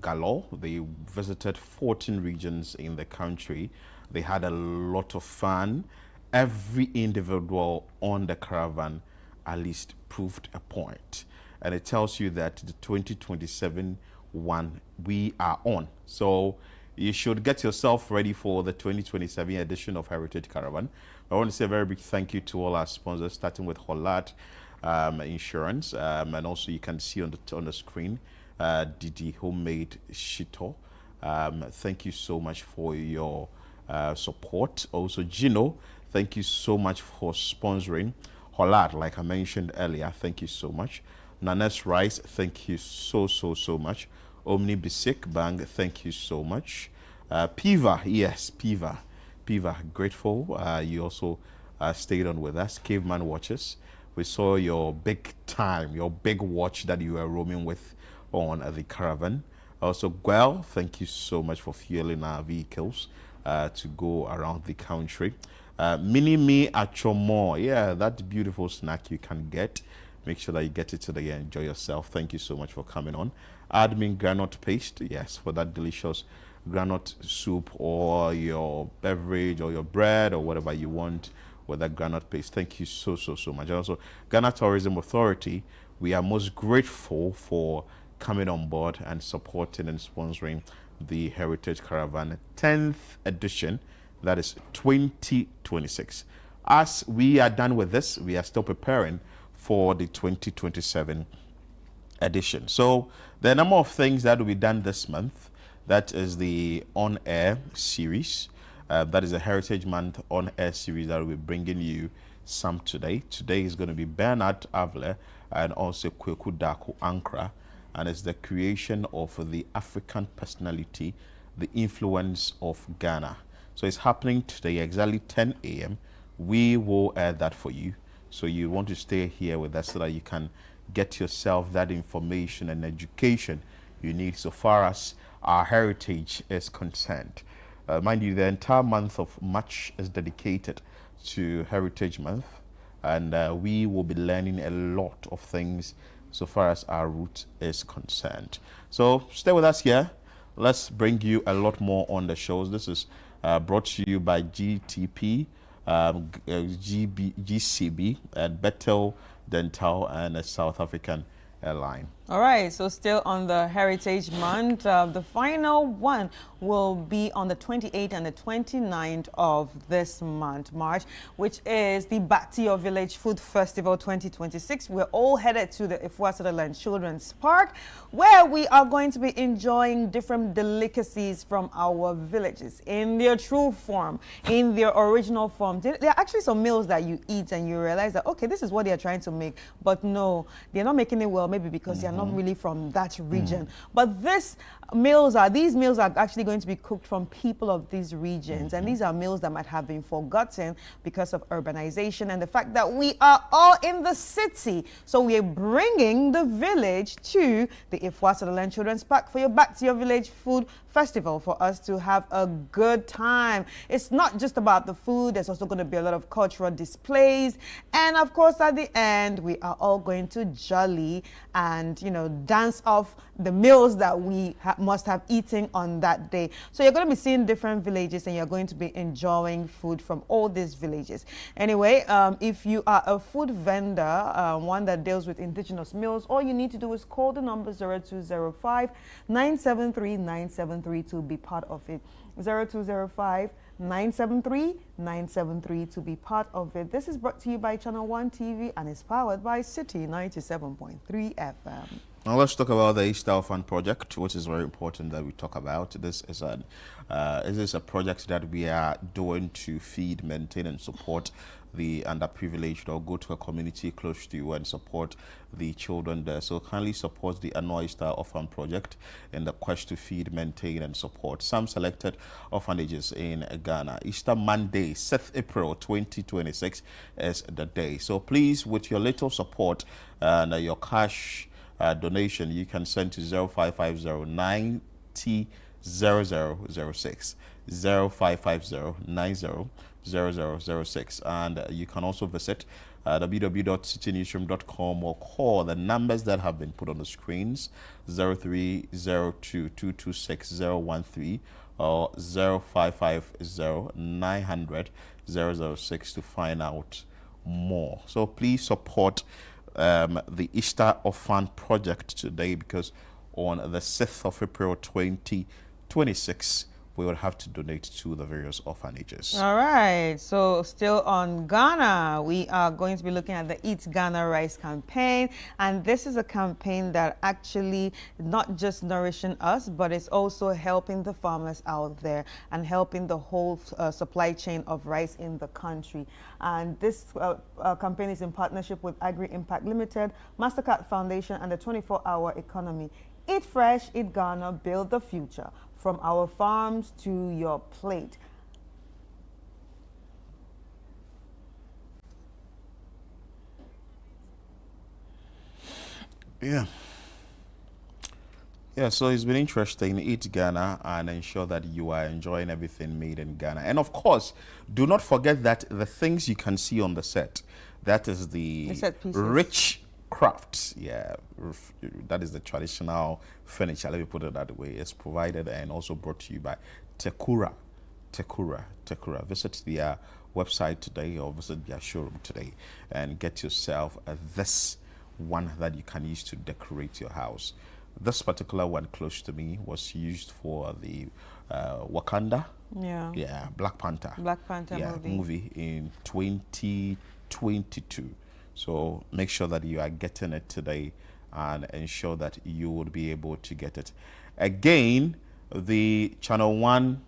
galore. They visited 14 regions in the country. They had a lot of fun. Every individual on the caravan at least proved a point. And it tells you that the 2027 one we are on. So you should get yourself ready for the 2027 edition of Heritage Caravan. I want to say a very big thank you to all our sponsors, starting with Hollard Insurance, and also you can see on the screen Didi Homemade Shito. Thank you so much for your support. Also Gino, thank you so much for sponsoring. Hollard, like I mentioned earlier, thank you so much. Nanes Rice, thank you so much. Omni Bisik Bank, thank you so much. Piva, yes, Piva, grateful. You also stayed on with us. Caveman Watches, we saw your big watch that you were roaming with on the caravan. Also, Guel, thank you so much for fueling our vehicles to go around the country. Mini Me Achomo, yeah, that beautiful snack you can get. Make sure that you get it today and enjoy yourself. Thank you so much for coming on. Admin Granite Paste, yes, for that delicious granite soup or your beverage or your bread or whatever you want with that granite paste. Thank you so much. And also, Ghana Tourism Authority, we are most grateful for coming on board and supporting and sponsoring the Heritage Caravan 10th edition, that is 2026. As we are done with this, we are still preparing for the 2027 edition. So there are a number of things that will be done this month. That is the on-air series. That is a Heritage Month on-air series that will be bringing you some today. Today is going to be Bernard Avle and also Kweku Daku Ankra, and it's the creation of the African personality, the influence of Ghana. So it's happening today exactly 10 a.m. We will air that for you. So you want to stay here with us so that you can get yourself that information and education you need so far as our heritage is concerned. Mind you, the entire month of March is dedicated to Heritage Month, and we will be learning a lot of things so far as our route is concerned. So stay with us here. Let's bring you a lot more on the shows. This is brought to you by GTP, GCB, and Bethel Dental, and a South African airline. All right, so still on the Heritage Month, the final one will be on the 28th and the 29th of this month, March, which is the Back to Your Village Food Festival 2026. We're all headed to the Ifua Sutherland Children's Park, where we are going to be enjoying different delicacies from our villages in their true form, in their original form. There are actually some meals that you eat and you realize that, okay, this is what they are trying to make, but no, they're not making it well, maybe because they're not really from that region. But these meals are actually going to be cooked from people of these regions, and these are meals that might have been forgotten because of urbanization and the fact that we are all in the city. So we're bringing the village to the Ifua Sutherland Children's Park for your Back to Your Village Food Festival for us to have a good time. It's not just about the food, there's also going to be a lot of cultural displays, and of course at the end we are all going to jolly and, you know, dance off the meals that we must have eaten on that day. So you're going to be seeing different villages and you're going to be enjoying food from all these villages. Anyway, if you are a food vendor, one that deals with indigenous meals, all you need to do is call the number 0205 973 973 to be part of it. 0205 973 973 to be part of it. This is brought to you by Channel 1 TV and is powered by City 97.3 FM. Now let's talk about the Easter Orphan Project, which is very important that we talk about. This is a project that we are doing to feed, maintain, and support the underprivileged, or go to a community close to you and support the children there. So kindly support the annual Easter Orphan Project in the quest to feed, maintain, and support some selected orphanages in Ghana. Easter Monday, 6th April 2026 is the day. So please, with your little support and your cash donation, you can send to 0550 90 0006, 0550 90 0006, and you can also visit www.citynewsroom.com or call the numbers that have been put on the screens, 0302 226 013 or 0550 900 006 to find out more. So please support the Easter Orphan Project today, because on the 6th of April 2026 we will have to donate to the various orphanages. All right, so still on Ghana, we are going to be looking at the Eat Ghana Rice campaign, and this is a campaign that actually not just nourishing us, but it's also helping the farmers out there and helping the whole supply chain of rice in the country. And this campaign is in partnership with Agri Impact Limited, MasterCard Foundation, and the 24-Hour Economy. Eat fresh, eat Ghana, build the future. From our farms to your plate. Yeah, so it's been interesting. Eat Ghana and ensure that you are enjoying everything made in Ghana. And of course, do not forget that the things you can see on the set, that is the rich crafts. Yeah, that is the traditional furniture, let me put it that way. It's provided and also brought to you by Tekura. Visit their website today or visit their showroom today and get yourself this one that you can use to decorate your house. This particular one close to me was used for the Wakanda, Black Panther movie in 2022. So make sure that you are getting it today and ensure that you would be able to get it. Again, the Channel One,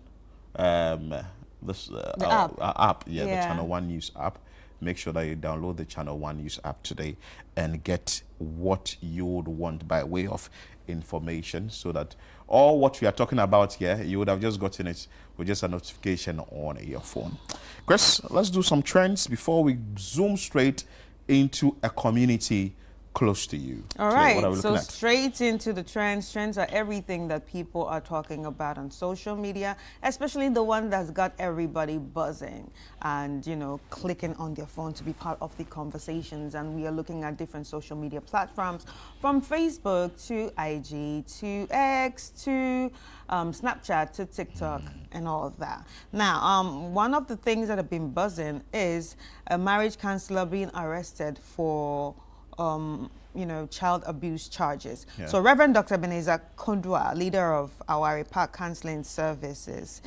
the app, the Channel One News app. Make sure that you download the Channel One News app today and get what you would want by way of information, so that all what we are talking about here, you would have just gotten it with just a notification on your phone. Chris, let's do some trends before we zoom straight into a community close to you. All today. right, What are we so looking at? straight into the trends. Trends are everything that people are talking about on social media, especially the one that's got everybody buzzing and, you know, clicking on their phone to be part of the conversations. And we are looking at different social media platforms, from Facebook to IG to X to Snapchat to TikTok and all of that. Now, one of the things that have been buzzing is a marriage counselor being arrested for you know, child abuse charges. Yeah. So Reverend Dr. Ebenezer Kondua, leader of Awari Park Counseling Services,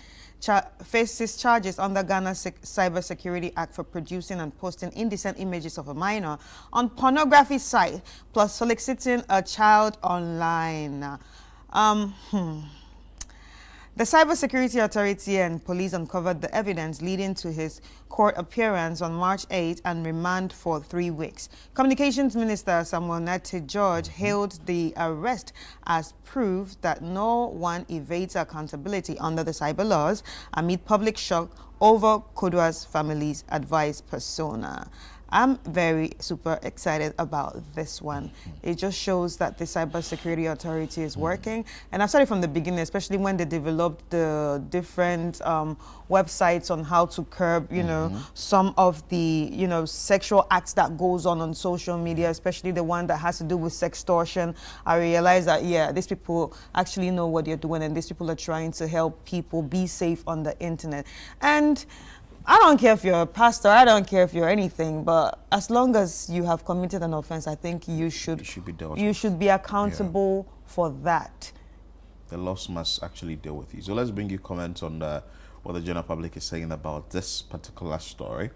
faces charges under Ghana Cybersecurity Act for producing and posting indecent images of a minor on pornography site, plus soliciting a child online. The Cybersecurity Authority and police uncovered the evidence leading to his court appearance on March 8 and remand for 3 weeks. Communications Minister Samuel Nate George hailed the arrest as proof that no one evades accountability under the cyber laws amid public shock over Kodua's family's advised persona. I'm very super excited about this one. It just shows that the Cybersecurity Authority is working. And I've started from the beginning, especially when they developed the different websites on how to curb, you know, some of the, you know, sexual acts that goes on social media, especially the one that has to do with sextortion. I realized that, yeah, these people actually know what they're doing, and these people are trying to help people be safe on the internet. And I don't care if you're a pastor, I don't care if you're anything, but as long as you have committed an offense, I think you should be accountable for that. The laws must actually deal with you. So let's bring you comments on what the general public is saying about this particular story,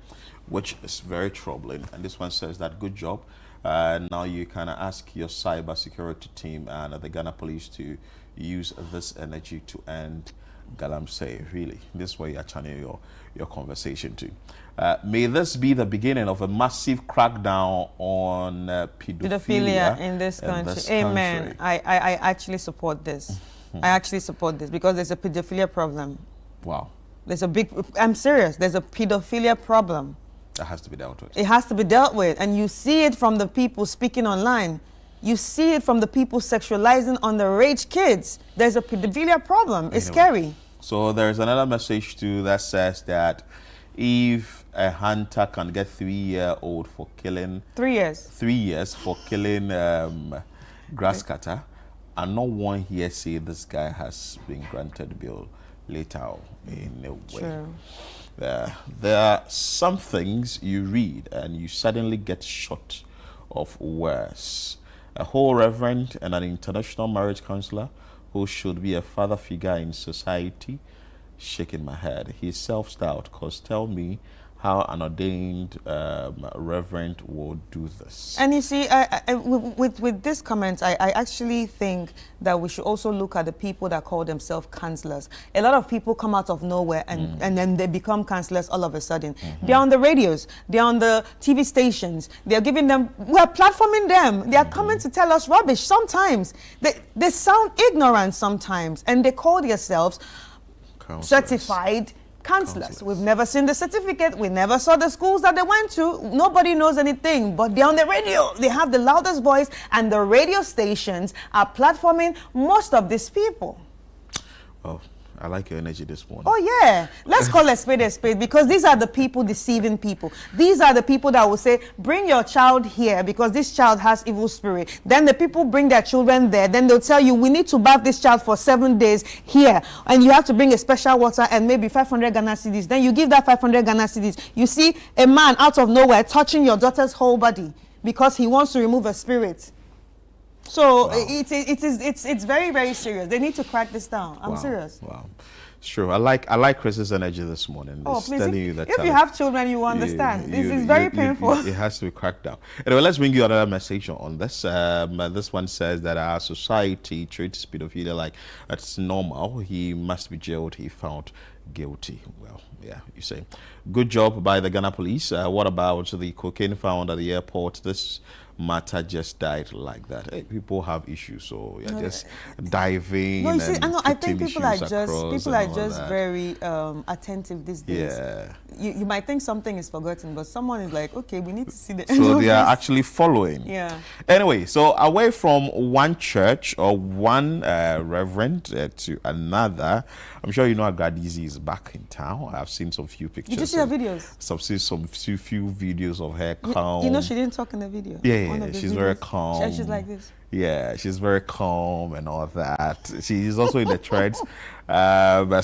which is very troubling. And this one says that good job. Now you kind of ask your cyber security team and the Ghana police to use this energy to end Galamsey. Really, this way you're channeling your conversation to. May this be the beginning of a massive crackdown on pedophilia in this country. Amen. I actually support this. I actually support this because there's a pedophilia problem. Wow. There's a big, I'm serious, there's a pedophilia problem. That has to be dealt with. It has to be dealt with, and you see it from the people speaking online. You see it from the people sexualizing underage kids. There's a pedophilia problem. It's scary. So there's another message too that says that if a hunter can get 3-year-old for killing 3 years. 3 years for killing grass cutter, and not one here say this guy has been granted bail later in a way. True. There are some things you read and you suddenly get shot of worse. A whole reverend and an international marriage counselor who should be a father figure in society, shaking my head. He's self-styled, because tell me how an ordained reverend would do this. And you see, with this comment, I actually think that we should also look at the people that call themselves counselors. A lot of people come out of nowhere and then they become counselors all of a sudden. They're on the radios, they're on the TV stations, they're giving them, we're platforming them. They're coming to tell us rubbish sometimes. They sound ignorant sometimes, and they call themselves certified counselors. We've never seen the certificate. We never saw the schools that they went to. Nobody knows anything, but they're on the radio. They have the loudest voice, and the radio stations are platforming most of these people. Oh, I like your energy this morning. Oh yeah, let's call a spade, because these are the people deceiving people. These are the people that will say, bring your child here because this child has evil spirit. Then the people bring their children there. Then they'll tell you, we need to bath this child for 7 days here, and you have to bring a special water and maybe 500 Ghana cedis. Then you give that 500 Ghana cedis. You see a man out of nowhere touching your daughter's whole body because he wants to remove a spirit. So it's very, very serious. They need to crack this down. I'm serious. Wow. It's true. I like Chris's energy this morning. Oh, it's please, telling you that if you have children, you understand. This is very painful. It has to be cracked down. Anyway, let's bring you another message on this. This one says that our society treats pedophilia like it's normal. He must be jailed. He found guilty. Well, yeah, you say. Good job by the Ghana police. What about the cocaine found at the airport? This matter just died like that. Hey, people have issues, so yeah, just diving. No, you see, I think people are just very attentive these days. Yeah. You might think something is forgotten, but someone is like, okay, we need to see the end So of they are this. actually following. Yeah. Anyway, so away from one church or one reverend to another, I'm sure you know Agadizi is back in town. I've seen some few pictures. Did you see her videos? I've seen some few videos of her calm. You know she didn't talk in the video. Yeah, she's very calm. She's like this. Yeah, she's very calm and all that. She's also in the threads.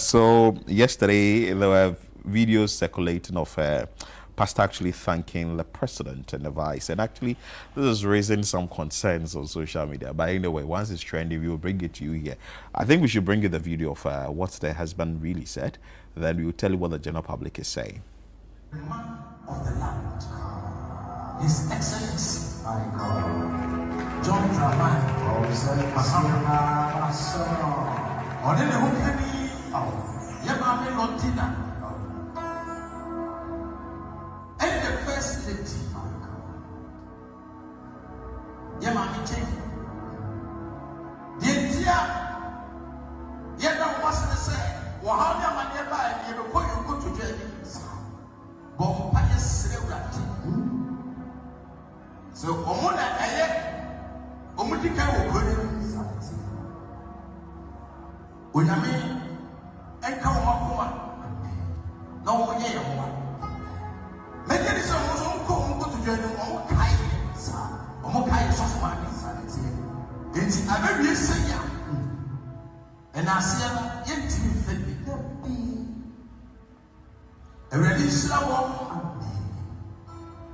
So yesterday there were videos circulating of her pastor actually thanking the president and the vice. And actually, this is raising some concerns on social media. But anyway, once it's trending, we will bring it to you here. I think we should bring you the video of what the husband really said. Then we will tell you what the general public is saying. The man of the land, His Excellency, my God, John Dramani, or then the whole penny, Yamame Lotina, and the first lady, Yamame Chen, the entire Yada was the same. Wahana Maneba and Yabako, you go to jail. Bompaya Srewati. So, Omona Aye, Omutika will when I mean, and come on, no one year. Make it so much go to join Omokai soft money. It's a very senior. And I see a a release now.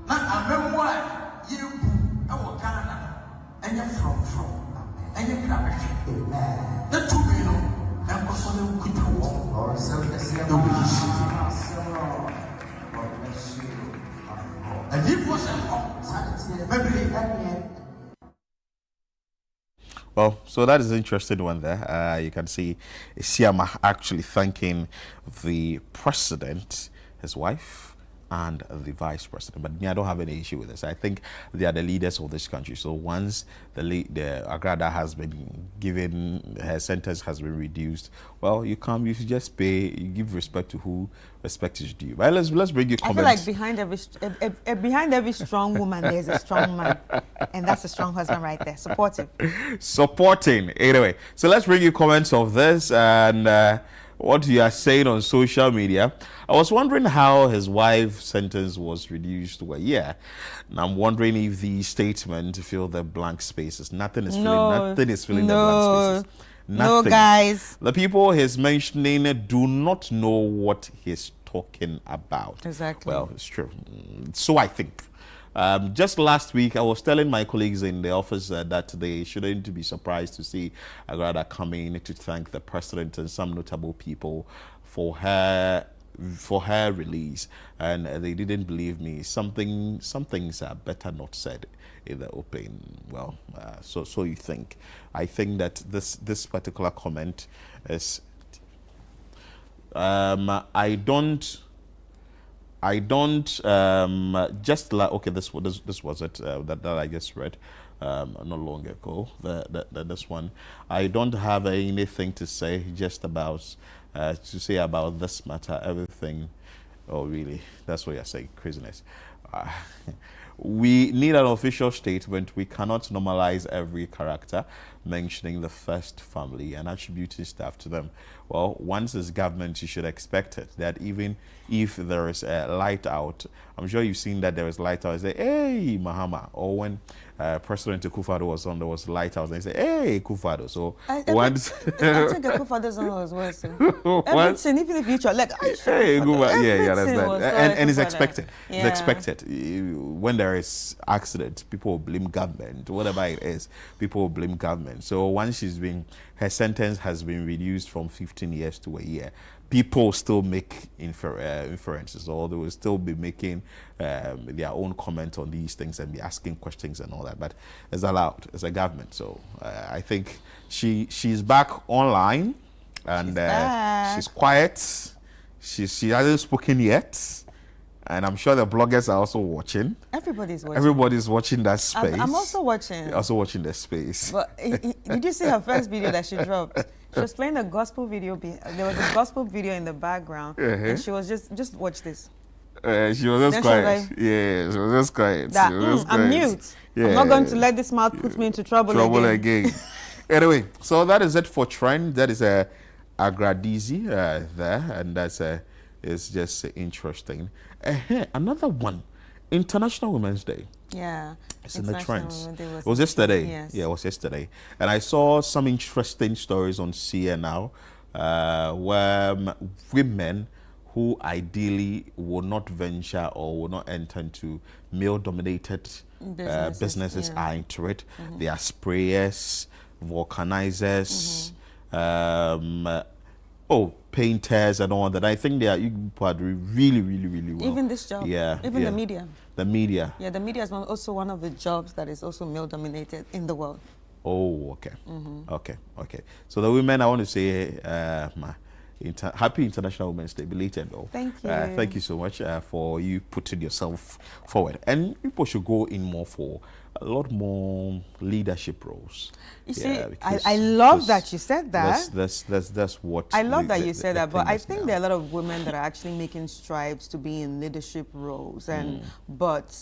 Not a memoir, you our Ghana, and you're from, and you're Amen. The two people, and also the good walk, or and he was Well, so that is an interesting one there. You can see Siama actually thanking the president, his wife, and the vice president. But me, I don't have any issue with this. I think they are the leaders of this country. So once the Agrada has been given, her sentence has been reduced, well, you just pay, you give respect to who respect is due. But let's bring you comments. I feel like behind every strong woman, there's a strong man. And that's a strong husband right there. Supportive. Supporting. Anyway, so let's bring you comments of this and what you are saying on social media. I was wondering how his wife's sentence was reduced to a year. And I'm wondering if the statement fill the blank spaces. Nothing is filling the blank spaces. Nothing. No, guys. The people he's mentioning do not know what he's talking about. Exactly. Well, it's true. So I think. Just last week, I was telling my colleagues in the office that they shouldn't be surprised to see Agrada coming to thank the president and some notable people for her release, and they didn't believe me. Some things are better not said in the open. Well, so you think? I think that this particular comment is. I don't just like, okay, this was it that I just read not long ago. This one, I don't have anything to say just about this matter. Everything. Oh, really? That's what you're saying? Craziness. We need an official statement. We cannot normalize every character mentioning the first family and attributing stuff to them. Well, once it's government, you should expect it, that even if there is a light out, I'm sure you've seen that there is light out, say, hey, Mahama. Or when President Akufo-Addo was on, there was light out, and they say, hey, Akufo-Addo. So once... I think Akufo-Addo's on was worse. Everything, even if you try, like, hey, yeah, that's that. And it's expected. Yeah. It's expected. When there is accident, people will blame government. Whatever it is, people will blame government. imprisonment. So once her sentence has been reduced from 15 years to a year, people still make inferences, or they will still be making their own comment on these things and be asking questions and all that. But it's allowed. It's a government. So I think she's back online, and she's quiet. She hasn't spoken yet. And I'm sure the bloggers are also watching. Everybody's watching. Everybody's watching that space. I'm also watching. You're also watching the space. But did you see her first video that she dropped? She was playing a gospel video. There was a gospel video in the background. And she was just watch this. She was just quiet. Yeah, she was just quiet. I'm mute. Yeah. I'm not going to let this mouth put me into trouble again. Anyway, so that is it for trend. That is a Agradizi there, and that's it's just interesting. Another one, International Women's Day. Yeah, it's in the trends. It was yesterday. Yes. Yeah, it was yesterday, and I saw some interesting stories on CNL where women who ideally will not venture or will not enter into male-dominated businesses are into it. They are sprayers, vulcanizers, painters and all that. I think they are really well. Even this job. Yeah. Even the media. The media. Yeah, the media is also one of the jobs that is also male-dominated in the world. Oh, okay. Okay. So the women, I want to say happy International Women's Day, belated though. Thank you. Thank you so much for you putting yourself forward. And people should go in more for a lot more leadership roles. You see, I love that you said that. That's what I love that you said that, but I think there are a lot of women that are actually making strides to be in leadership roles, and but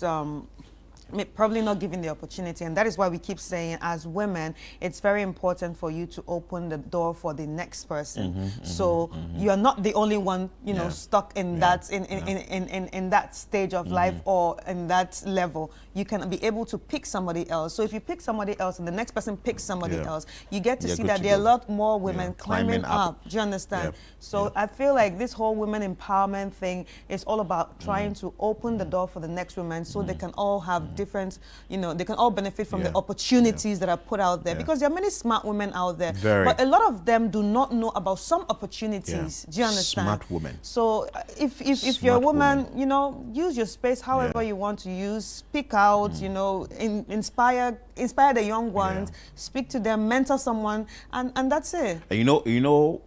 probably not given the opportunity, and that is why we keep saying, as women, it's very important for you to open the door for the next person. So you are not the only one, you know, stuck in that in that stage of life or in that level. You can be able to pick somebody else. So if you pick somebody else and the next person picks somebody else, you get to see that there are a lot more women climbing up. Do you understand? So I feel like this whole women empowerment thing is all about trying to open the door for the next women, so they can all have different, you know, they can all benefit from the opportunities that are put out there, because there are many smart women out there, but a lot of them do not know about some opportunities. Do you understand? Smart women. So if you're a woman, you know, use your space however you want to use, speak out, you know, inspire the young ones, speak to them, mentor someone, and that's it. And you know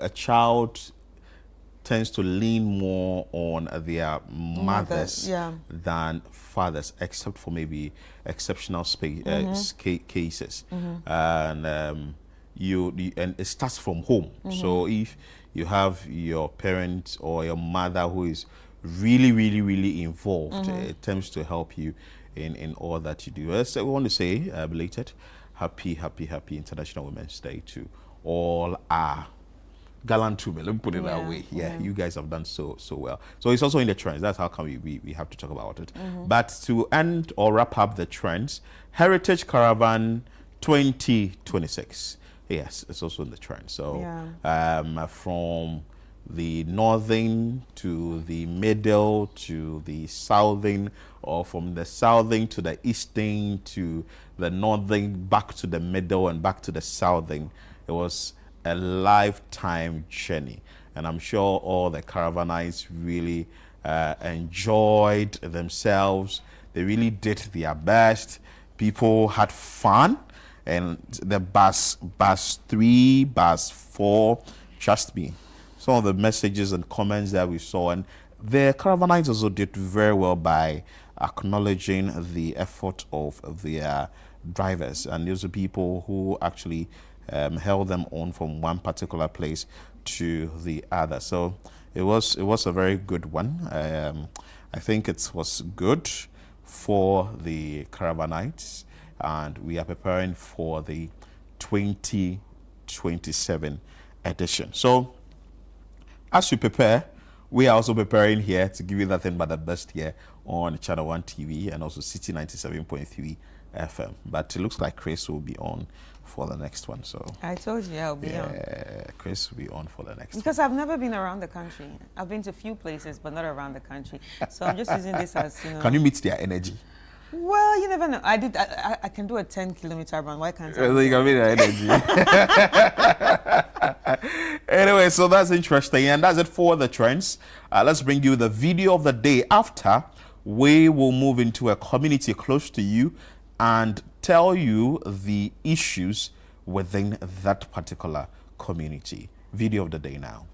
a child tends to lean more on their mothers than fathers, except for maybe exceptional cases. And and it starts from home. So if you have your parent or your mother who is really involved, it tends to help you in all that you do. So we want to say belated happy International Women's Day to all our gallant women. Let me put it that way. You guys have done so well. So it's also in the trends. That's how come we have to talk about it. But to end or wrap up the trends, Heritage Caravan 2026. Yes, it's also in the trend. So from the northern to the middle to the southern, or from the southern to the eastern to the northern, back to the middle and back to the southern. It was a lifetime journey, and I'm sure all the caravanites really enjoyed themselves. They really did their best. People had fun, and the bus 3, bus 4, trust me, some of the messages and comments that we saw, and the caravanites also did very well by acknowledging the effort of their drivers, and those are people who actually held them on from one particular place to the other. So it was a very good one. I think it was good for the caravanites, and we are preparing for the 2027 edition. So as you prepare, we are also preparing here to give you nothing but the best here on Channel 1 TV and also City 97.3 FM. But it looks like Chris will be on for the next one. So I told you I'll be on. Chris will be on for the next because one. I've never been around the country. I've been to a few places, but not around the country. So I'm just using this as, you know. Can you meet their energy? Well, you never know. I can do a 10-kilometer run. Why can't I? You can be the energy. Anyway, so that's interesting, and that's it for the trends. Let's bring you the video of the day. After, we will move into a community close to you and tell you the issues within that particular community. Video of the day now.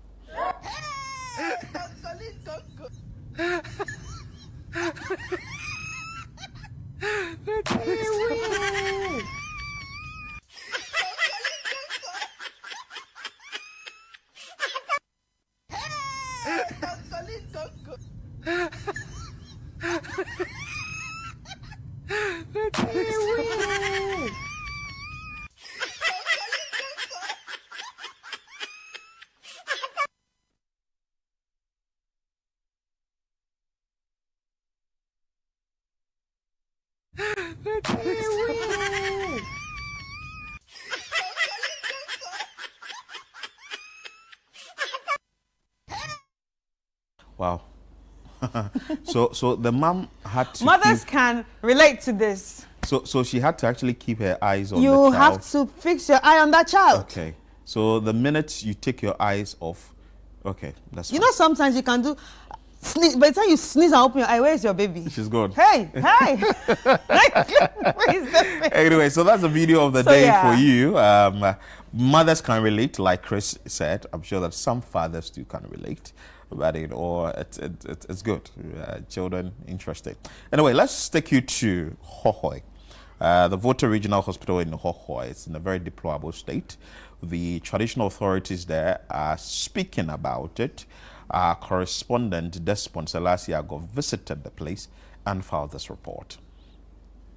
Wow. so the mom had to Mothers can relate to this. So she had to actually keep her eyes on the You child. have to fix your eye on that child. Okay. So the minute you take your eyes off, okay, that's You know, sometimes you can do sneeze. By the time you sneeze and open your eye, where's your baby? She's gone. Hey. Anyway, so that's a video of the day for you. Mothers can relate, like Chris said. I'm sure that some fathers too can relate. But it's good. Children interested. Anyway, let's take you to Hohoi. The Volta Regional Hospital in Hohoi. It's in a very deplorable state. The traditional authorities there are speaking about it. Our correspondent Despon Selasiago visited the place and filed this report.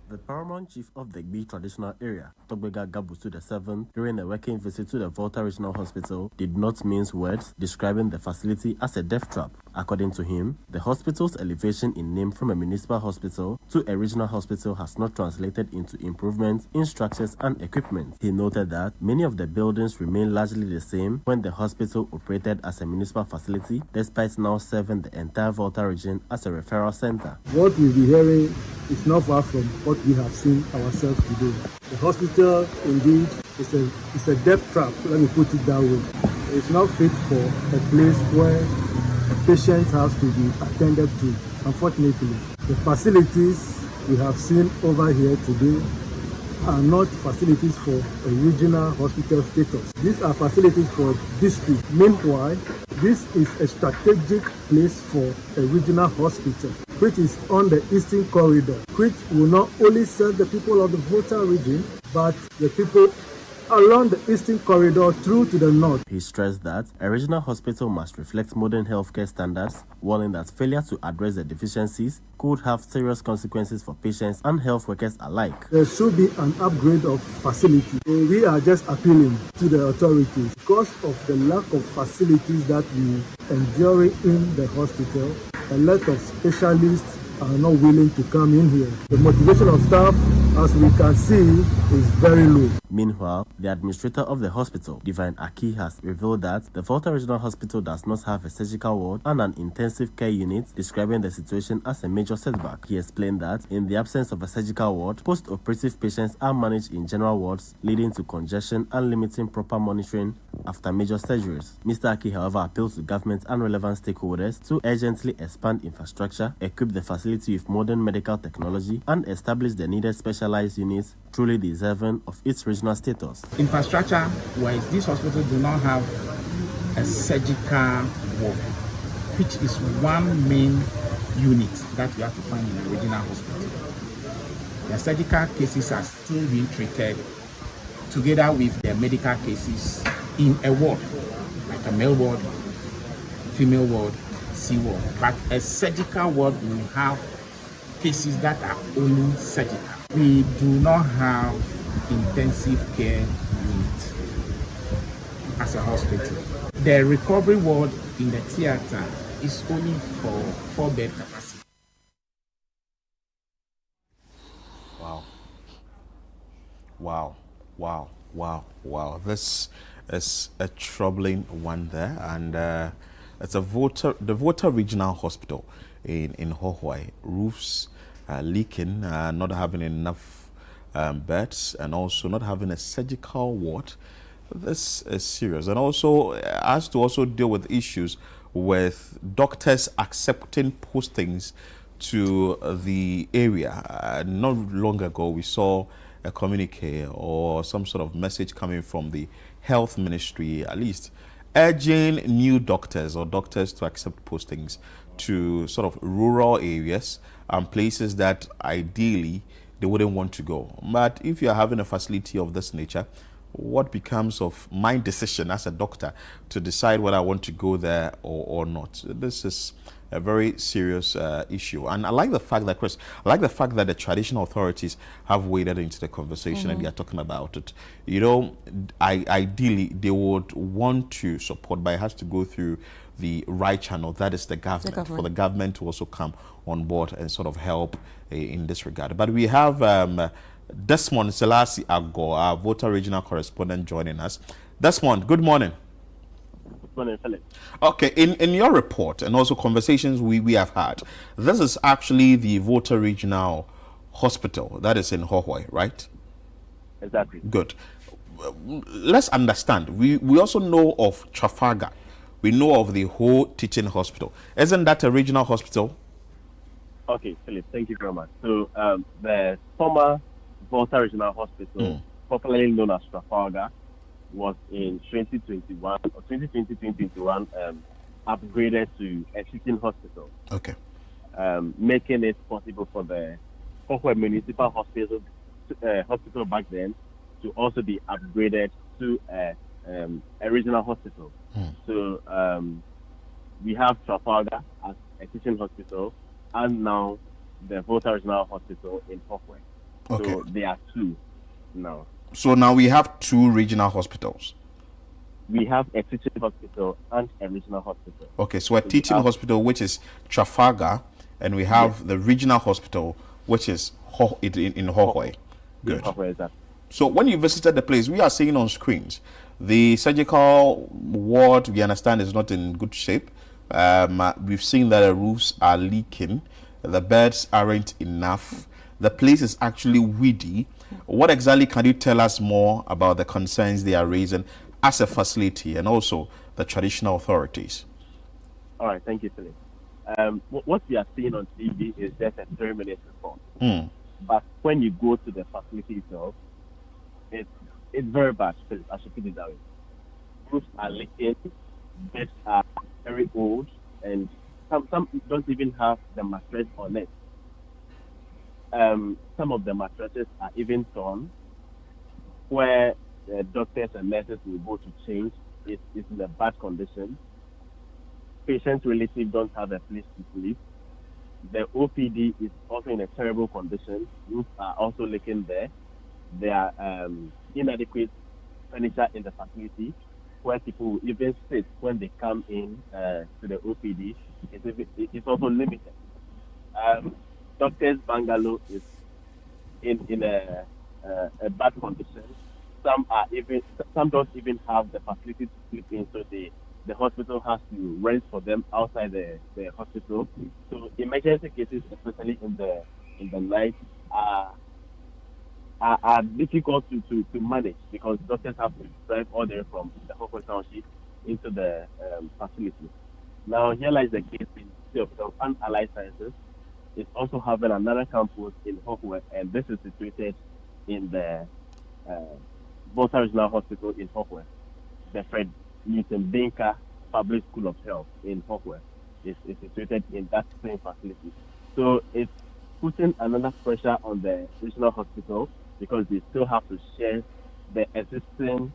The paramount chief of the Gbi traditional area, Togbega Gabusu VII, during a working visit to the Volta Regional Hospital, did not mince words, describing the facility as a death trap. According to him, the hospital's elevation in name from a municipal hospital to a regional hospital has not translated into improvements in structures and equipment. He noted that many of the buildings remain largely the same when the hospital operated as a municipal facility, despite now serving the entire Volta region as a referral center. What we'll be hearing is not far from what we have seen ourselves today. The hospital, indeed, is a death trap, let me put it that way. It's not fit for a place where a patient has to be attended to. Unfortunately, the facilities we have seen over here today are not facilities for a regional hospital status. These are facilities for district. Meanwhile, this is a strategic place for a regional hospital, which is on the eastern corridor, which will not only serve the people of the Volta region, but the people along the eastern corridor through to the north. He stressed that a regional hospital must reflect modern healthcare standards, warning that failure to address the deficiencies could have serious consequences for patients and health workers alike. There should be an upgrade of facilities. So we are just appealing to the authorities. Because of the lack of facilities that we endure in the hospital, a lot of specialists are not willing to come in here. The motivation of staff, as we can see, is very low. Meanwhile, the administrator of the hospital, Divine Aki, has revealed that the Volta Regional Hospital does not have a surgical ward and an intensive care unit, describing the situation as a major setback. He explained that in the absence of a surgical ward, post-operative patients are managed in general wards, leading to congestion and limiting proper monitoring after major surgeries. Mr. Aki, however, appeals to government and relevant stakeholders to urgently expand infrastructure, equip the facility with modern medical technology, and establish the needed specialized units truly deserving of its regional status. Infrastructure-wise, this hospital do not have a surgical ward, which is one main unit that you have to find in a regional hospital. The surgical cases are still being treated together with the medical cases in a ward, like a male ward, female ward, C ward. But a surgical ward will have cases that are only surgical. We do not have intensive care unit as a hospital. The recovery ward in the theater is only for 4-bed capacity. Wow. This is a troubling one there, and it's the Volta Regional Hospital in Hohoi. Roofs leaking, not having enough beds, and also not having a surgical ward. This is serious, and also has to also deal with issues with doctors accepting postings to the area. Not long ago, we saw a communique or some sort of message coming from the health ministry, at least urging new doctors or doctors to accept postings to sort of rural areas and places that ideally they wouldn't want to go. But if you are having a facility of this nature, what becomes of my decision as a doctor to decide whether I want to go there or not? This is a very serious issue. And I like the fact that, Chris, the traditional authorities have waded into the conversation and they are talking about it. You know, ideally, they would want to support, but it has to go through the right channel, that is the government, for the government to also come on board and sort of help in this regard. But we have Desmond Selassie Ago, our voter regional correspondent, joining us. Desmond, good morning. Good morning, Philip. Okay, in your report and also conversations we have had, this is actually the voter regional hospital that is in Hohoe, right? Exactly. Good. Let's understand. We also know of Trafalgar. We know of the whole teaching hospital. Isn't that a regional hospital? Okay, Philip, thank you very much. So the former Volta Regional Hospital, popularly known as Trafalgar, was in 2021 or 2020-2021 upgraded to a teaching hospital. Okay. Making it possible for the Hohoe Municipal Hospital back then to also be upgraded to a regional hospital. So we have Trafalgar as a teaching hospital, and now the Volta Regional Hospital in Hohoe. Okay. So there are two now. So now we have two regional hospitals. We have a teaching hospital and a regional hospital. Okay, so a teaching hospital, which is Trafalgar, and we have the regional hospital, which is in Hohoe. Good. So when you visited the place, we are seeing on screens, the surgical ward, we understand, is not in good shape. We've seen that the roofs are leaking, the beds aren't enough, the place is actually weedy. What exactly can you tell us more about the concerns they are raising as a facility and also the traditional authorities? All right, thank you, Philip. What we are seeing on TV is just a 3-minute report. But when you go to the facility itself, it's very bad, Philip. I should put it that way. Roofs are leaking, beds are very old, and some don't even have the mattress on it. Some of the mattresses are even torn, where the doctors and nurses will go to change. It's in a bad condition. Patients' relatives don't have a place to sleep. The OPD is also in a terrible condition. Roofs are also leaking there. There are inadequate furniture in the facility, where people will even sit when they come in to the OPD. It's also limited. Doctors' bungalow is in a bad condition. Some don't even have the facility to sleep in, so the hospital has to rent for them outside the hospital. So emergency cases, especially in the night, are difficult to manage because doctors have to drive all the way from the Hohoe Township into the facility. Now here lies the case in City of Health and Allied Sciences. It's also having another campus in Hohoe, and this is situated in the Volta Regional Hospital in Hohoe. The Fred Newton Binker Public School of Health in Hohoe is situated in that same facility. So it's putting another pressure on the regional hospital because they still have to share the existing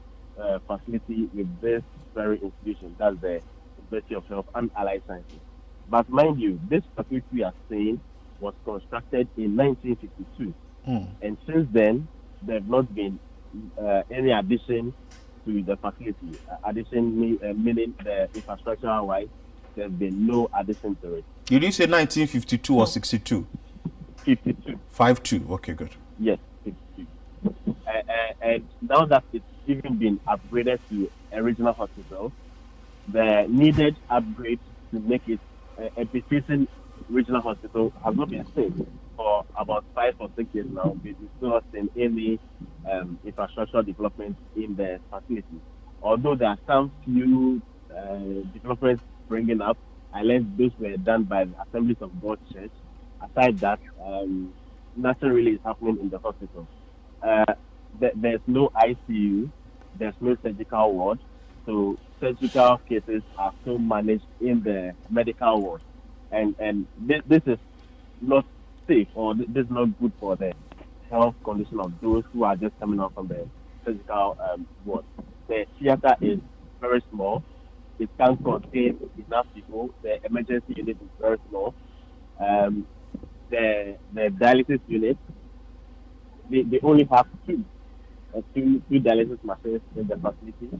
facility with this very institution, that's the University of Health and Allied Sciences. But mind you, this facility we are saying was constructed in 1952. And since then, there have not been any addition to the facility. Addition meaning the infrastructure-wise, there's been no addition to it. You didn't say 1952 or 62? 52. 52, okay, good. Yes, 52. And now that it's even been upgraded to a regional hospital, the needed upgrade to make it a befitting regional hospital has not been seen for about 5 or 6 years now, we've still not seen any infrastructure development in the facility. Although there are some few developments bringing up, I learned those were done by the Assemblies of God Church. Aside that, nothing really is happening in the hospital. There's no ICU, there's no surgical ward, so surgical cases are still managed in the medical ward, and this is not safe, or this is not good for the health condition of those who are just coming out from the surgical ward. The theater is very small. It can't contain enough people. The emergency unit is very small. The dialysis unit, they only have two dialysis machines in the facility,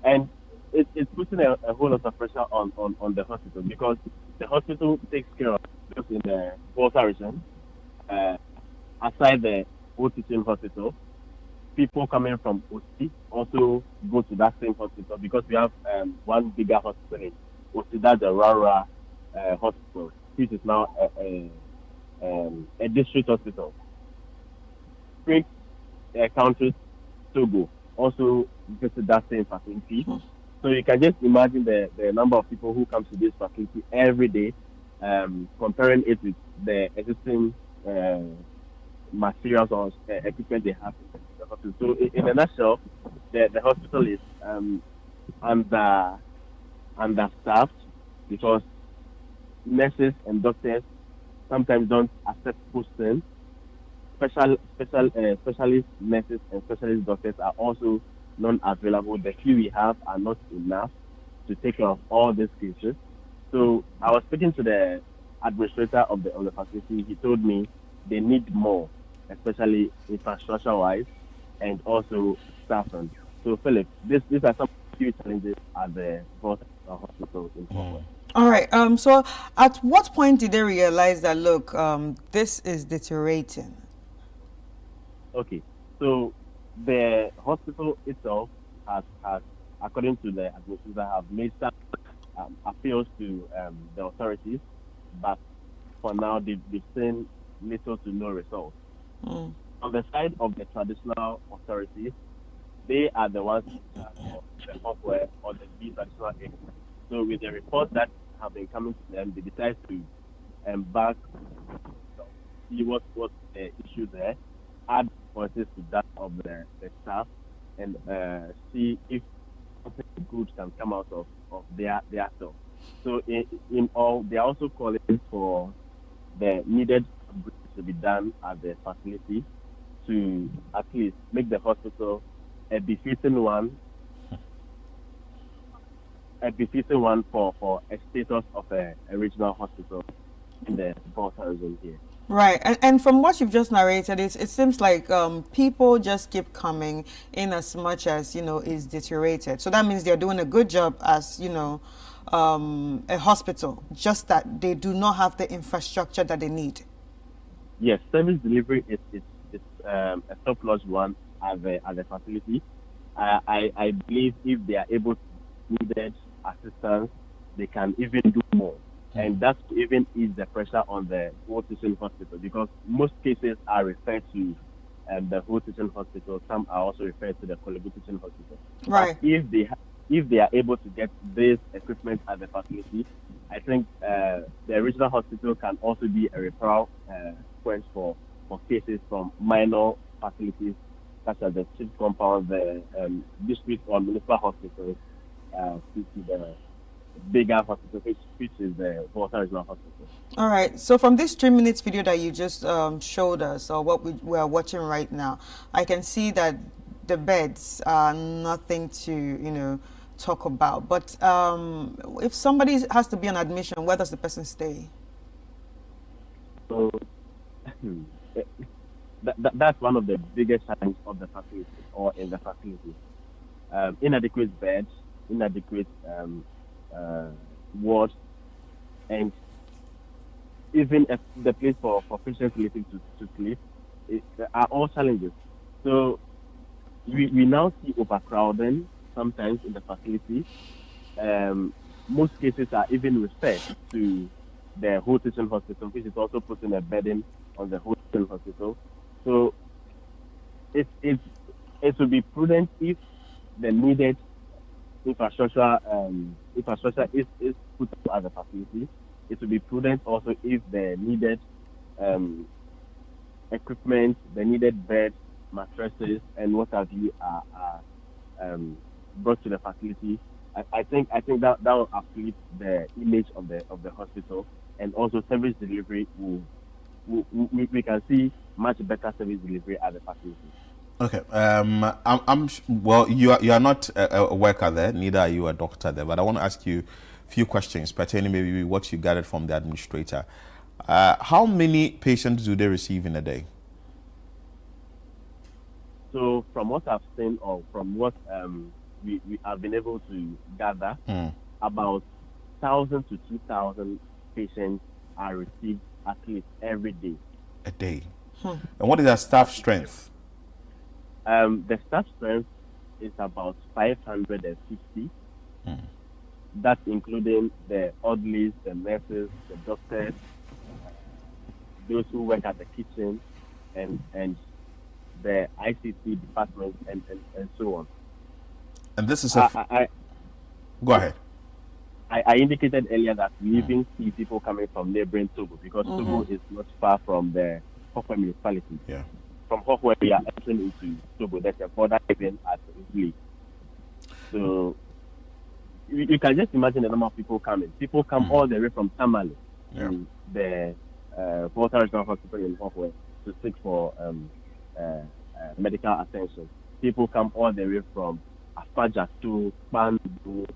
and it's putting a whole lot of pressure on the hospital, because the hospital takes care of those in the Volta region. Aside the old teaching hospital, people coming from Osi also go to that same hospital, because we have one bigger hospital in Osi, that's the Rara hospital, which is now a district hospital. Three countries, Togo, also visit that same facility. So you can just imagine the number of people who come to this facility every day, comparing it with the existing materials or equipment they have in the hospital. So in a nutshell, the hospital is understaffed, because nurses and doctors sometimes don't accept posting. Specialist nurses and specialist doctors are also non-available. The few we have are not enough to take care of all these cases. So I was speaking to the administrator of the facility. He told me they need more, especially infrastructure-wise and also staffing. So Philip, these are some few challenges at the hospital in Portland. All right. So at what point did they realize that, look, this is deteriorating? Okay. So the hospital itself has according to the administrator, have made some appeals to the authorities, but for now they've seen little to no results. On the side of the traditional authorities, they are the ones of the software or the key traditional areas. So with the reports that have been coming to them, they decide to embark, see what the issue there, add voices to that of the staff, and see if something good can come out of their stuff. So in all, they are also calling for the needed upgrades to be done at the facility to at least make the hospital a befitting one for a status of a regional hospital in the Volta region here. Right, and from what you've just narrated, it seems like people just keep coming in as much as, is deteriorated. So that means they're doing a good job as, a hospital, just that they do not have the infrastructure that they need. Yes, service delivery is a top-notch one at the facility. I believe if they are able to needed assistance, they can even do more. And that's to even ease the pressure on the whole teaching hospital, because most cases are referred to the whole teaching hospital. Some are also referred to the Kolebu teaching hospital. Right. But if they are able to get this equipment at the facility, I think the regional hospital can also be a referral point for cases from minor facilities such as the chief compound, the district or municipal hospitals, to the bigger hospital, which is the Volta Regional Hospital. All right. So from this 3 minutes video that you just showed us, or what we are watching right now, I can see that the beds are nothing to, talk about. But if somebody has to be on admission, where does the person stay? So that's one of the biggest challenges of the facility, or in the facility. Inadequate beds, inadequate wards, and even the place for patients relating to sleep are all challenges. So we now see overcrowding sometimes in the facility. Most cases are even referred to the whole teaching hospital, which is also putting a burden on the whole hospital. So it would be prudent if the needed infrastructure is put up as a facility. It would be prudent also if the needed equipment, the needed beds, mattresses, and what have you are brought to the facility. I think that will uplift the image of the hospital, and also service delivery we can see much better service delivery at the facility. Okay. Well, you are not a worker there, neither are you a doctor there, but I want to ask you a few questions pertaining maybe what you gathered from the administrator. How many patients do they receive in a day? So from what I've seen, or from what we have been able to gather, about 1,000 to 2,000 patients are received at least every day. A day. And what is their staff strength? The staff strength is about 550. That's including the orderlies, the nurses, the doctors, those who work at the kitchen, and the ICT department, and so on. And this is go ahead. I indicated earlier that we even see people coming from neighboring Togo, because Togo is not far from the Hokwe municipality. Yeah. From Hokwe, we are entering into Togo. There's a border even at Uli. So you can just imagine the number of people coming. People come all the way from Tamale to the Volta Regional Hospital in Hokwe to seek for medical attention. People come all the way from Afaja to Bandu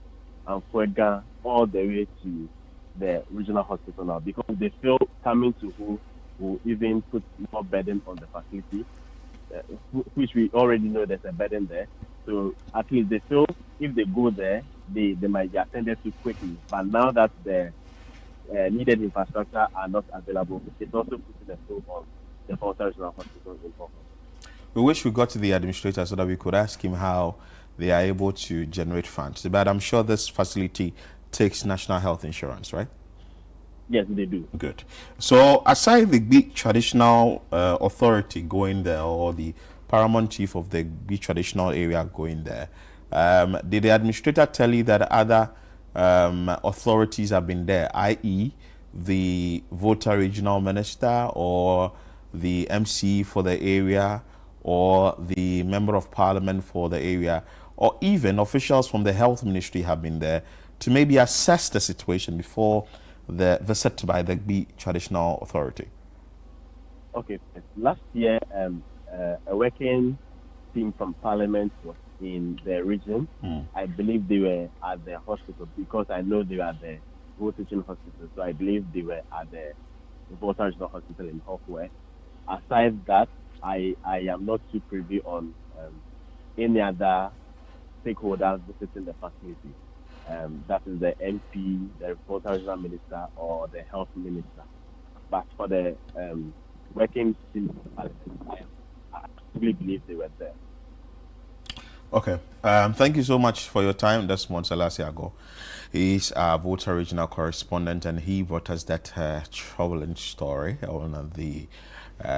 and Fuega, all the way to the regional hospital now, because they feel coming to who will even put more burden on the facility, which we already know there's a burden there. So at least they feel if they go there, they might be attended to quickly. But now that the needed infrastructure are not available, it's also putting a toll on the Volta Regional Hospital in Hong Kong. We wish we got to the administrator so that we could ask him how they are able to generate funds. But I'm sure this facility takes national health insurance, right? Yes, they do. Good. So aside the big traditional authority going there, or the paramount chief of the big traditional area going there, did the administrator tell you that other authorities have been there, i.e. the Volta regional minister, or the MC for the area, or the member of parliament for the area, or even officials from the health ministry have been there to maybe assess the situation before the visit by the B traditional authority? Okay. Last year, a working team from parliament was in the region. I believe they were at the hospital, because I know they were at the Volta Teaching Hospital. So I believe they were at the Volta Regional Hospital in Hokwe. Aside that, I am not too privy on any other stakeholders visiting the facility. That is the MP, the Volta Regional Minister, or the Health Minister. But for the working team, I really believe they were there. Okay. Thank you so much for your time. That's Monsala Siago. He's our Volta Regional correspondent, and he brought us that troubling story on the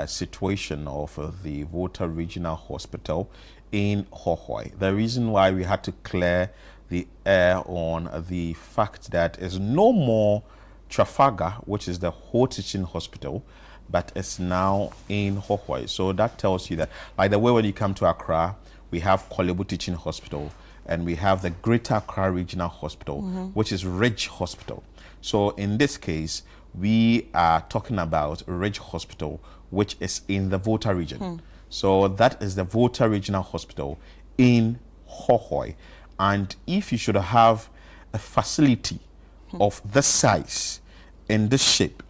situation of the Volta Regional Hospital in Hokwe. The reason why we had to clear the air on the fact that is no more Trafalgar, which is the whole teaching hospital, but it's now in Hokwe. So that tells you that, by the way, when you come to Accra, we have Kolebu Teaching Hospital, and we have the Greater Accra Regional Hospital, which is Ridge Hospital. So in this case, we are talking about Ridge Hospital, which is in the Volta region. So that is the Volta Regional Hospital in Hokwe. And if you should have a facility of this size, in this shape,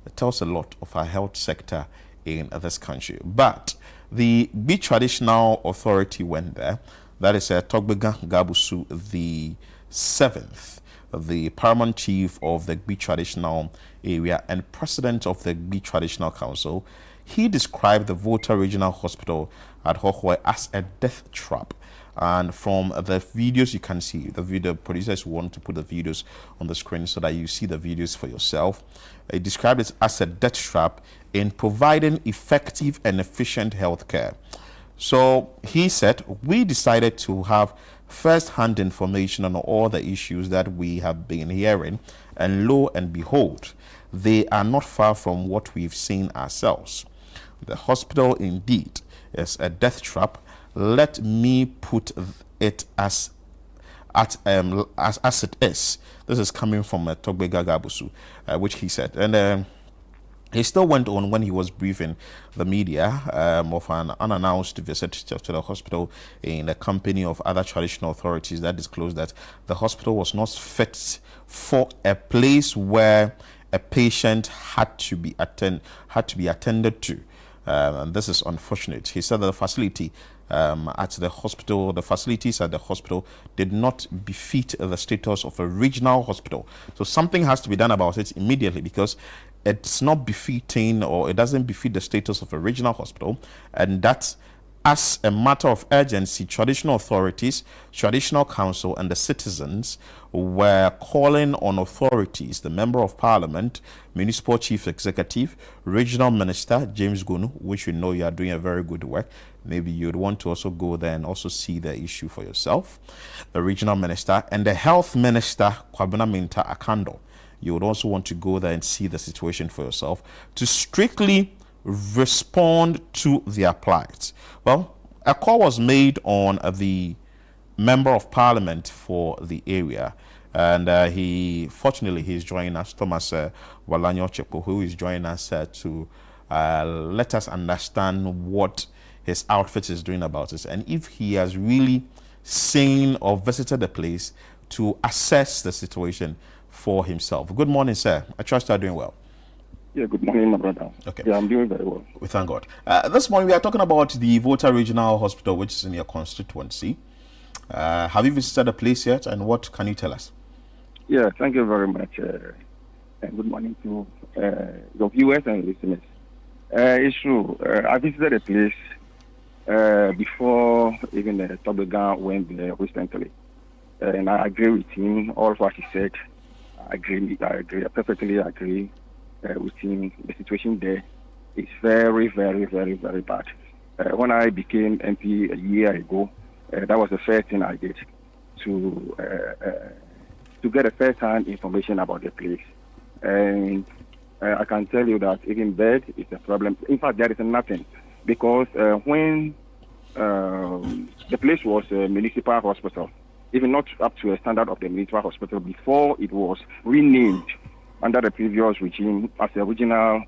it tells a lot of our health sector in this country. But the B Traditional Authority went there. That is Togbega Gabusu the 7th, the paramount chief of the B Traditional area and president of the B Traditional Council. He described the Volta Regional Hospital at Hokwe as a death trap. And from the videos you can see, the video producers want to put the videos on the screen so that you see the videos for yourself. He described it as a death trap in providing effective and efficient health care. So he said, we decided to have first-hand information on all the issues that we have been hearing, and lo and behold, they are not far from what we've seen ourselves. The hospital indeed is a death trap. Let me put it as it is. This is coming from Togbe Gagabusu, which he said. And he still went on when he was briefing the media of an unannounced visit to the hospital in the company of other traditional authorities that disclosed that the hospital was not fit for a place where a patient had to be attended to. And this is unfortunate. He said that the facilities at the hospital did not befit the status of a regional hospital. So something has to be done about it immediately, because it's not befitting, or it doesn't befit the status of a regional hospital, and that as a matter of urgency, traditional authorities, traditional council, and the citizens were calling on authorities, the Member of Parliament, Municipal Chief Executive, Regional Minister James Gunu, which we know you are doing a very good work. Maybe you'd want to also go there and also see the issue for yourself. The Regional Minister and the Health Minister, Kwabena Minta Akando. You would also want to go there and see the situation for yourself to strictly respond to their plight. Well, a call was made on the Member of Parliament for the area, and he's joining us, Thomas Walanyo Chepo, who is joining us to let us understand what his outfit is doing about it, and if he has really seen or visited the place to assess the situation for himself. Good morning, sir. I trust you are doing well. Yeah, good morning, my brother. Okay. Yeah, I'm doing very well. We thank God. This morning we are talking about the Volta Regional Hospital, which is in your constituency. Have you visited the place yet, and what can you tell us? Yeah, thank you very much. And good morning to your viewers and listeners. It's true. I visited the place before even Tobegan went there recently. And I agree with him, all what he said. I perfectly agree with him. The situation there is very, very, very, very bad. When I became MP a year ago, that was the first thing I did to get a first-hand information about the place. And I can tell you that even bed is a problem. In fact, there is nothing, because when the place was a municipal hospital, even not up to a standard of the municipal hospital, before it was renamed under the previous regime as a regional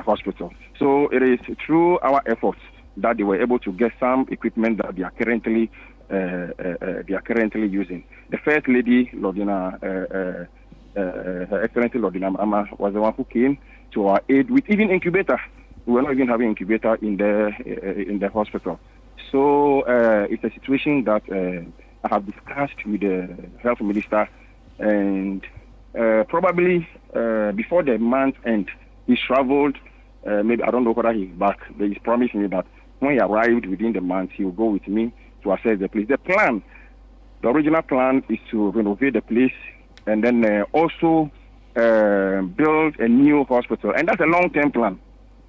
hospital. So it is through our efforts that they were able to get some equipment that they are currently using. The first lady, Lordina, Her Excellency Lordina Mama, was the one who came to our aid with even incubator. We were not even having incubator in the hospital. So it's a situation that I have discussed with the health minister, and probably before the month end, he traveled. Maybe I don't know whether he's back, but he's promised me that when he arrived within the month, he will go with me to assess the place. The original plan is to renovate the place and then also build a new hospital, and that's a long-term plan.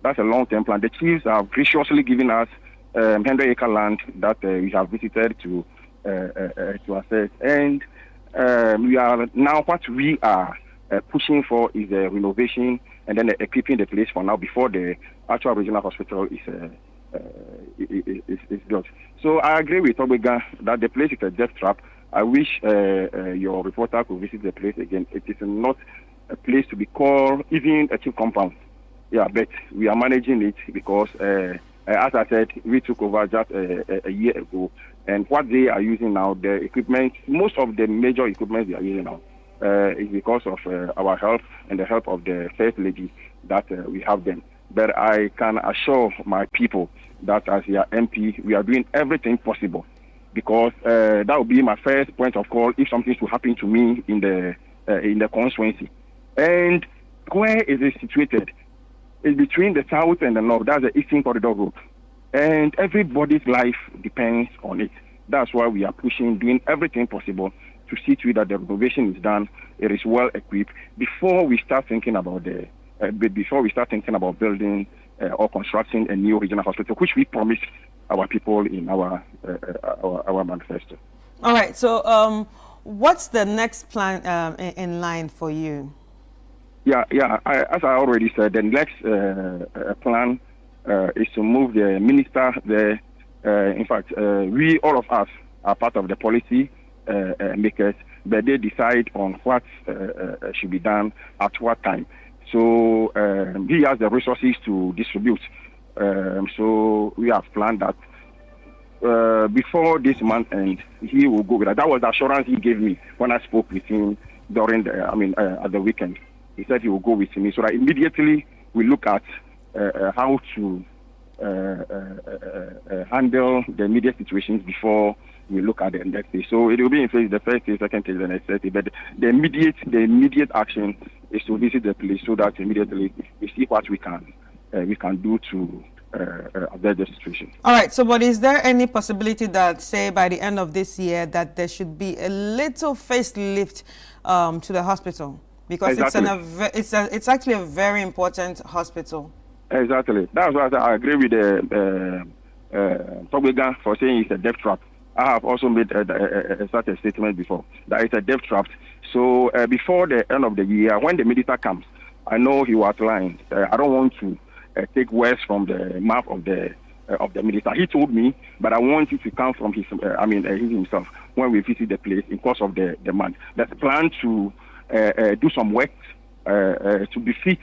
The chiefs have graciously given us 100-acre land that we have visited to assess, and we are now what we are pushing for is the renovation and then equipping the place for now before the actual regional hospital is built. So I agree with Obega that the place is a death trap. I wish your reporter could visit the place again. It is not a place to be called even a chief compound. Yeah, but we are managing it because, as I said, we took over just a year ago. And what they are using now, the equipment, most of the major equipment they are using now, is because of our help and the help of the First Lady that we have them. But I can assure my people that as your MP, we are doing everything possible, because that will be my first point of call if something should happen to me in the constituency. And where is it situated? It's between the south and the north. That's the Eastern Corridor Road. And everybody's life depends on it. That's why we are pushing, doing everything possible to see to it that the renovation is done, it is well equipped before we start thinking about building or constructing a new regional hospital, which we promised our people in our manifesto. All right. So, what's the next plan in line for you? Yeah. As I already said, the next plan is to move the minister there. In fact, we all of us are part of the policy makers, but they decide on what should be done at what time. So he has the resources to distribute. So we have planned that before this month end, he will go with that. That was the assurance he gave me when I spoke with him during at the weekend. He said he will go with me. So that immediately we look at how to handle the immediate situations before we look at the next day. So it will be in phase, the first day, second day, the next day. But the immediate action is to visit the place so that immediately we see what we can do to address the situation. All right. So, but is there any possibility that, say, by the end of this year, that there should be a little facelift to the hospital? Because exactly. It's actually a very important hospital. Exactly. That's why I agree with the Togwega for saying it's a death trap. I have also made such a statement before that it's a death trap. So before the end of the year, when the minister comes, I know he was lying. I don't want to take words from the mouth of the minister. He told me, but I want it to come from his himself when we visit the place in course of the month. There's a plan to do some work to be fit.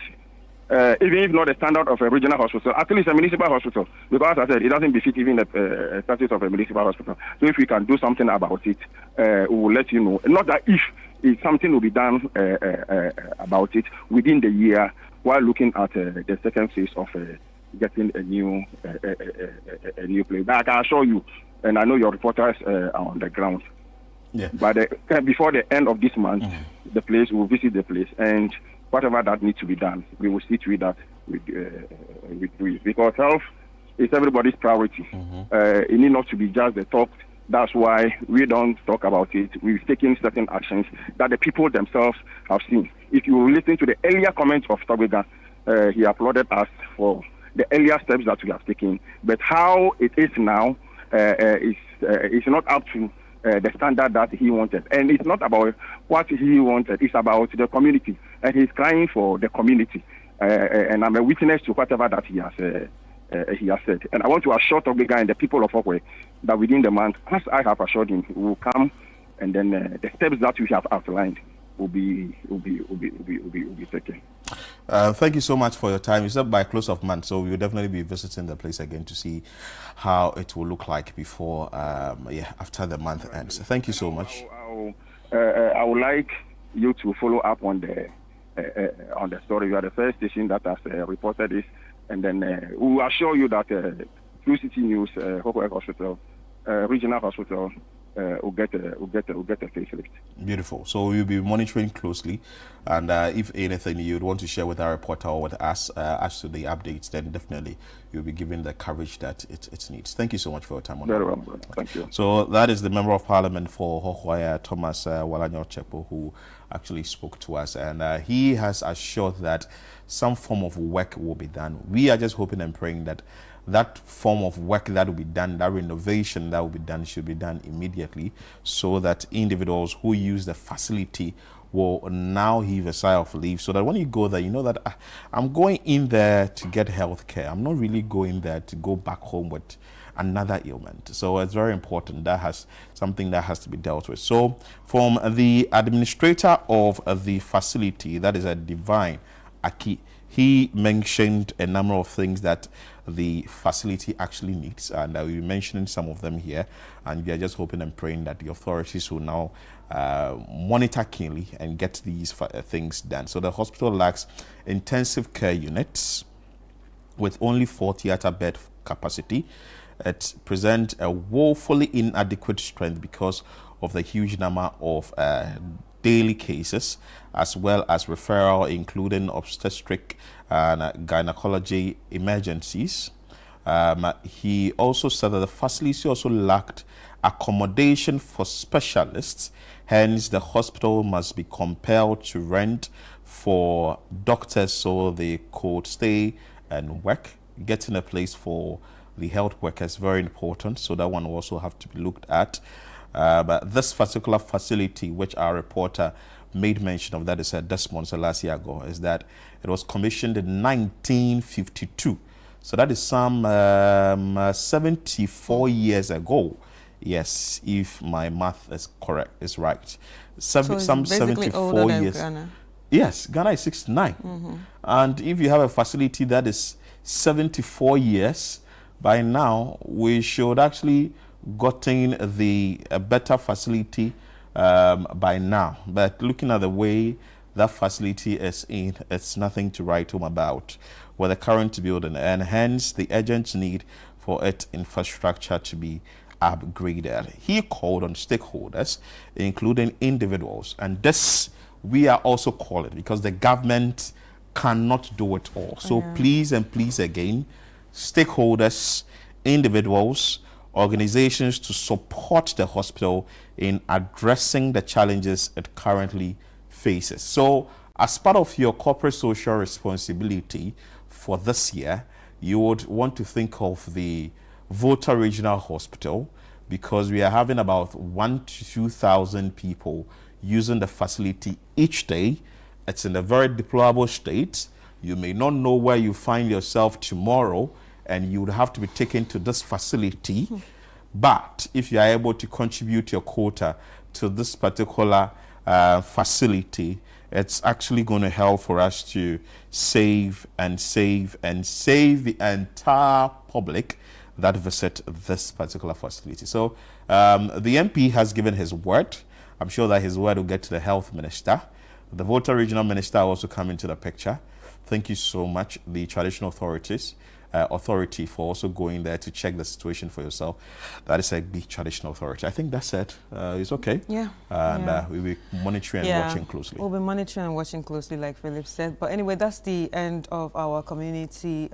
Even if not the standard of a regional hospital, at least a municipal hospital, because as I said, it doesn't befit even the status of a municipal hospital. So if we can do something about it, we will let you know. Not that if something will be done about it within the year, while looking at the second phase of getting a new place. But I can assure you, and I know your reporters are on the ground. Yeah. But before the end of this month, the place will visit the place, and whatever that needs to be done, we will see to it that we do it. Because health is everybody's priority. It need not to be just the talk. That's why we don't talk about it. We've taken certain actions that the people themselves have seen. If you listen to the earlier comments of Togwega, he applauded us for the earlier steps that we have taken. But how it is now is not up to the standard that he wanted. And it's not about what he wanted, it's about the community. And he's crying for the community. And I'm a witness to whatever that he has said. And I want to assure Togwega and the people of Okwe that within the month, as I have assured him, he will come, and then the steps that we have outlined will be taken. Thank you so much for your time. You said by close of month, so we will definitely be visiting the place again to see how it will look like before, after the month ends. Thank you so much. I would like you to follow up on the story. You are the first station that has reported this, and then we will assure you that through City News, Hoko Hospital, Regional Hospital, will get a facelift. Beautiful. So we'll be monitoring closely, and if anything you'd want to share with our reporter or with us as to the updates, then definitely you'll be given the coverage that it needs. Thank you so much for your time. Very well. Thank you. So that is the Member of Parliament for Hohoaya, Thomas Walanyo Chepo, who actually spoke to us, and he has assured that some form of work will be done. We are just hoping and praying that that form of work that will be done, that renovation that will be done, should be done immediately, so that individuals who use the facility will now heave a sigh of relief, so that when you go there, you know that I'm going in there to get health care. I'm not really going there to go back home with another ailment. So it's very important. That has something that has to be dealt with. So from the administrator of the facility, that is a Divine Aki, he mentioned a number of things that the facility actually needs, and I will be mentioning some of them here, and we are just hoping and praying that the authorities will now monitor keenly and get these things done. So the hospital lacks intensive care units with only 4 theater bed capacity. It presents a woefully inadequate strength because of the huge number of daily cases, as well as referral, including obstetric and gynecology emergencies. He also said that the facility also lacked accommodation for specialists. Hence, the hospital must be compelled to rent for doctors so they could stay and work. Getting a place for the health workers is very important, so that one will also have to be looked at. But this particular facility, which our reporter made mention of, that is Desmond Selassie-Ago, is that it was commissioned in 1952. So that is some 74 years ago. Yes, if my math is correct, is right. So Some it's 74 years. Ghana. Yes, Ghana is 69. And if you have a facility that is 74 years, by now we should actually gotten a better facility by now. But looking at the way that facility is in, it's nothing to write home about with the current building, and hence the urgent need for its infrastructure to be upgraded. He called on stakeholders, including individuals, and this we are also calling because the government cannot do it all. So please and please again, stakeholders, individuals, organizations, to support the hospital in addressing the challenges it currently faces. So as part of your corporate social responsibility for this year, you would want to think of the Volta Regional Hospital, because we are having about 1,000 to 2,000 people using the facility each day. It's in a very deplorable state. You may not know where you find yourself tomorrow, and you would have to be taken to this facility. But if you are able to contribute your quota to this particular facility, it's actually going to help for us to save the entire public that visit this particular facility. So the MP has given his word. I'm sure that his word will get to the health minister. The Volta Regional Minister also come into the picture. Thank you so much, the traditional authority, for also going there to check the situation for yourself. That is a big traditional authority. I think that's it. It's okay. Yeah. And we'll be monitoring and watching closely. We'll be monitoring and watching closely, like Philip said. But anyway, that's the end of our community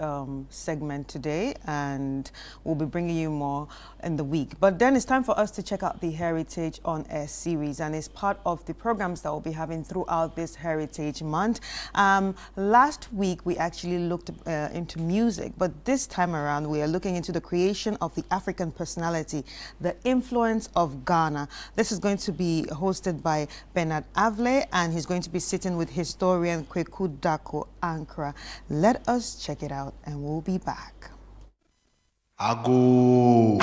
segment today, and we'll be bringing you more in the week. But then it's time for us to check out the Heritage on Air series, and it's part of the programs that we'll be having throughout this Heritage Month. Last week, we actually looked into music, but this time around, we are looking into the creation of the African personality, the influence of Ghana. This is going to be hosted by Bernard Avle, and he's going to be sitting with historian Kweku Dako Ankara. Let us check it out, and we'll be back. Ago.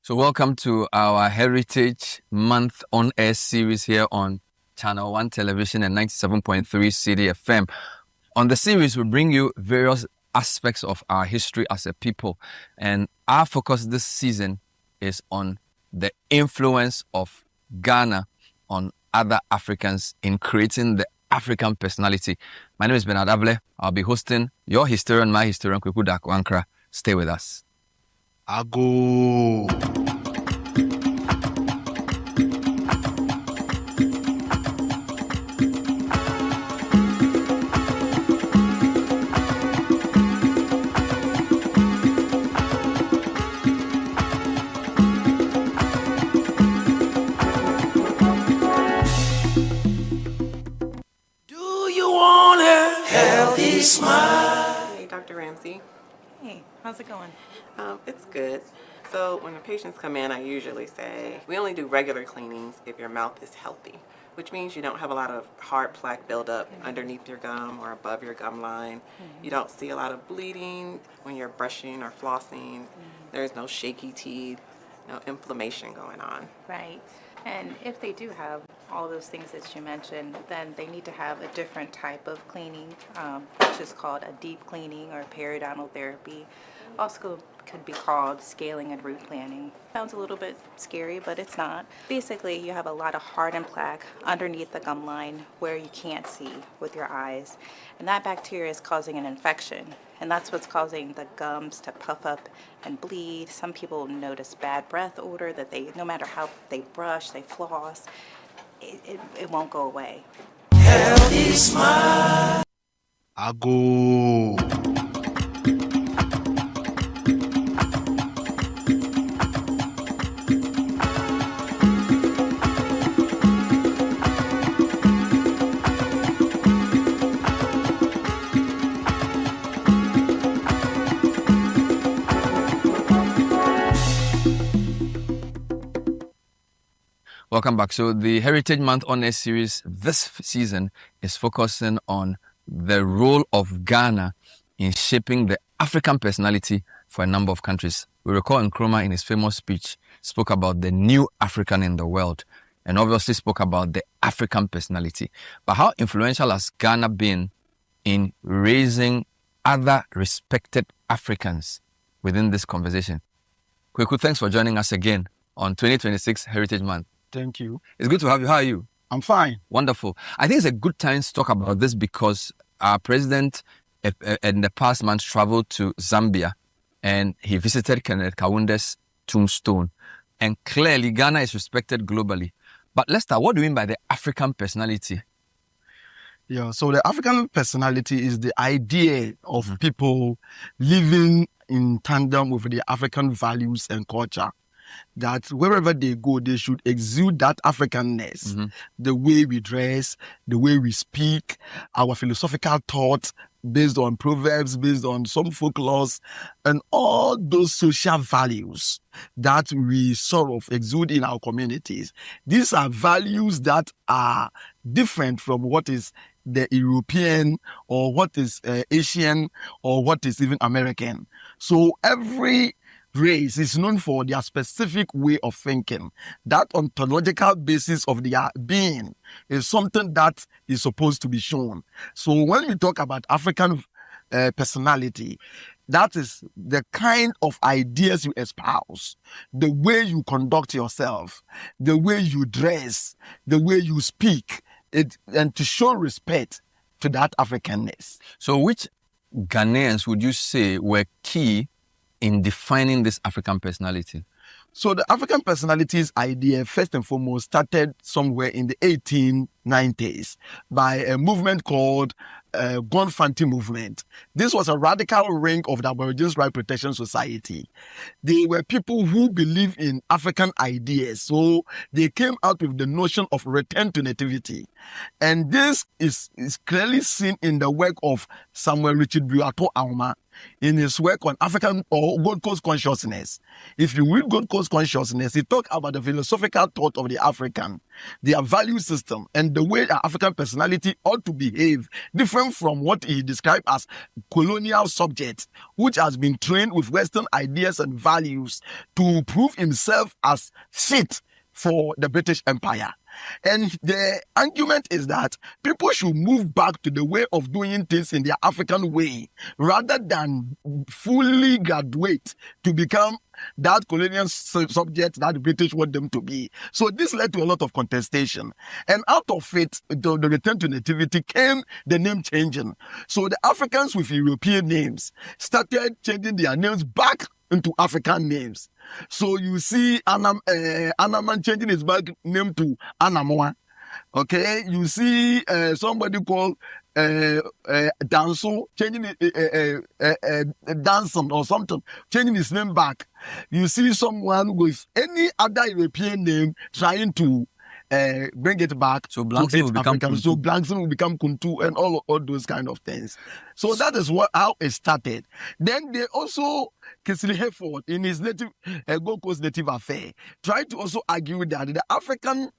So welcome to our Heritage Month on Air series here on Channel 1 Television and 97.3 CDFM. On the series, we bring you various aspects of our history as a people. And our focus this season is on the influence of Ghana on other Africans in creating the African personality. My name is Bernard Avle. I'll be hosting your historian, my historian, Kweku Dako Ankara. Stay with us. Ago. Do you want a healthy smile? Hey, Dr. Ramsey. Hey, how's it going? It's good. So when the patients come in, I usually say, we only do regular cleanings if your mouth is healthy, which means you don't have a lot of hard plaque buildup underneath your gum or above your gum line. You don't see a lot of bleeding when you're brushing or flossing. There's no shaky teeth, no inflammation going on. Right. And if they do have all those things that you mentioned, then they need to have a different type of cleaning, which is called a deep cleaning or periodontal therapy. Also could be called scaling and root planning. Sounds a little bit scary, but it's not. Basically, you have a lot of hardened plaque underneath the gum line where you can't see with your eyes. And that bacteria is causing an infection. And that's what's causing the gums to puff up and bleed. Some people notice bad breath odor that no matter how they brush, they floss, it won't go away. Healthy smile. Ago. Welcome back. So the Heritage Month on Air series this season is focusing on the role of Ghana in shaping the African personality for a number of countries. We recall Nkrumah in his famous speech spoke about the new African in the world and obviously spoke about the African personality. But how influential has Ghana been in raising other respected Africans within this conversation? Kweku, thanks for joining us again on 2026 Heritage Month. Thank you. It's good to have you. How are you? I'm fine. Wonderful. I think it's a good time to talk about this because our president in the past month traveled to Zambia and he visited Kenneth Kaunde's tombstone. And clearly Ghana is respected globally. But Lester, what do you mean by the African personality? Yeah, so the African personality is the idea of people living in tandem with the African values and culture. That wherever they go, they should exude that Africanness. The way we dress, the way we speak, our philosophical thoughts based on proverbs, based on some folklores, and all those social values that we sort of exude in our communities. These are values that are different from what is the European or what is Asian or what is even American. So every race is known for their specific way of thinking. That ontological basis of their being is something that is supposed to be shown. So when we talk about African personality, that is the kind of ideas you espouse, the way you conduct yourself, the way you dress, the way you speak, and to show respect to that Africanness. So which Ghanaians would you say were key in defining this African personality? So the African personalities idea, first and foremost, started somewhere in the 1890s by a movement called Gonfanti movement. This was a radical wing of the Aborigines Right Protection Society. They were people who believe in African ideas. So they came out with the notion of return to nativity. And this is clearly seen in the work of Samuel Richard Buato Auma in his work on African or Gold Coast consciousness. If you read Gold Coast consciousness, he talks about the philosophical thought of the African, their value system, and the way the African personality ought to behave, different from what he described as colonial subject, which has been trained with Western ideas and values to prove himself as fit for the British Empire. And the argument is that people should move back to the way of doing things in their African way rather than fully graduate to become that colonial subject that the British want them to be. So this led to a lot of contestation. And out of it, the return to nativity came the name changing. So the Africans with European names started changing their names back into African names. So you see Anaman changing his back name to Anamoa. Okay, you see somebody called Danso changing Danson or something, changing his name back. You see someone with any other European name trying to bring it back. So Blankson will become Kuntu. So Blankson will become Kuntu and all those kind of things. So that is how it started. Then they also, Kinsley Hayford, in his native Gold Coast Native Affair, tried to also argue that the African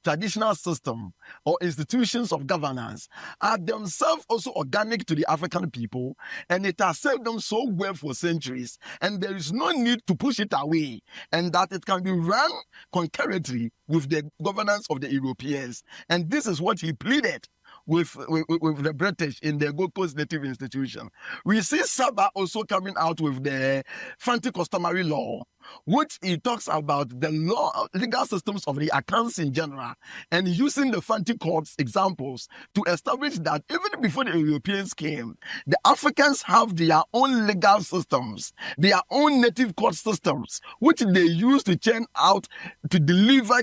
traditional system or institutions of governance are themselves also organic to the African people, and it has served them so well for centuries, and there is no need to push it away, and that it can be run concurrently with the governance of the Europeans. And this is what he pleaded with the British in the Gold Coast Native Institution. We see Saba also coming out with the Fanti Customary Law, which he talks about the legal systems of the accounts in general, and using the Fanti courts examples to establish that even before the Europeans came, the Africans have their own legal systems, their own native court systems, which they use to churn out, to deliver,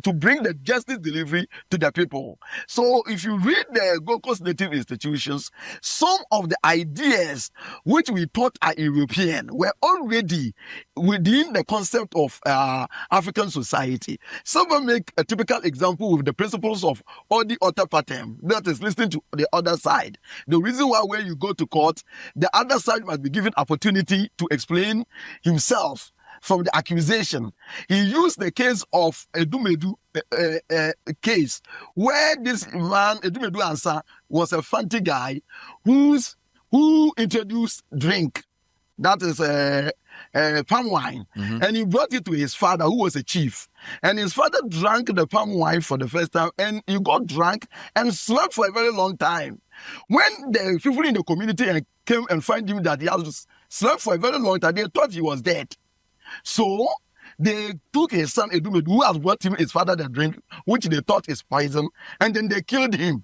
to bring the justice delivery to the people. So if you read the Gold Coast Native Institutions, some of the ideas which we thought are European were already within the concept of African society. Some will make a typical example with the principles of odi oter partem, that is listening to the other side. The reason why when you go to court, the other side must be given opportunity to explain himself from the accusation. He used the case of Edumedu case, where this man, Edumedu Ansa, was a Fanti guy who introduced drink, that is palm wine, and he brought it to his father, who was a chief. And his father drank the palm wine for the first time, and he got drunk and slept for a very long time. When the people in the community came and found him that he has slept for a very long time, they thought he was dead. So they took his son Edumedu, who has brought him his father the drink, which they thought is poison, and then they killed him.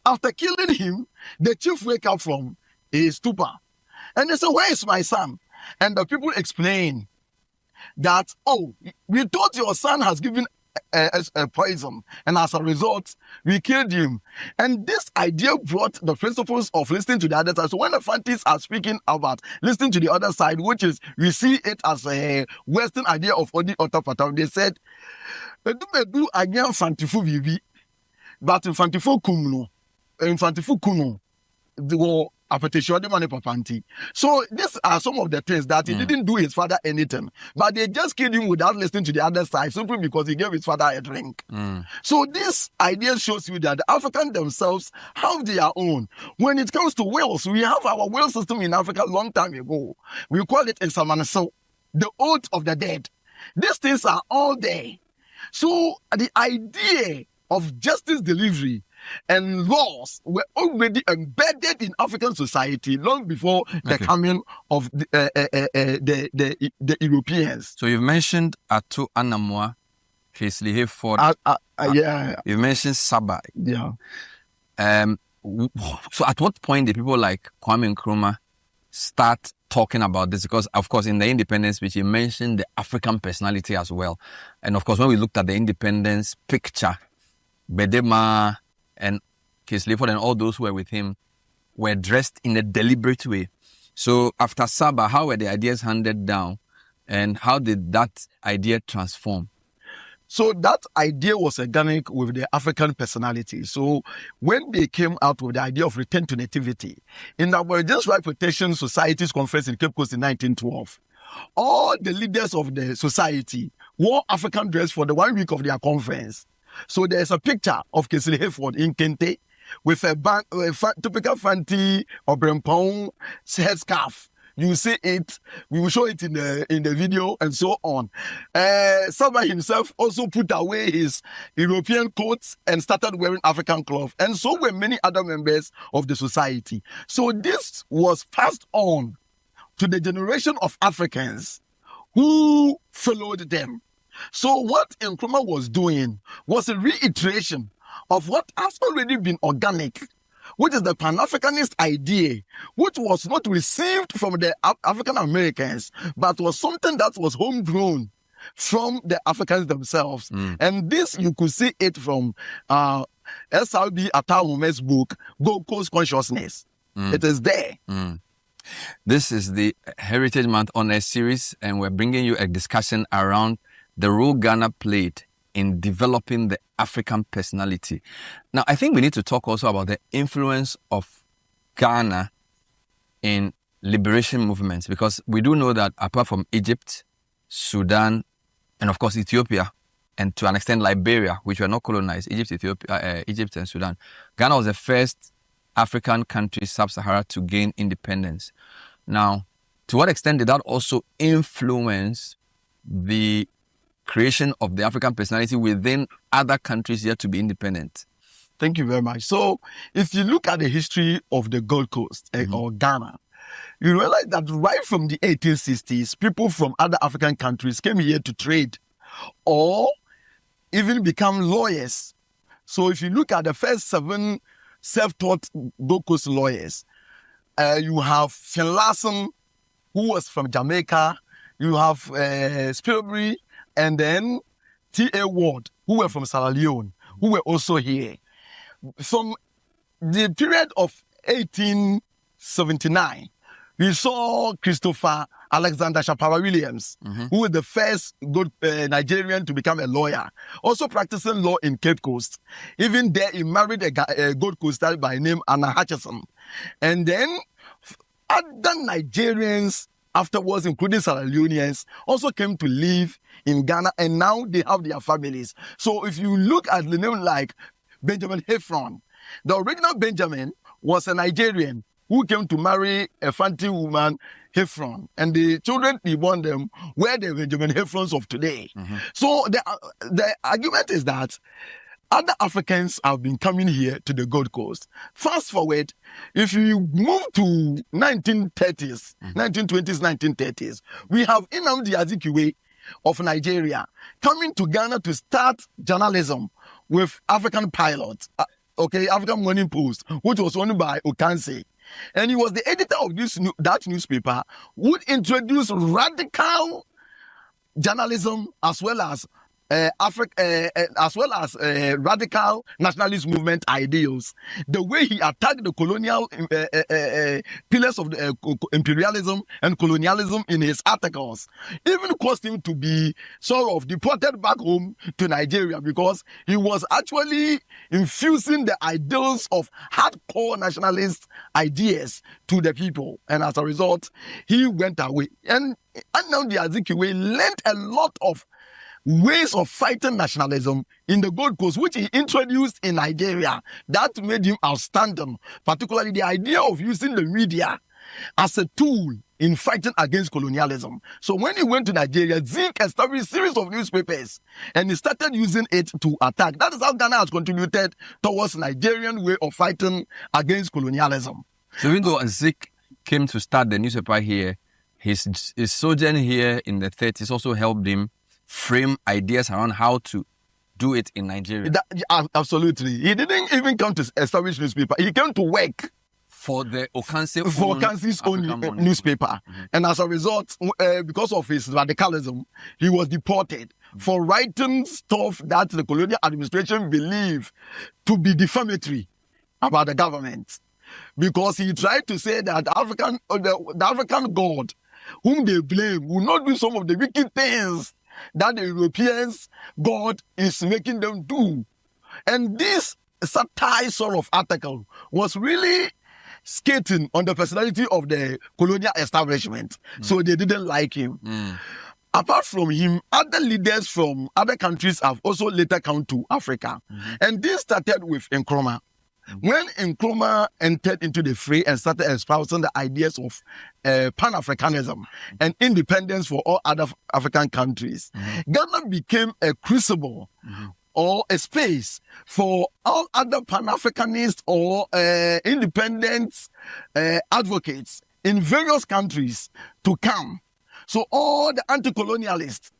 After killing him, the chief wake up from his stupor, and they said, "Where is my son?" And the people explain that, "Oh, we thought your son has given a poison, and as a result, we killed him." And this idea brought the principles of listening to the other side. So when the Fantis are speaking about listening to the other side, which is, we see it as a Western idea of odi oter patam, they said, "Edu again fantifu vivi, but fantifu kumno, fantifu kuno, the So these are some of the things that he didn't do his father anything, but they just killed him without listening to the other side, simply because he gave his father a drink. So this idea shows you that the Africans themselves have their own. When it comes to wills, we have our will system in Africa a long time ago. We call it Nsamanaso, the oath of the dead. These things are all there. So the idea of justice delivery and laws were already embedded in African society long before the coming of the Europeans. So you've mentioned Atu Anamwa, Casely Hayford. Yeah. You've mentioned Saba. Yeah. So at what point did people like Kwame Nkrumah start talking about this? Because, of course, in the independence speech, you mentioned the African personality as well. And, of course, when we looked at the independence picture, Bedema and Casely Hayford and all those who were with him were dressed in a deliberate way. So after Saba, how were the ideas handed down, and how did that idea transform? So that idea was organic with the African personality. So when they came out with the idea of return to nativity, in the Aboriginal Rights Protection Society's conference in Cape Coast in 1912, all the leaders of the society wore African dress for the 1 week of their conference. So there's a picture of Casely Hayford in Kente with a typical Fanti or Brempong headscarf. You see it, we will show it in the video and so on. Saba himself also put away his European coats and started wearing African cloth. And so were many other members of the society. So this was passed on to the generation of Africans who followed them. So what Nkrumah was doing was a reiteration of what has already been organic, which is the Pan-Africanist idea, which was not received from the African Americans, but was something that was homegrown from the Africans themselves. And this, you could see it from SRB Atahume's book, Gold Coast Consciousness. It is there. This is the Heritage Month on Air series, and we're bringing you a discussion around the role Ghana played in developing the African personality. Now, I think we need to talk also about the influence of Ghana in liberation movements, because we do know that apart from Egypt, Sudan, and of course Ethiopia, and to an extent Liberia, which were not colonized, Egypt and Sudan, Ghana was the first African country, sub-Sahara, to gain independence. Now, to what extent did that also influence the creation of the African personality within other countries yet to be independent? Thank you very much. So, if you look at the history of the Gold Coast or Ghana, you realize that right from the 1860s, people from other African countries came here to trade or even become lawyers. So, if you look at the first 7 self-taught Gold Coast lawyers, you have Finlayson, who was from Jamaica, you have Spilbury, and then T.A. Ward, who were from Sierra Leone, who were also here. From the period of 1879, we saw Christopher Alexander Shapara Williams, who was the first Nigerian to become a lawyer, also practicing law in Cape Coast. Even there, he married a Gold Coaster by name Anna Hutchison. And then other Nigerians afterwards, including Sierra Leoneans, also came to live in Ghana, and now they have their families. So if you look at the name like Benjamin Heffron, the original Benjamin was a Nigerian who came to marry a Fanti woman, Heffron, and the children he born them were the Benjamin Heffrons of today. So the argument is that other Africans have been coming here to the Gold Coast. Fast forward, if you move to 1930s, 1920s, 1930s, we have Nnamdi Azikiwe of Nigeria coming to Ghana to start journalism with African Pilot, African Morning Post, which was owned by Okanse. And he was the editor of that newspaper, would introduce radical journalism as well as radical nationalist movement ideals. The way he attacked the colonial pillars of the, imperialism and colonialism in his articles even caused him to be sort of deported back home to Nigeria, because he was actually infusing the ideals of hardcore nationalist ideas to the people. And as a result, he went away. And now the Azikiwe learned a lot of ways of fighting nationalism in the Gold Coast, which he introduced in Nigeria. That made him outstanding, particularly the idea of using the media as a tool in fighting against colonialism. So when he went to Nigeria, Zinc established a series of newspapers and he started using it to attack. That is how Ghana has contributed towards Nigerian way of fighting against colonialism. So even though Zinc came to start the newspaper here, his sojourn here in the 30s also helped him frame ideas around how to do it in Nigeria. Absolutely. He didn't even come to establish newspaper. He came to work for the Okanse's own newspaper. And as a result, because of his radicalism, he was deported for writing stuff that the colonial administration believed to be defamatory about the government. Because he tried to say that the African God, whom they blame, will not do some of the wicked things that the Europeans' God is making them do. And this satire sort of article was really skating on the personality of the colonial establishment. So they didn't like him. Apart from him, other leaders from other countries have also later come to Africa. And this started with Nkrumah. When Nkrumah entered into the fray and started espousing the ideas of Panafricanism and independence for all other African countries, Ghana became a crucible or a space for all other Pan-Africanist or independent advocates in various countries to come. So all the anti-colonialists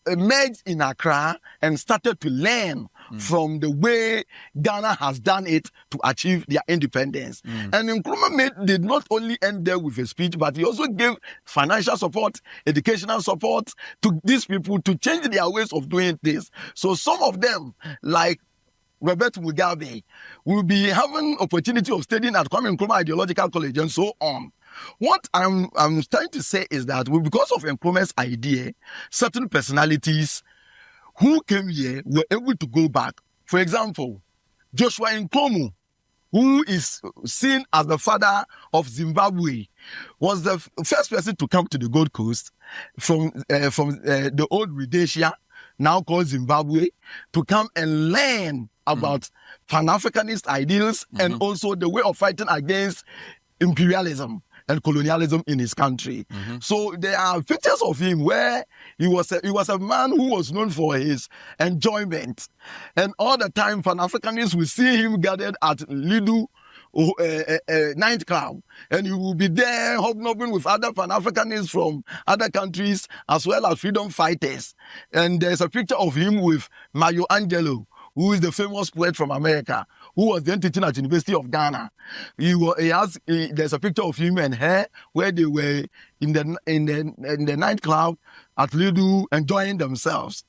emerged in Accra and started to learn from the way Ghana has done it to achieve their independence. And Nkrumah did not only end there with a speech, but he also gave financial support, educational support to these people to change their ways of doing this. So some of them, like Robert Mugabe, will be having opportunity of studying at Kwame Nkrumah Ideological College and so on. What I'm trying to say is that because of Nkrumah's idea, certain personalities who came here were able to go back. For example, Joshua Nkomo, who is seen as the father of Zimbabwe, was the first person to come to the Gold Coast from the old Rhodesia, now called Zimbabwe, to come and learn about Pan-Africanist ideals and also the way of fighting against imperialism. and colonialism in his country. So there are pictures of him where he was a man who was known for his enjoyment, and all the time Pan-Africanists will see him gathered at Lidu nightclub, and he will be there hobnobbing with other Pan-Africanists from other countries as well as freedom fighters. And there's a picture of him with Mayo Angelo, who is the famous poet from America, who was then teaching at University of Ghana. There's a picture of him and her where they were in the nightclub at Lidu enjoying themselves.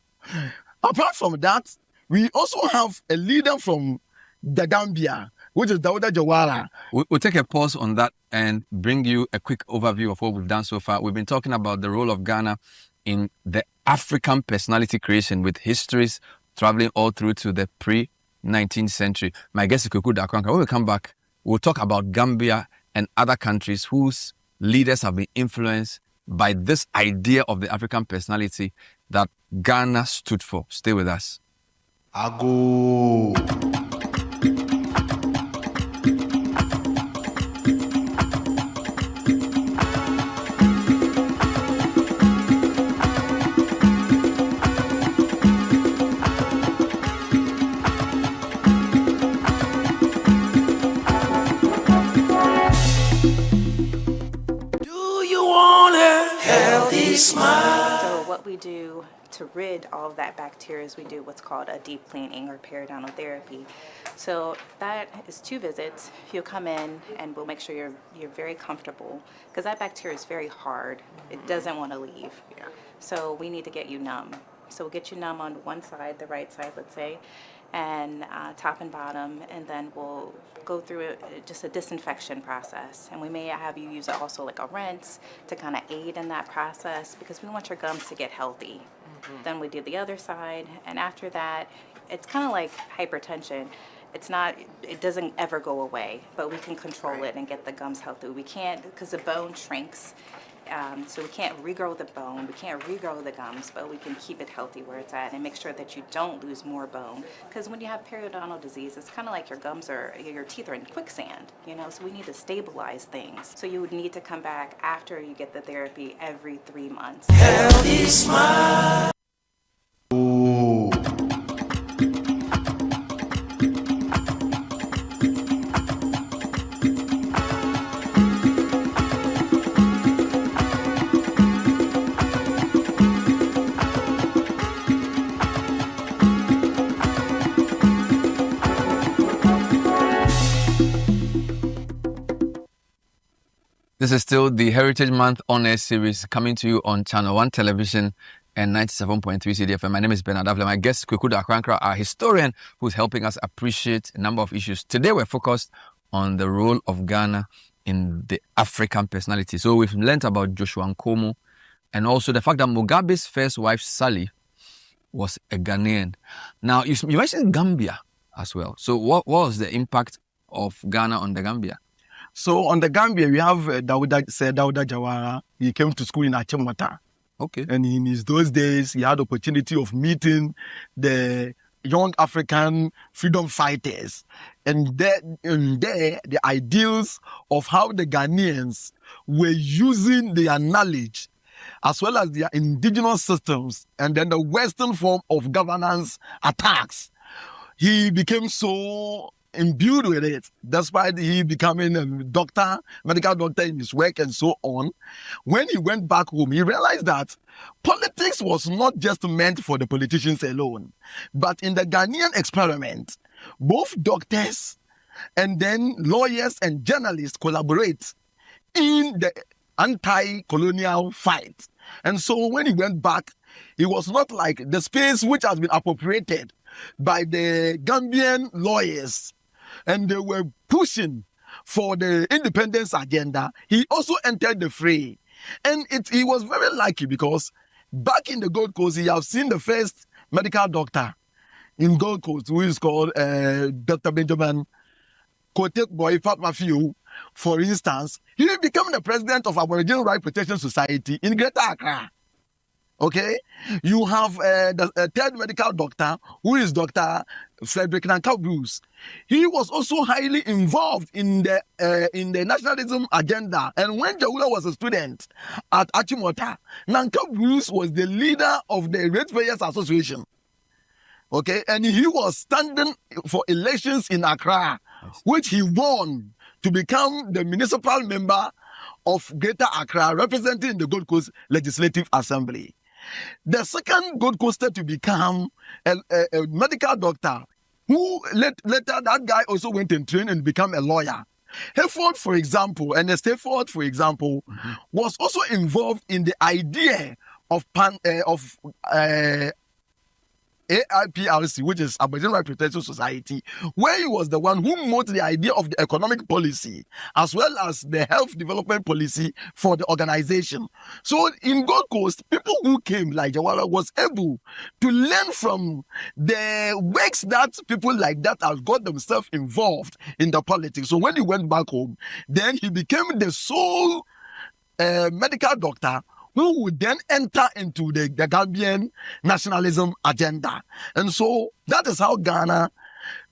Apart from that, we also have a leader from the Gambia, which is Dawda Jawara. We'll take a pause on that and bring you a quick overview of what we've done so far. We've been talking about the role of Ghana in the African personality creation, with histories traveling all through to the pre-19th century. My guest is Kweku Dakwankra. When we come back, we'll talk about Gambia and other countries whose leaders have been influenced by this idea of the African personality that Ghana stood for. Stay with us. Ago. So what we do to rid all of that bacteria is we do what's called a deep cleaning or periodontal therapy. So that is 2 visits. You'll come in and we'll make sure you're very comfortable, because that bacteria is very hard. It doesn't want to leave. So we need to get you numb. So we'll get you numb on one side, the right side, let's say, and top and bottom, and then we'll go through just a disinfection process. And we may have you use also like a rinse to kind of aid in that process, because we want your gums to get healthy. Then we do the other side, and after that, it's kind of like hypertension. It doesn't ever go away, but we can control it and get the gums healthy. We can't, because the bone shrinks. So we can't regrow the bone, we can't regrow the gums, but we can keep it healthy where it's at and make sure that you don't lose more bone. Because when you have periodontal disease, it's kind of like your teeth are in quicksand, so we need to stabilize things. So you would need to come back after you get the therapy every 3 months. Healthy smile. This is still the Heritage Month On Air series coming to you on Channel 1 Television and 97.3 CDFM. My name is Bernard Avle. My guest, Kweku Dakwankra, our historian who's helping us appreciate a number of issues. Today, we're focused on the role of Ghana in the African personality. So we've learned about Joshua Nkomo and also the fact that Mugabe's first wife, Sally, was a Ghanaian. Now, you mentioned Gambia as well. So what was the impact of Ghana on the Gambia? So on the Gambia, we have Dawda Jawara. He came to school in Achimota. Okay. And in those days, he had the opportunity of meeting the young African freedom fighters. And there, the ideals of how the Ghanaians were using their knowledge as well as their indigenous systems and then the Western form of governance attacks. He became so imbued with it, despite he becoming a medical doctor in his work and so on. When he went back home, he realized that politics was not just meant for the politicians alone, but in the Ghanaian experiment, both doctors and then lawyers and journalists collaborate in the anti-colonial fight. And so when he went back, it was not like the space which has been appropriated by the Gambian lawyers and they were pushing for the independence agenda. He also entered the fray. And he was very lucky because back in the Gold Coast, he have seen the first medical doctor in Gold Coast, who is called Dr. Benjamin Kotek Boy Fatmafiu. For instance, he became the president of Aboriginal Right Protection Society in Greater Accra. Okay, you have the third medical doctor, who is Dr. Frederick Nanka Bruce. He was also highly involved in the nationalism agenda. And when Jawula was a student at Achimota, Nanka Bruce was the leader of the Ratepayers Association. Okay, and he was standing for elections in Accra, which he won to become the municipal member of Greater Accra, representing the Gold Coast Legislative Assembly. The second Gold Coaster to become a medical doctor, who later that guy also went and trained and became a lawyer. Hayford, for example, and Stayford, for example, was also involved in the idea of AIPRC, which is Aboriginal Right Protection Society, where he was the one who molded the idea of the economic policy as well as the health development policy for the organization. So in Gold Coast, people who came like Jawara was able to learn from the works that people like that have got themselves involved in the politics. So when he went back home, then he became the sole medical doctor who would then enter into the Gambian nationalism agenda. And so that is how Ghana,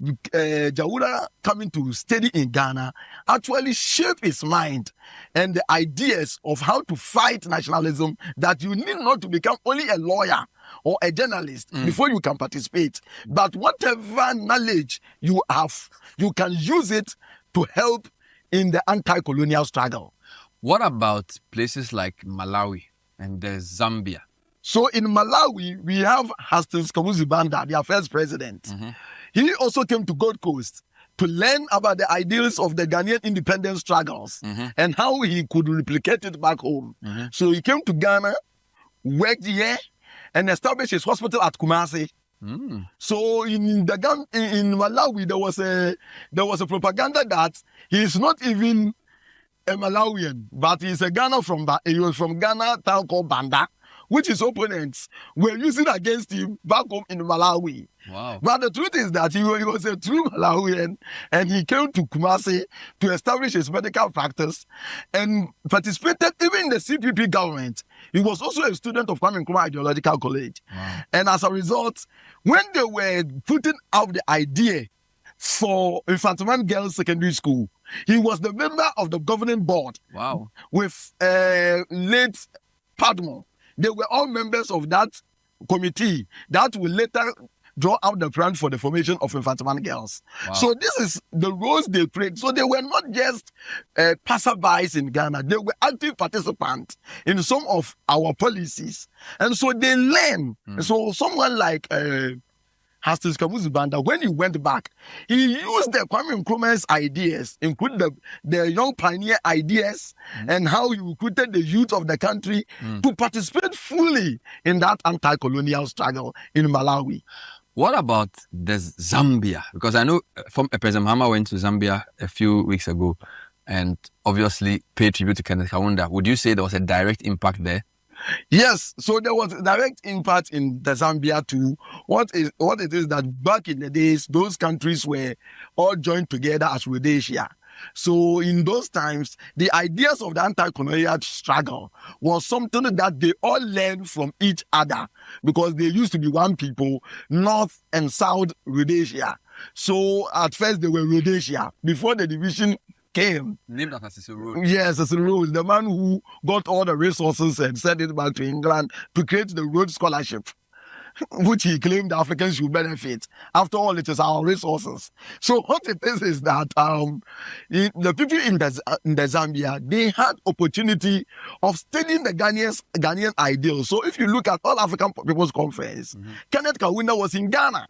Jawura coming to study in Ghana, actually shaped his mind and the ideas of how to fight nationalism, that you need not to become only a lawyer or a journalist before you can participate. But whatever knowledge you have, you can use it to help in the anti-colonial struggle. What about places like Malawi and Zambia? So in Malawi, we have Hastings Kamuzu Banda, their first president. He also came to Gold Coast to learn about the ideals of the Ghanaian independence struggles and how he could replicate it back home. So he came to Ghana, worked here, and established his hospital at Kumasi. So in Malawi, there was a propaganda that he is not even a Malawian, but he was from Ghana, town called Banda, which his opponents were using against him back home in Malawi. Wow. But the truth is that he was a true Malawian, and he came to Kumasi to establish his medical practice and participated even in the CPP government. He was also a student of Kwame Nkrumah Ideological College. Wow. And as a result, when they were putting out the idea for Infantoman Girls Secondary School, he was the member of the governing board. Wow. With late Padmo. They were all members of that committee that will later draw out the plan for the formation of Infantoman Girls. Wow. So this is the roles they played. So they were not just passerbys in Ghana. They were active participants in some of our policies. And so they learn. So someone like Hastings Kamuzu Banda, when he went back, he used the Kwame Nkrumah's ideas, including the young pioneer ideas and how he recruited the youth of the country to participate fully in that anti-colonial struggle in Malawi. What about the Zambia? Because I know President Mahama went to Zambia a few weeks ago and obviously paid tribute to Kenneth Kaunda. Would you say there was a direct impact there? Yes, so there was a direct impact in the Zambia too. What it is that back in the days, those countries were all joined together as Rhodesia. So in those times, the ideas of the anti-colonial struggle was something that they all learned from each other, because they used to be one people, North and South Rhodesia. So at first they were Rhodesia before the division came. Named after Cecil Rhodes. Yes, Cecil Rhodes, the man who got all the resources and sent it back to England to create the Rhodes Scholarship, which he claimed Africans should benefit. After all, it is our resources. So what it is that the people in the Zambia, they had opportunity of studying the Ghanaian ideals. So if you look at All African People's Conference, Kenneth Kaunda was in Ghana.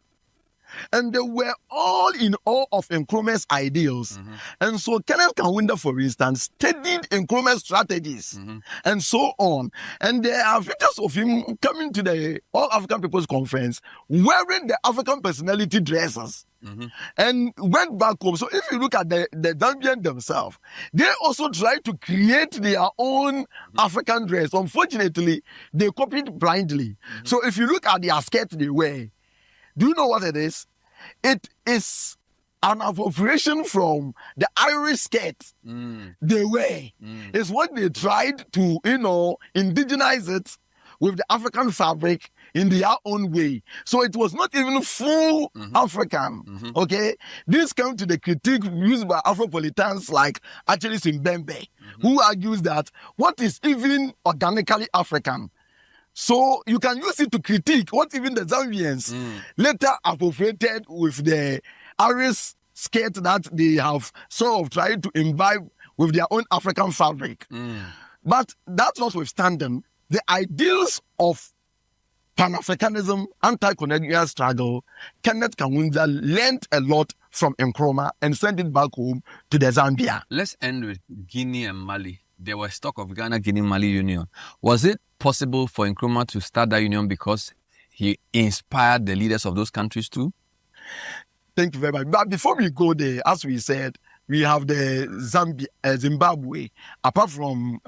And they were all in awe of Nkrumah's ideals. And so Kenneth Kaunda, for instance, studied Nkrumah's strategies and so on. And there are pictures of him coming to the All African People's Conference wearing the African personality dresses. And went back home. So if you look at the Zambian themselves, they also tried to create their own African dress. Unfortunately, they copied blindly. So if you look at their skirt they wear, do you know what it is? It is an appropriation from the Irish skirt they wear. It's what they tried to, indigenize it with the African fabric in their own way. So it was not even full African. Okay, this came to the critique used by Afropolitans like Achilles Mbembe, who argues that what is even organically African. So you can use it to critique what even the Zambians later appropriated with the Aris skirt that they have sort of tried to imbibe with their own African fabric. But that notwithstanding, the ideals of Pan-Africanism, anti-colonial struggle, Kenneth Kaunda learned a lot from Nkrumah and sent it back home to the Zambia. Let's end with Guinea and Mali. There was talk of Ghana-Guinea-Mali union. Was it possible for Nkrumah to start that union because he inspired the leaders of those countries too? Thank you very much. But before we go there, as we said, we have the Zimbabwe. Apart from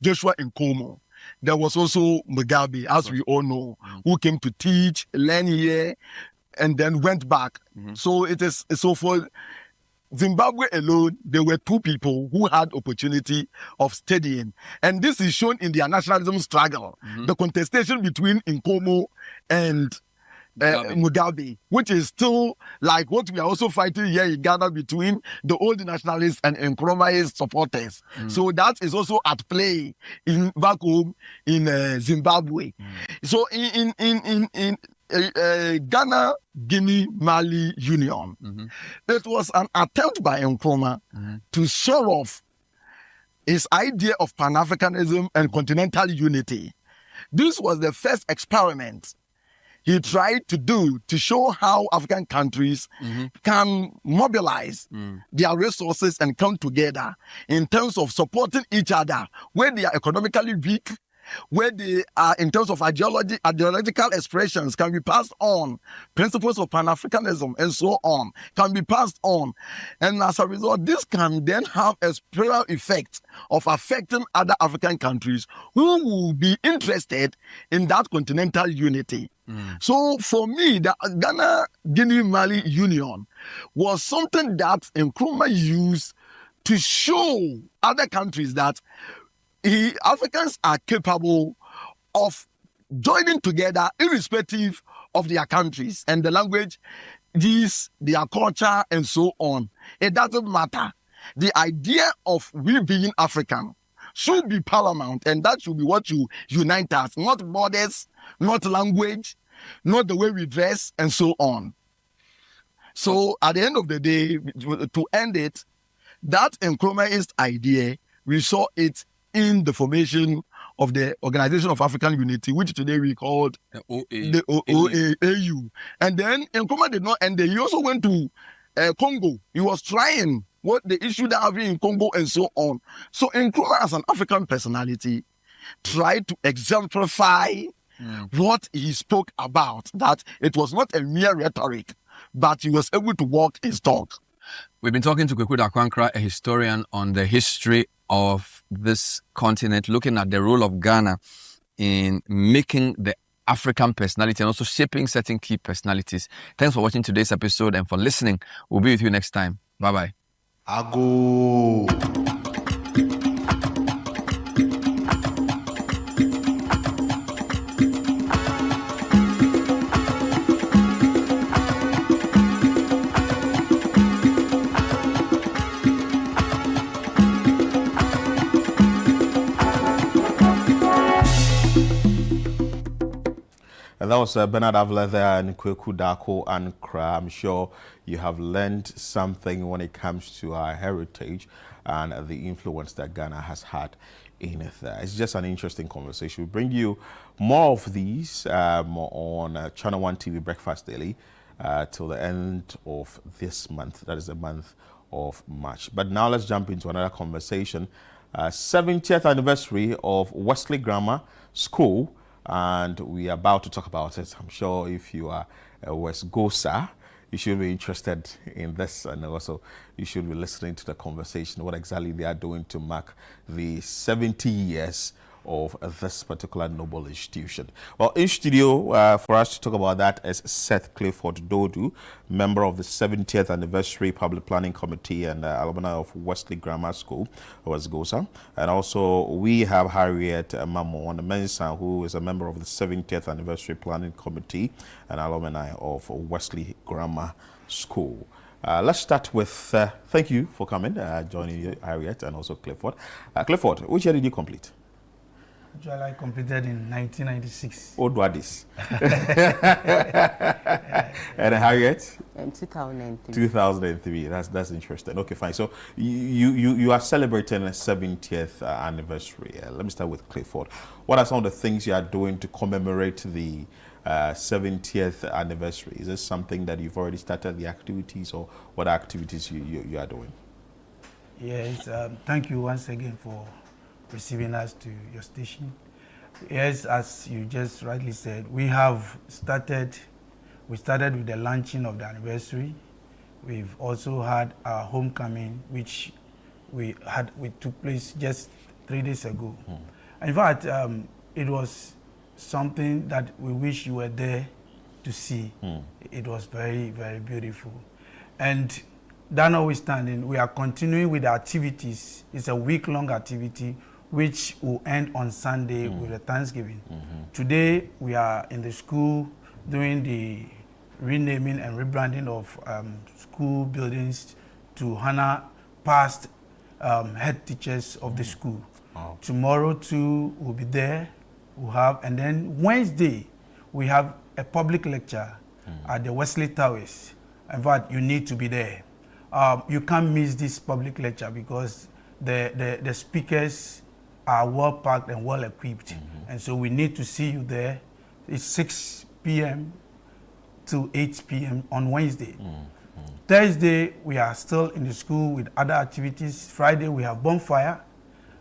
Joshua Nkomo, there was also Mugabe, as we all know, who came to teach, learn here, and then went back. So for Zimbabwe alone, there were 2 people who had opportunity of studying. And this is shown in their nationalism struggle, the contestation between Nkomo and Mugabe, which is still like what we are also fighting here in Ghana between the old nationalists and Nkrumah's supporters. So that is also at play back home in Zimbabwe. So in Ghana, Guinea, Mali Union, it was an attempt by Nkrumah to show off his idea of Pan-Africanism and continental unity. This was the first experiment he tried to do to show how African countries can mobilize their resources and come together in terms of supporting each other where they are economically weak, where they are in terms of ideological expressions can be passed on, principles of Pan-Africanism and so on can be passed on. And as a result, this can then have a spiral effect of affecting other African countries who will be interested in that continental unity. So for me, the Ghana-Guinea-Mali Union was something that Nkrumah used to show other countries that Africans are capable of joining together irrespective of their countries and the language, their culture, and so on. It doesn't matter. The idea of we being African should be paramount, and that should be what you unite us, not borders, not language, not the way we dress, and so on. So at the end of the day, to end it, that Nkrumahist idea, we saw it in the formation of the Organization of African Unity, which today we called the OAU. And then Nkrumah did not end there. He also went to Congo. He was trying what the issue that happened in Congo and so on. So Nkrumah, as an African personality, tried to exemplify what he spoke about, that it was not a mere rhetoric, but he was able to walk his talk. We've been talking to Kweku Dankwankra, a historian, on the history of this continent, looking at the role of Ghana in making the African personality and also shaping certain key personalities. Thanks for watching today's episode and for listening. We'll be with you next time. Bye-bye. Ago. And that was Bernard Avila there and Kweku Dankwankra. I'm sure you have learned something when it comes to our heritage and the influence that Ghana has had in it there. It's just an interesting conversation. We'll bring you more of these on Channel 1 TV Breakfast Daily till the end of this month. That is the month of March. But now let's jump into another conversation. 70th anniversary of Wesley Grammar School. And we are about to talk about it. I'm sure if you are a West Gosa, you should be interested in this, and also you should be listening to the conversation, what exactly they are doing to mark the 70 years of this particular noble institution. Well, in studio for us to talk about that is Seth Clifford Dodu, member of the 70th Anniversary Public Planning Committee and alumni of Wesley Grammar School, Westgosa. And also we have Harriet Mamo on the Mensa, who is a member of the 70th Anniversary Planning Committee and alumni of Wesley Grammar School. Let's start with, thank you for coming, joining you, Harriet, and also Clifford. Clifford, which year did you complete? Actually, I completed in 1996. Old Wadis. And Harriet? In 2003. 2003. That's interesting. Okay, fine. So you are celebrating a 70th anniversary. Let me start with Clifford. What are some of the things you are doing to commemorate the 70th anniversary? Is this something that you've already started the activities, or what activities you are doing? Yes, thank you once again for receiving us to your station. Yes, as you just rightly said, we started with the launching of the anniversary. We've also had our homecoming, which took place just 3 days ago. In fact, it was something that we wish you were there to see. It was very, very beautiful. And that notwithstanding, we are continuing with the activities. It's a week-long activity which will end on Sunday with the Thanksgiving. Today, we are in the school doing the renaming and rebranding of school buildings to honor past head teachers of the school. Tomorrow, too, we'll be there. And then Wednesday, we have a public lecture at the Wesley Towers. In fact, you need to be there. You can't miss this public lecture because the speakers are well packed and well equipped. And so we need to see you there. It's 6 p.m. to 8 p.m. on Wednesday. Thursday, we are still in the school with other activities. Friday, we have bonfire.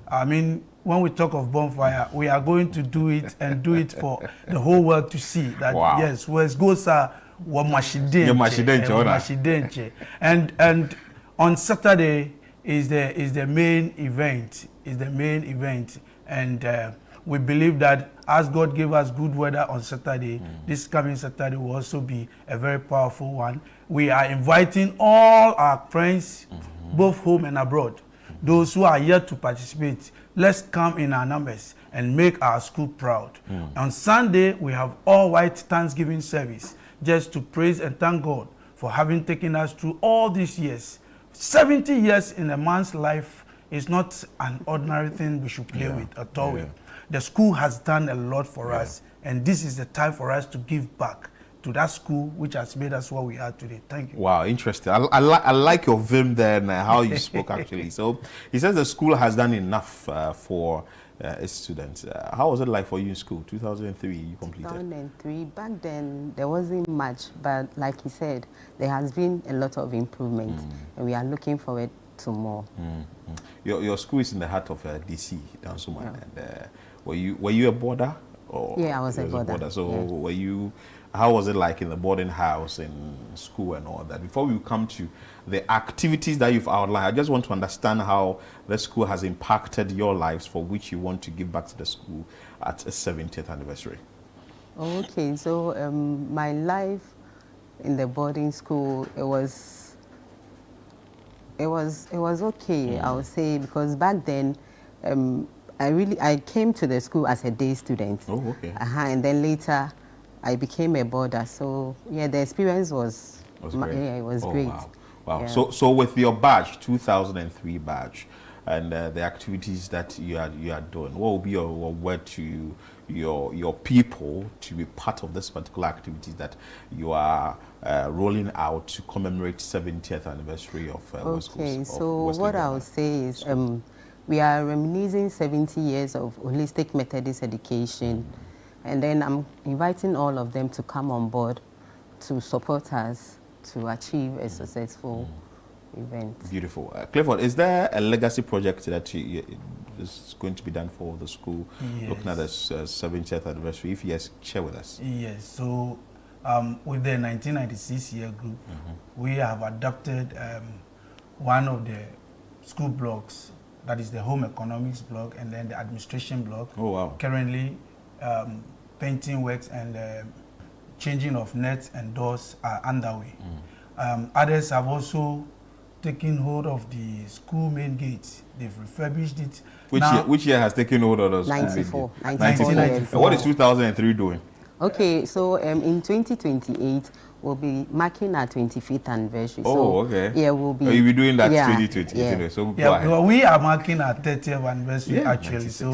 I mean, when we talk of bonfire, we are going to do it and do it for the whole world to see that, yes, Westgosa Wamachidenche. And on Saturday is the main event. And we believe that as God gave us good weather on Saturday, this coming Saturday will also be a very powerful one. We are inviting all our friends, both home and abroad. Those who are yet to participate, let's come in our numbers and make our school proud. On Sunday, we have all-white Thanksgiving service just to praise and thank God for having taken us through all these years. 70 years in a man's life is not an ordinary thing we should play with at all. The school has done a lot for us, and this is the time for us to give back to that school which has made us what we are today. Thank you. Wow, interesting. I like your vim there and how you spoke actually. So he says the school has done enough for its students. How was it like for you in school? 2003 you completed? 2003. Back then there wasn't much, but like he said, there has been a lot of improvement, and we are looking forward to more. Your school is in the heart of DC, down Suman. And were you a boarder? Or yeah, I was a boarder. So were you? How was it like in the boarding house, in school and all that? Before we come to the activities that you've outlined, I just want to understand how the school has impacted your lives for which you want to give back to the school at a 70th anniversary. Okay, so my life in the boarding school, it was okay, I would say, because back then I came to the school as a day student. Oh, okay. And then later I became a boarder. So yeah, the experience was great. Yeah, it was great. Wow. Yeah. So with your badge, 2003 badge, and the activities that you are doing, what will be your word to your people to be part of this particular activity that you are rolling out to commemorate 70th anniversary of Okay, so what I would say is we are reminiscing 70 years of holistic Methodist education, and then I'm inviting all of them to come on board to support us to achieve a successful event. Beautiful. Clifford, is there a legacy project that is going to be done for the school, looking at the 70th anniversary? If yes, share with us. Yes, so with the 1996 year group, we have adopted one of the school blocks that is the home economics block, and then the administration block. Oh, wow. Currently, painting works and changing of nets and doors are underway. Others have also taken hold of the school main gates. They've refurbished it. Which year has taken hold of those? 94. 94. What is 2003 doing? Okay, so in 2028, we'll be marking our 25th anniversary. Oh, so, okay. Yeah, we'll be. You'll be doing that 2020. Yeah. So go Yeah, ahead. well, we are marking our 30th anniversary actually. 96. So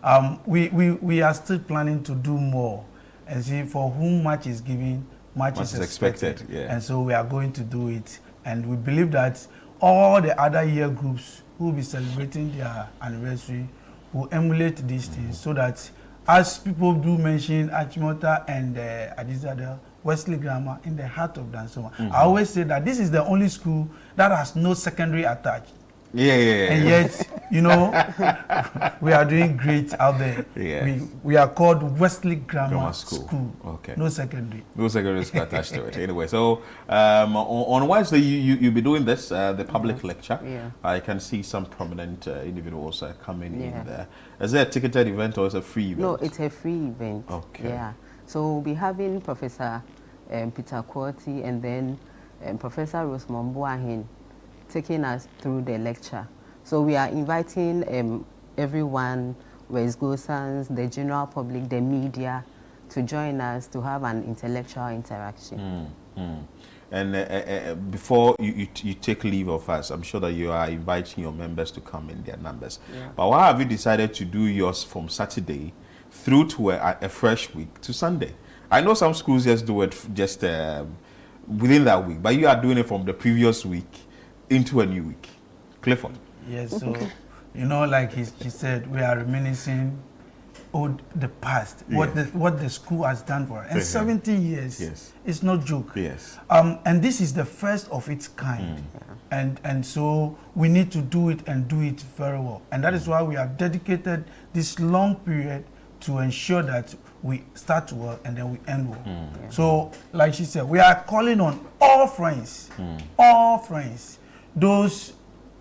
Wow. we are still planning to do more. And see, for whom much is given, much is expected. Yeah. And so we are going to do it. And we believe that all the other year groups who will be celebrating their anniversary will emulate these things, so that as people do mention Achimota and Adizada, Wesley Grammar in the heart of Dansoma. I always say that this is the only school that has no secondary attached. Yeah. And yet, you know, we are doing great out there. Yeah. We are called Wesley Grammar School. Okay. No secondary. No secondary school attached to it. Anyway, so on Wednesday you'll be doing this, the public lecture. Yeah. I can see some prominent individuals coming in there. Is it a ticketed event or is it a free event? No, it's a free event. Okay. Yeah. So we'll be having Professor Peter Quarty and then Professor Rosemond Boahin taking us through the lecture. So we are inviting everyone, West Gosans, the general public, the media, to join us to have an intellectual interaction. And before you take leave of us, I'm sure that you are inviting your members to come in their numbers. Yeah. But why have you decided to do yours from Saturday through to a fresh week to Sunday? I know some schools just do it just within that week, but you are doing it from the previous week into a new week. Clifford. Yes, so, you know, like he said, we are reminiscing the past, what the school has done for us. And 70 years is no joke. Yes. And this is the first of its kind. And so we need to do it and do it very well. And that is why we have dedicated this long period to ensure that we start well and then we end well. So, like she said, we are calling on all friends, those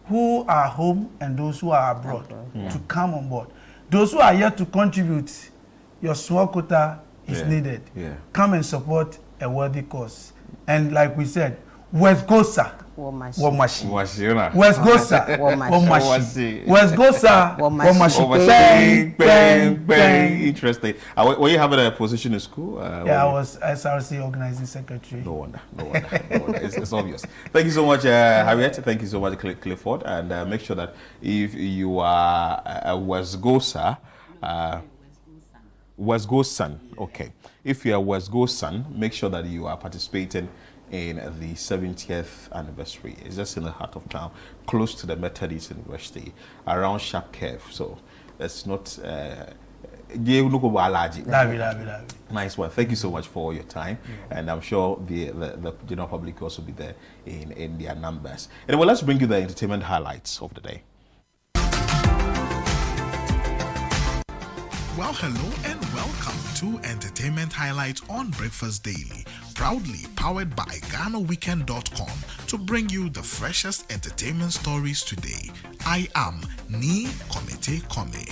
who are home and those who are abroad, to come on board. Those who are here to contribute, your small quota is needed. Come and support a worthy cause. And like we said, West Gosa, Wamashi. West Gosa, Wamashi. West Gosa, Wamashi. Bang. Interesting. Were you having a position in school? Yeah, I was SRC organizing secretary. No wonder. It's obvious. Thank you so much, Harriet. Thank you so much, Clifford. And make sure that if you are a West Gosa, West Gosan, okay. If you are West Gosan, make sure that you are participating in the 70th anniversary. It's just in the heart of town, close to the Methodist University, around Sharp Curve. So that's not nice one. Thank you so much for your time, and I'm sure the general public will also be there in their numbers. Anyway, let's bring you the entertainment highlights of the day. Well, hello and welcome to Entertainment Highlights on Breakfast Daily, proudly powered by GhanaWeekend.com to bring you the freshest entertainment stories today. I am Ni Komete Kome.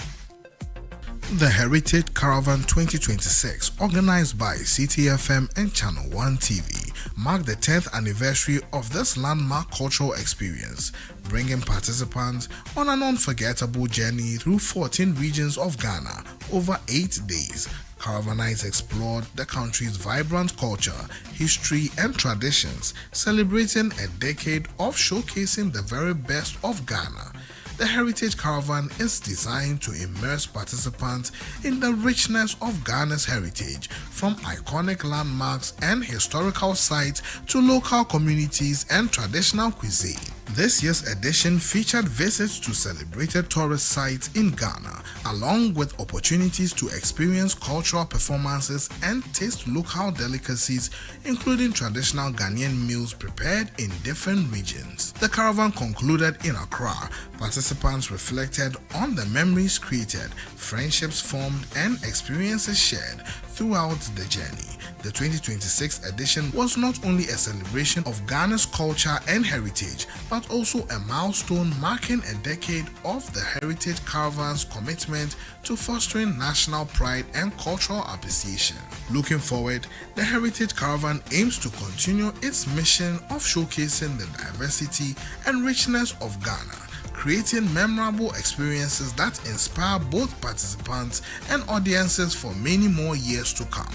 The Heritage Caravan 2026, organized by CTFM and Channel 1 TV, marked the 10th anniversary of this landmark cultural experience, bringing participants on an unforgettable journey through 14 regions of Ghana over 8 days. Caravanites explored the country's vibrant culture, history, and traditions, celebrating a decade of showcasing the very best of Ghana. The Heritage Caravan is designed to immerse participants in the richness of Ghana's heritage, from iconic landmarks and historical sites to local communities and traditional cuisine. This year's edition featured visits to celebrated tourist sites in Ghana, along with opportunities to experience cultural performances and taste local delicacies, including traditional Ghanaian meals prepared in different regions. The caravan concluded in Accra. Participants reflected on the memories created, friendships formed, and experiences shared throughout the journey. The 2026 edition was not only a celebration of Ghana's culture and heritage, but also a milestone marking a decade of the Heritage Caravan's commitment to fostering national pride and cultural appreciation. Looking forward, the Heritage Caravan aims to continue its mission of showcasing the diversity and richness of Ghana, creating memorable experiences that inspire both participants and audiences for many more years to come.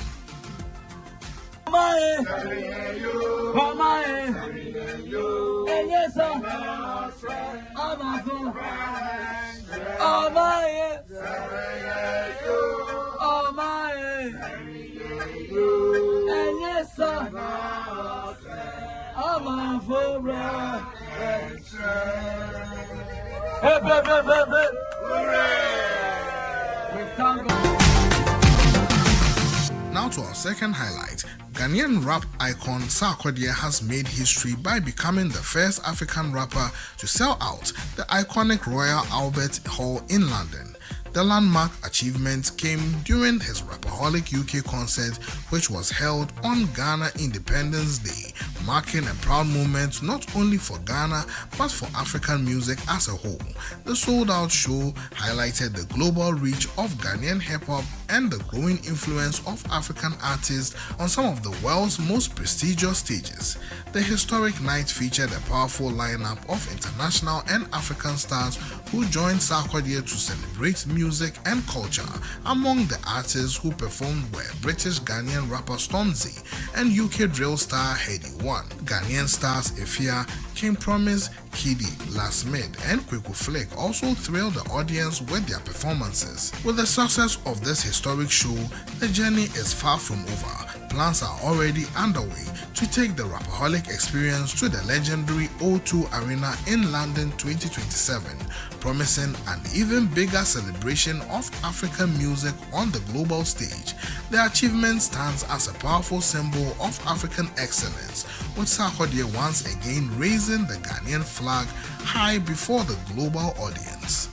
Now to our second highlight. Ghanaian rap icon Sarkodie has made history by becoming the first African rapper to sell out the iconic Royal Albert Hall in London. The landmark achievement came during his Rapaholic UK concert, which was held on Ghana Independence Day, marking a proud moment not only for Ghana but for African music as a whole. The sold-out show highlighted the global reach of Ghanaian hip-hop and the growing influence of African artists on some of the world's most prestigious stages. The historic night featured a powerful lineup of international and African stars who joined Sarkodie to celebrate music and culture. Among the artists who performed were British Ghanaian rapper Stormzy and UK drill star Heady One. Ghanaian stars Efia, King Promise, Kiddy, Last Mid, and Kweku Flick also thrilled the audience with their performances. With the success of this historic show, the journey is far from over. Plans are already underway to take the Rapaholic experience to the legendary O2 Arena in London 2027, promising an even bigger celebration of African music on the global stage. The achievement stands as a powerful symbol of African excellence, with Sarkodie once again raising the Ghanaian flag high before the global audience.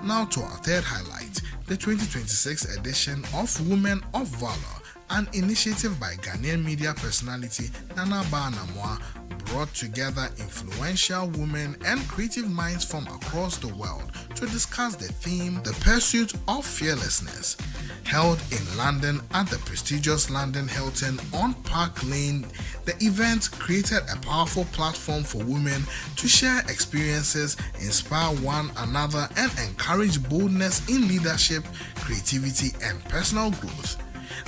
Now to our third highlight, the 2026 edition of Women of Valor, an initiative by Ghanaian media personality Nana Ba Namwa, brought together influential women and creative minds from across the world to discuss the theme, The Pursuit of Fearlessness. Held in London at the prestigious London Hilton on Park Lane, the event created a powerful platform for women to share experiences, inspire one another, and encourage boldness in leadership, creativity, and personal growth.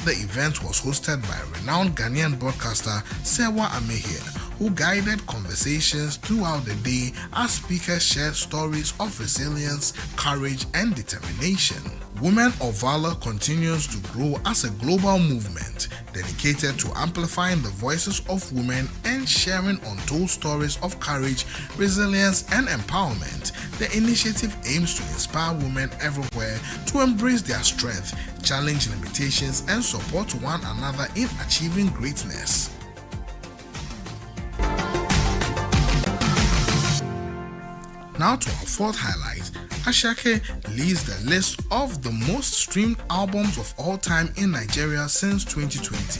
The event was hosted by renowned Ghanaian broadcaster Sewa Amehia, who guided conversations throughout the day as speakers shared stories of resilience, courage, and determination. Women of Valor continues to grow as a global movement dedicated to amplifying the voices of women and sharing untold stories of courage, resilience, and empowerment. The initiative aims to inspire women everywhere to embrace their strength, challenge limitations, and support one another in achieving greatness. Now to our fourth highlight. Ashake leads the list of the most streamed albums of all time in Nigeria since 2020.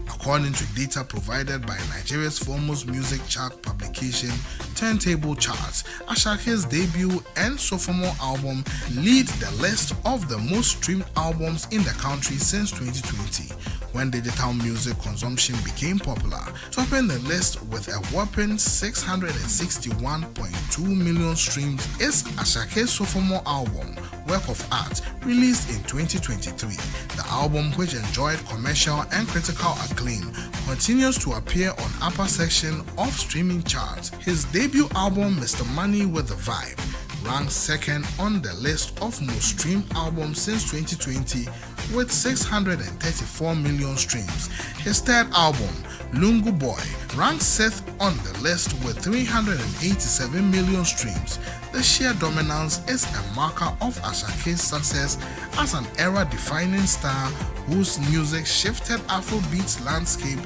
According to data provided by Nigeria's foremost music chart publication, Turntable Charts, Ashake's debut and sophomore album lead the list of the most streamed albums in the country since 2020, when digital music consumption became popular, topping the list with a whopping 661.2 million streams is Ashake's sophomore album, Work of Art, released in 2023. The album, which enjoyed commercial and critical acclaim, continues to appear on upper section of streaming charts. His debut album, Mr. Money with the Vibe, ranked second on the list of most streamed albums since 2020 with 634 million streams. His third album, Lungu Boy, ranked sixth on the list with 387 million streams. The sheer dominance is a marker of Ashake's success as an era-defining star whose music shifted Afrobeat's landscape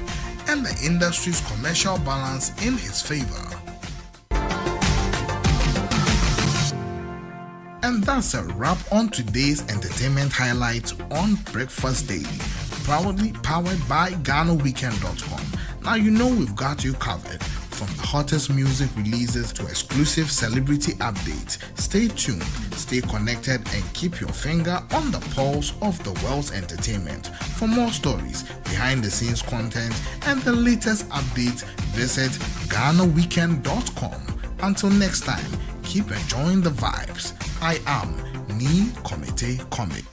and the industry's commercial balance in his favor. A And that's a wrap on today's entertainment highlights on Breakfast Daily, proudly powered by GhanaWeekend.com. Now you know we've got you covered. From the hottest music releases to exclusive celebrity updates, stay tuned, stay connected, and keep your finger on the pulse of the world's entertainment. For more stories, behind-the-scenes content, and the latest updates, visit GhanaWeekend.com. Until next time, keep enjoying the vibes. I am Ni Komite Kome.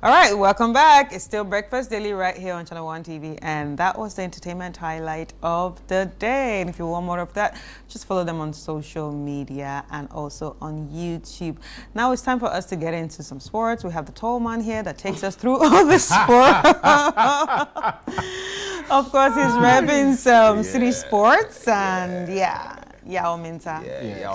All right, welcome back. It's still Breakfast Daily right here on Channel 1 TV, and that was the entertainment highlight of the day. And if you want more of that, just follow them on social media and also on YouTube. Now it's time for us to get into some sports. We have the tall man here that takes us through all the sport. Of course, he's repping some city sports, and Yao Minta.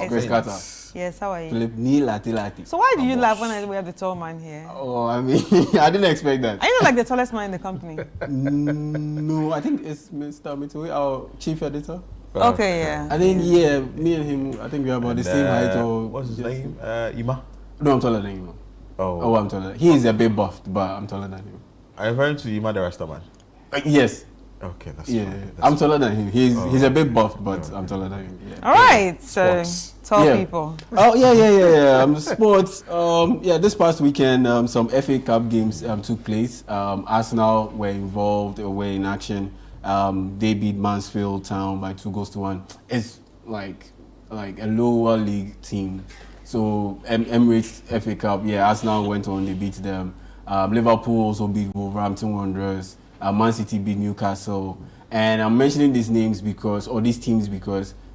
Chris Carter. Yes, how are you? Philip Ni Lati. So why do you laugh when we have the tall man here? Oh, I mean, I didn't expect that. Are you not like the tallest man in the company? No, I think it's Mr. Mitui, our chief editor. Okay, yeah. I think, me and him, I think we're about the same height. Or what's his name? Ima? No, I'm taller than him. Oh, I'm taller. He is a bit buffed, but I'm taller than him. Are you referring to Ima the Rastaman? Yes. Okay, that's fine. I'm taller than him. He's a bit buffed, but I'm taller than him. Yeah. All right, so tall people. Oh yeah. Sports. This past weekend, some FA Cup games took place. Arsenal were involved or were in action. They beat Mansfield Town by 2-1. It's like a lower league team. So Emirates FA Cup. Arsenal went on. They beat them. Liverpool also beat Wolverhampton Wanderers. Man City beat Newcastle, and I'm mentioning these teams because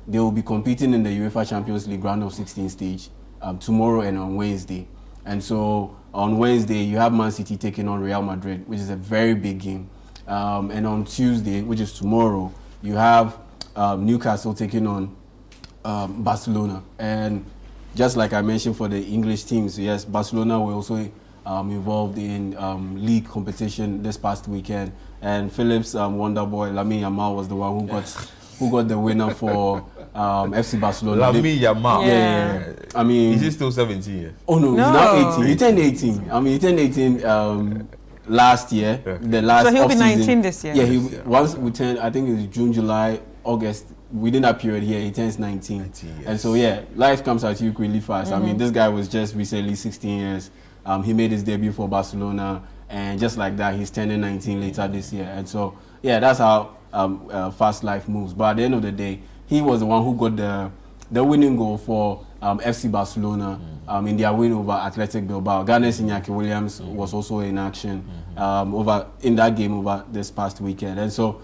they will be competing in the UEFA Champions League round of 16 stage tomorrow and on Wednesday. And so on Wednesday you have Man City taking on Real Madrid, which is a very big game. And on Tuesday, which is tomorrow, you have Newcastle taking on Barcelona. And just like I mentioned for the English teams, yes, Barcelona will also involved in league competition this past weekend, and Phillips wonder boy Lamine Yamal was the one who got the winner for FC Barcelona. Lamine Yamal. Yeah. I mean, is he still 17 years? Oh no, he's now 18. He turned 18. I mean, he turned 18 last year. The last. So he'll be 19 this year. Yeah, once we turn, I think it's June, July, August. Within that period here, he turns 19. And so life comes at you really fast. I mean, this guy was just recently 16 years. He made his debut for Barcelona, and just like that, he's turning 19 later this year. And so, that's how fast life moves. But at the end of the day, he was the one who got the winning goal for FC Barcelona in their win over Athletic Bilbao. Ghana's Iñaki Williams was also in action in that game over this past weekend. And so,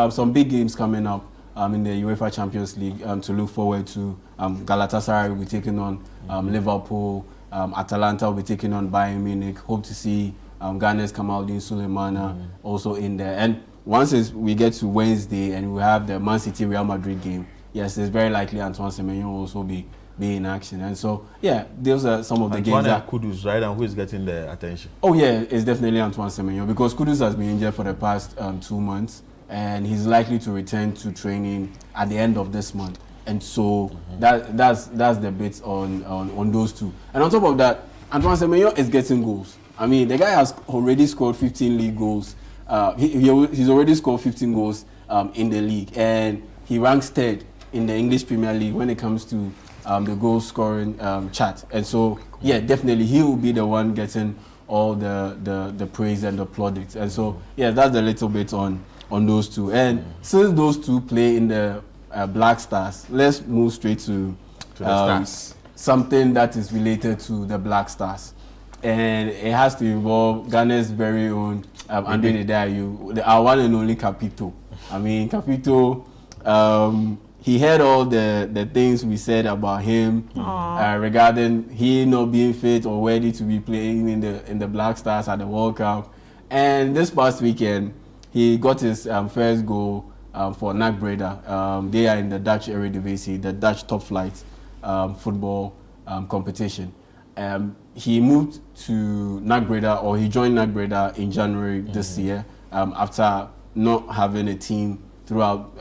some big games coming up in the UEFA Champions League to look forward to. Galatasaray will be taking on Liverpool. Atalanta will be taking on Bayern Munich. Hope to see Ghana's Kamaldeen Sulemana also in there. And once we get to Wednesday and we have the Man City Real Madrid game, it's very likely Antoine Semenyo will also be in action. And so, those are some of the games. Antoine Kudus, right? And who is getting the attention? Oh yeah, it's definitely Antoine Semenyo, because Kudus has been injured for the past 2 months, and he's likely to return to training at the end of this month. And so that's the bits on those two. And on top of that, Antoine Semenyo is getting goals. I mean, the guy has already scored 15 league goals. He's already scored 15 goals in the league, and he ranks third in the English Premier League when it comes to the goal scoring chart. And so, definitely he will be the one getting all the praise and the plaudits. And so, that's a little bit on those two. And since those two play in the Black Stars, let's move straight to the Stars. Something that is related to the Black Stars, and it has to involve Ghana's very own Andre Dedayu, our one and only Capito. I mean, Capito, he heard all the things we said about him regarding he not being fit or ready to be playing in the Black Stars at the World Cup, and this past weekend he got his first goal for NAC Breda. They are in the Dutch Eredivisie, the Dutch top flight football competition. He moved to NAC Breda, or he joined NAC Breda in January this year after not having a team throughout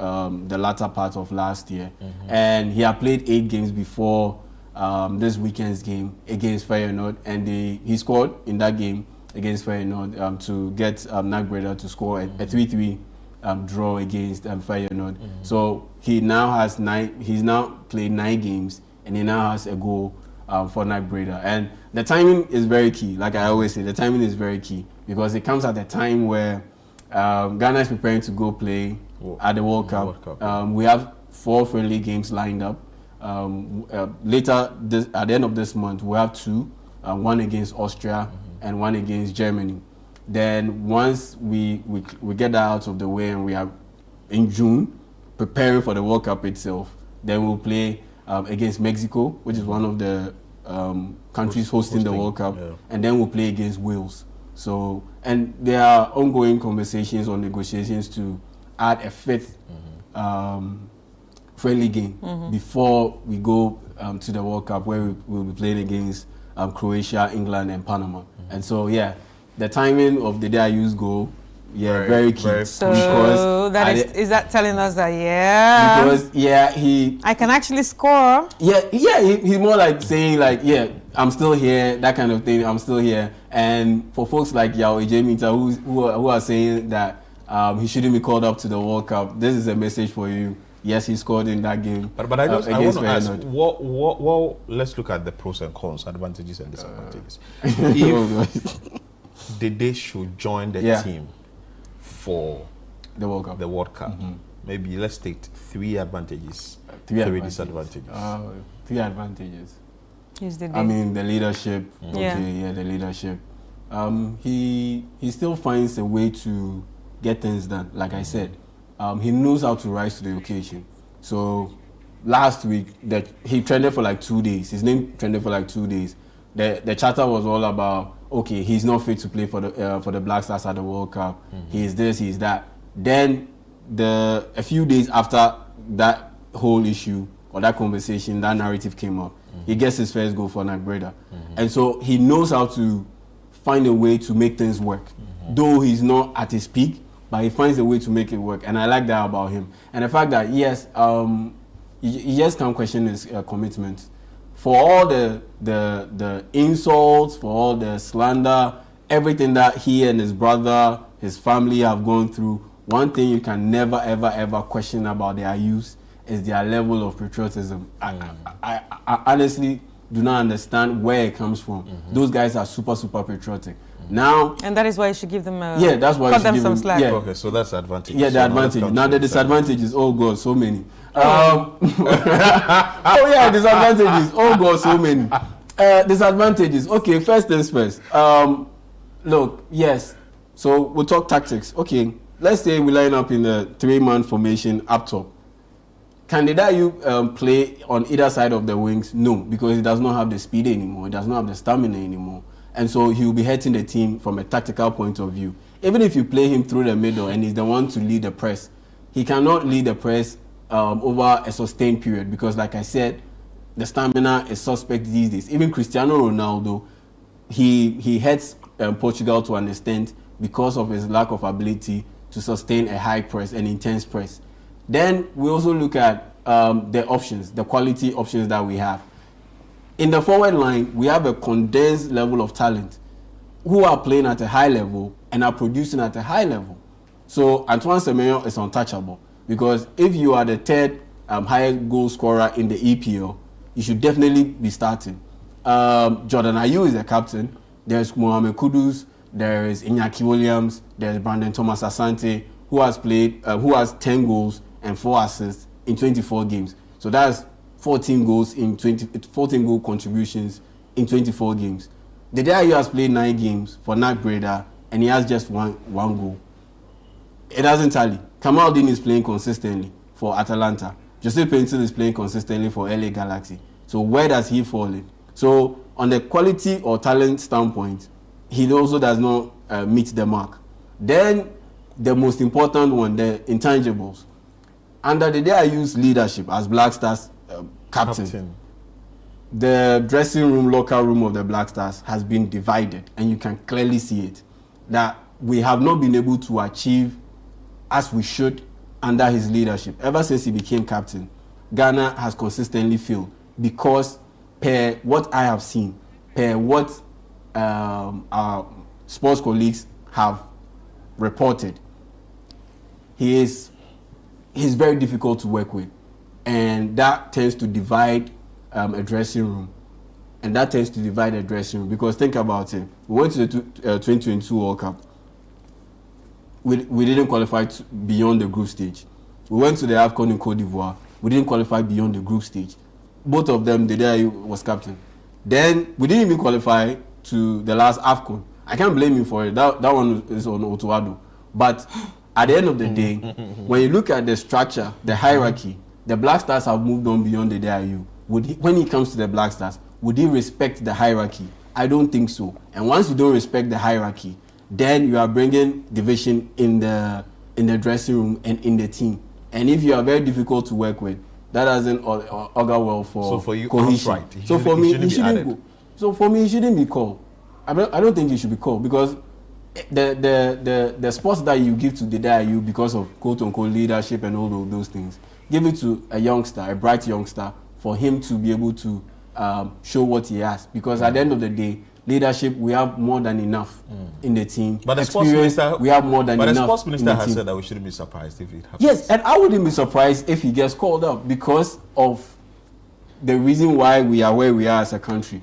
the latter part of last year. And he had played 8 games before this weekend's game against Feyenoord, and he scored in that game against Feyenoord to get Nagbreda to score a 3-3 draw against Feyenoord. So he now has he's now played 9 games, and he now has a goal for Nagbreda. And the timing is very key. Like I always say, the timing is very key because it comes at a time where Ghana is preparing to go play at the World Cup. We have 4 friendly games lined up. Later, at the end of this month, we have 2, one against Austria and one against Germany. Then once we get that out of the way and we are in June preparing for the World Cup itself, then we'll play against Mexico, which is one of the countries hosting the World Cup, and then we'll play against Wales. So, and there are ongoing conversations or negotiations to add a 5th friendly game before we go to the World Cup, where we'll be playing against Croatia, England, and Panama. And so, yeah, the timing of the day I use goal, very key. So is that telling us that because I can actually score? He's more like saying like I'm still here, that kind of thing. I'm still here. And for folks like Yao Ejemita who are saying that he shouldn't be called up to the World Cup, this is a message for you. Yes, he scored in that game. But I want to ask, what? Let's look at the pros and cons, advantages and disadvantages. If they should join the team for the World Cup, maybe let's take 3 advantages, 3 disadvantages. 3 advantages. I mean, the leadership. The leadership. He still finds a way to get things done. Like I said. He knows how to rise to the occasion. So last week he trended for like 2 days. His name trended for like 2 days. The chatter was all about, okay, he's not fit to play for the Black Stars at the World Cup. He's this, he's that. Then a few days after that whole issue or that conversation, that narrative came up. He gets his first goal for Nagbreda. And so he knows how to find a way to make things work. Though he's not at his peak, but he finds a way to make it work, and I like that about him. And the fact that yes, he just can't question his commitment. For all the insults, for all the slander, everything that he and his brother, his family have gone through, one thing you can never ever question about their youth is their level of patriotism. I honestly do not understand where it comes from. Those guys are super patriotic. Now, and that is why you should give them that's why cut them some slack. Okay, so that's the advantage. The advantage. Now the disadvantages, oh God, so many. Disadvantages. Oh God, so many. Disadvantages. Okay, first things first. Look, yes. So we'll talk tactics. Okay, let's say we line up in the 3-man formation up top. Can Didayu play on either side of the wings? No, because he does not have the speed anymore. He does not have the stamina anymore. And so he will be hurting the team from a tactical point of view. Even if you play him through the middle and he's the one to lead the press, he cannot lead the press over a sustained period because, like I said, the stamina is suspect these days. Even Cristiano Ronaldo, he hurts Portugal to an extent because of his lack of ability to sustain a high press, an intense press. Then we also look at the options, the quality options that we have. In the forward line, we have a condensed level of talent who are playing at a high level and are producing at a high level. So Antoine Semenyo is untouchable because if you are the 3rd highest goal scorer in the EPL, you should definitely be starting. Jordan Ayew is the captain. There's Mohamed Kudus. There is Iñaki Williams. There's Brandon Thomas Asante, who has 10 goals and 4 assists in 24 games. So that's 14 goal contributions in 24 games. The Didayu has played 9 games for Nagbreda and he has just one goal. It doesn't tally. Kamaldeen is playing consistently for Atalanta. Jose Pinto is playing consistently for LA Galaxy. So where does he fall in? So on the quality or talent standpoint, he also does not meet the mark. Then the most important one, the intangibles. Under the Didayu's leadership as Black Stars captain, the dressing room, locker room of the Black Stars has been divided, and you can clearly see it. That we have not been able to achieve as we should under his leadership. Ever since he became captain, Ghana has consistently failed because per what I have seen, per what our sports colleagues have reported, he's very difficult to work with, and that tends to divide a dressing room. And that tends to divide the dressing room, because think about it. We went to the 2022 World Cup. We didn't qualify beyond the group stage. We went to the AFCON in Cote d'Ivoire. We didn't qualify beyond the group stage. Both of them, the day was captain. Then we didn't even qualify to the last AFCON. I can't blame him for it. That one is on Otuado. But at the end of the day, when you look at the structure, the hierarchy, the Black Stars have moved on beyond the DIU. When it comes to the Black Stars, would he respect the hierarchy? I don't think so. And once you don't respect the hierarchy, then you are bringing division in the dressing room and in the team. And if you are very difficult to work with, that doesn't augur well for cohesion. Right. So for me, he shouldn't go. So for me, he shouldn't be called. I don't think he should be called, because the sports that you give to the DIU because of quote unquote leadership and all of those things, give it to a youngster, a bright youngster, for him to be able to show what he has, because at the end of the day, leadership, we have more than enough in the team. But the sports minister, we have more than enough. But the sports minister has team. said that we shouldn't be surprised if it happens. Yes, and I wouldn't be surprised if he gets called up, because of the reason why we are where we are as a country.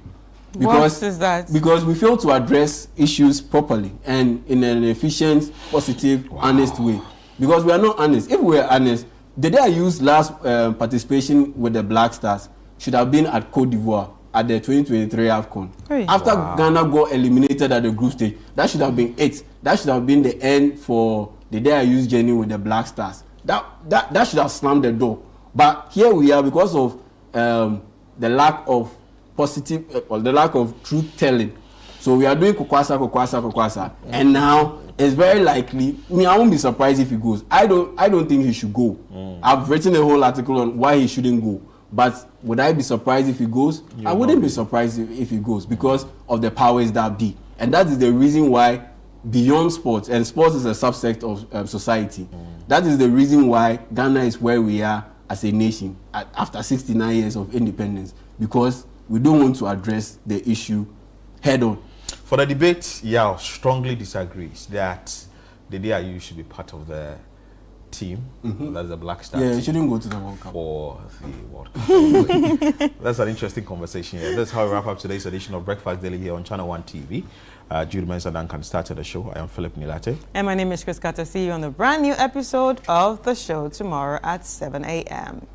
Because, what is that? Because we fail to address issues properly and in an efficient, positive, honest way. Because we are not honest. If we were honest, the day I used last participation with the Black Stars should have been at Cote d'Ivoire at the 2023 AFCON. Hey. After Ghana got eliminated at the group stage, that should have been it. That should have been the end for the day I used journey with the Black Stars. That should have slammed the door. But here we are, because of the lack of positive or the lack of truth telling. So we are doing Kokwasa. And now it's very likely, I won't be surprised if he goes. I don't think he should go. I've written a whole article on why he shouldn't go. But would I be surprised if he goes? I wouldn't be surprised if he goes, because of the powers that be. And that is the reason why, beyond sports, and sports is a subsect of society, that is the reason why Ghana is where we are as a nation after 69 years of independence, because we don't want to address the issue head on. For the debate, Yao strongly disagrees that the DIU should be part of the team. That's the Black Star. Yeah, team it shouldn't go to the World Cup. For the World Cup. That's an interesting conversation here. That's how we wrap up today's edition of Breakfast Daily here on Channel 1 TV. Jude Mensah Duncan started the show. I am Philip Nilate. And my name is Chris Carter. See you on the brand new episode of the show tomorrow at 7 a.m.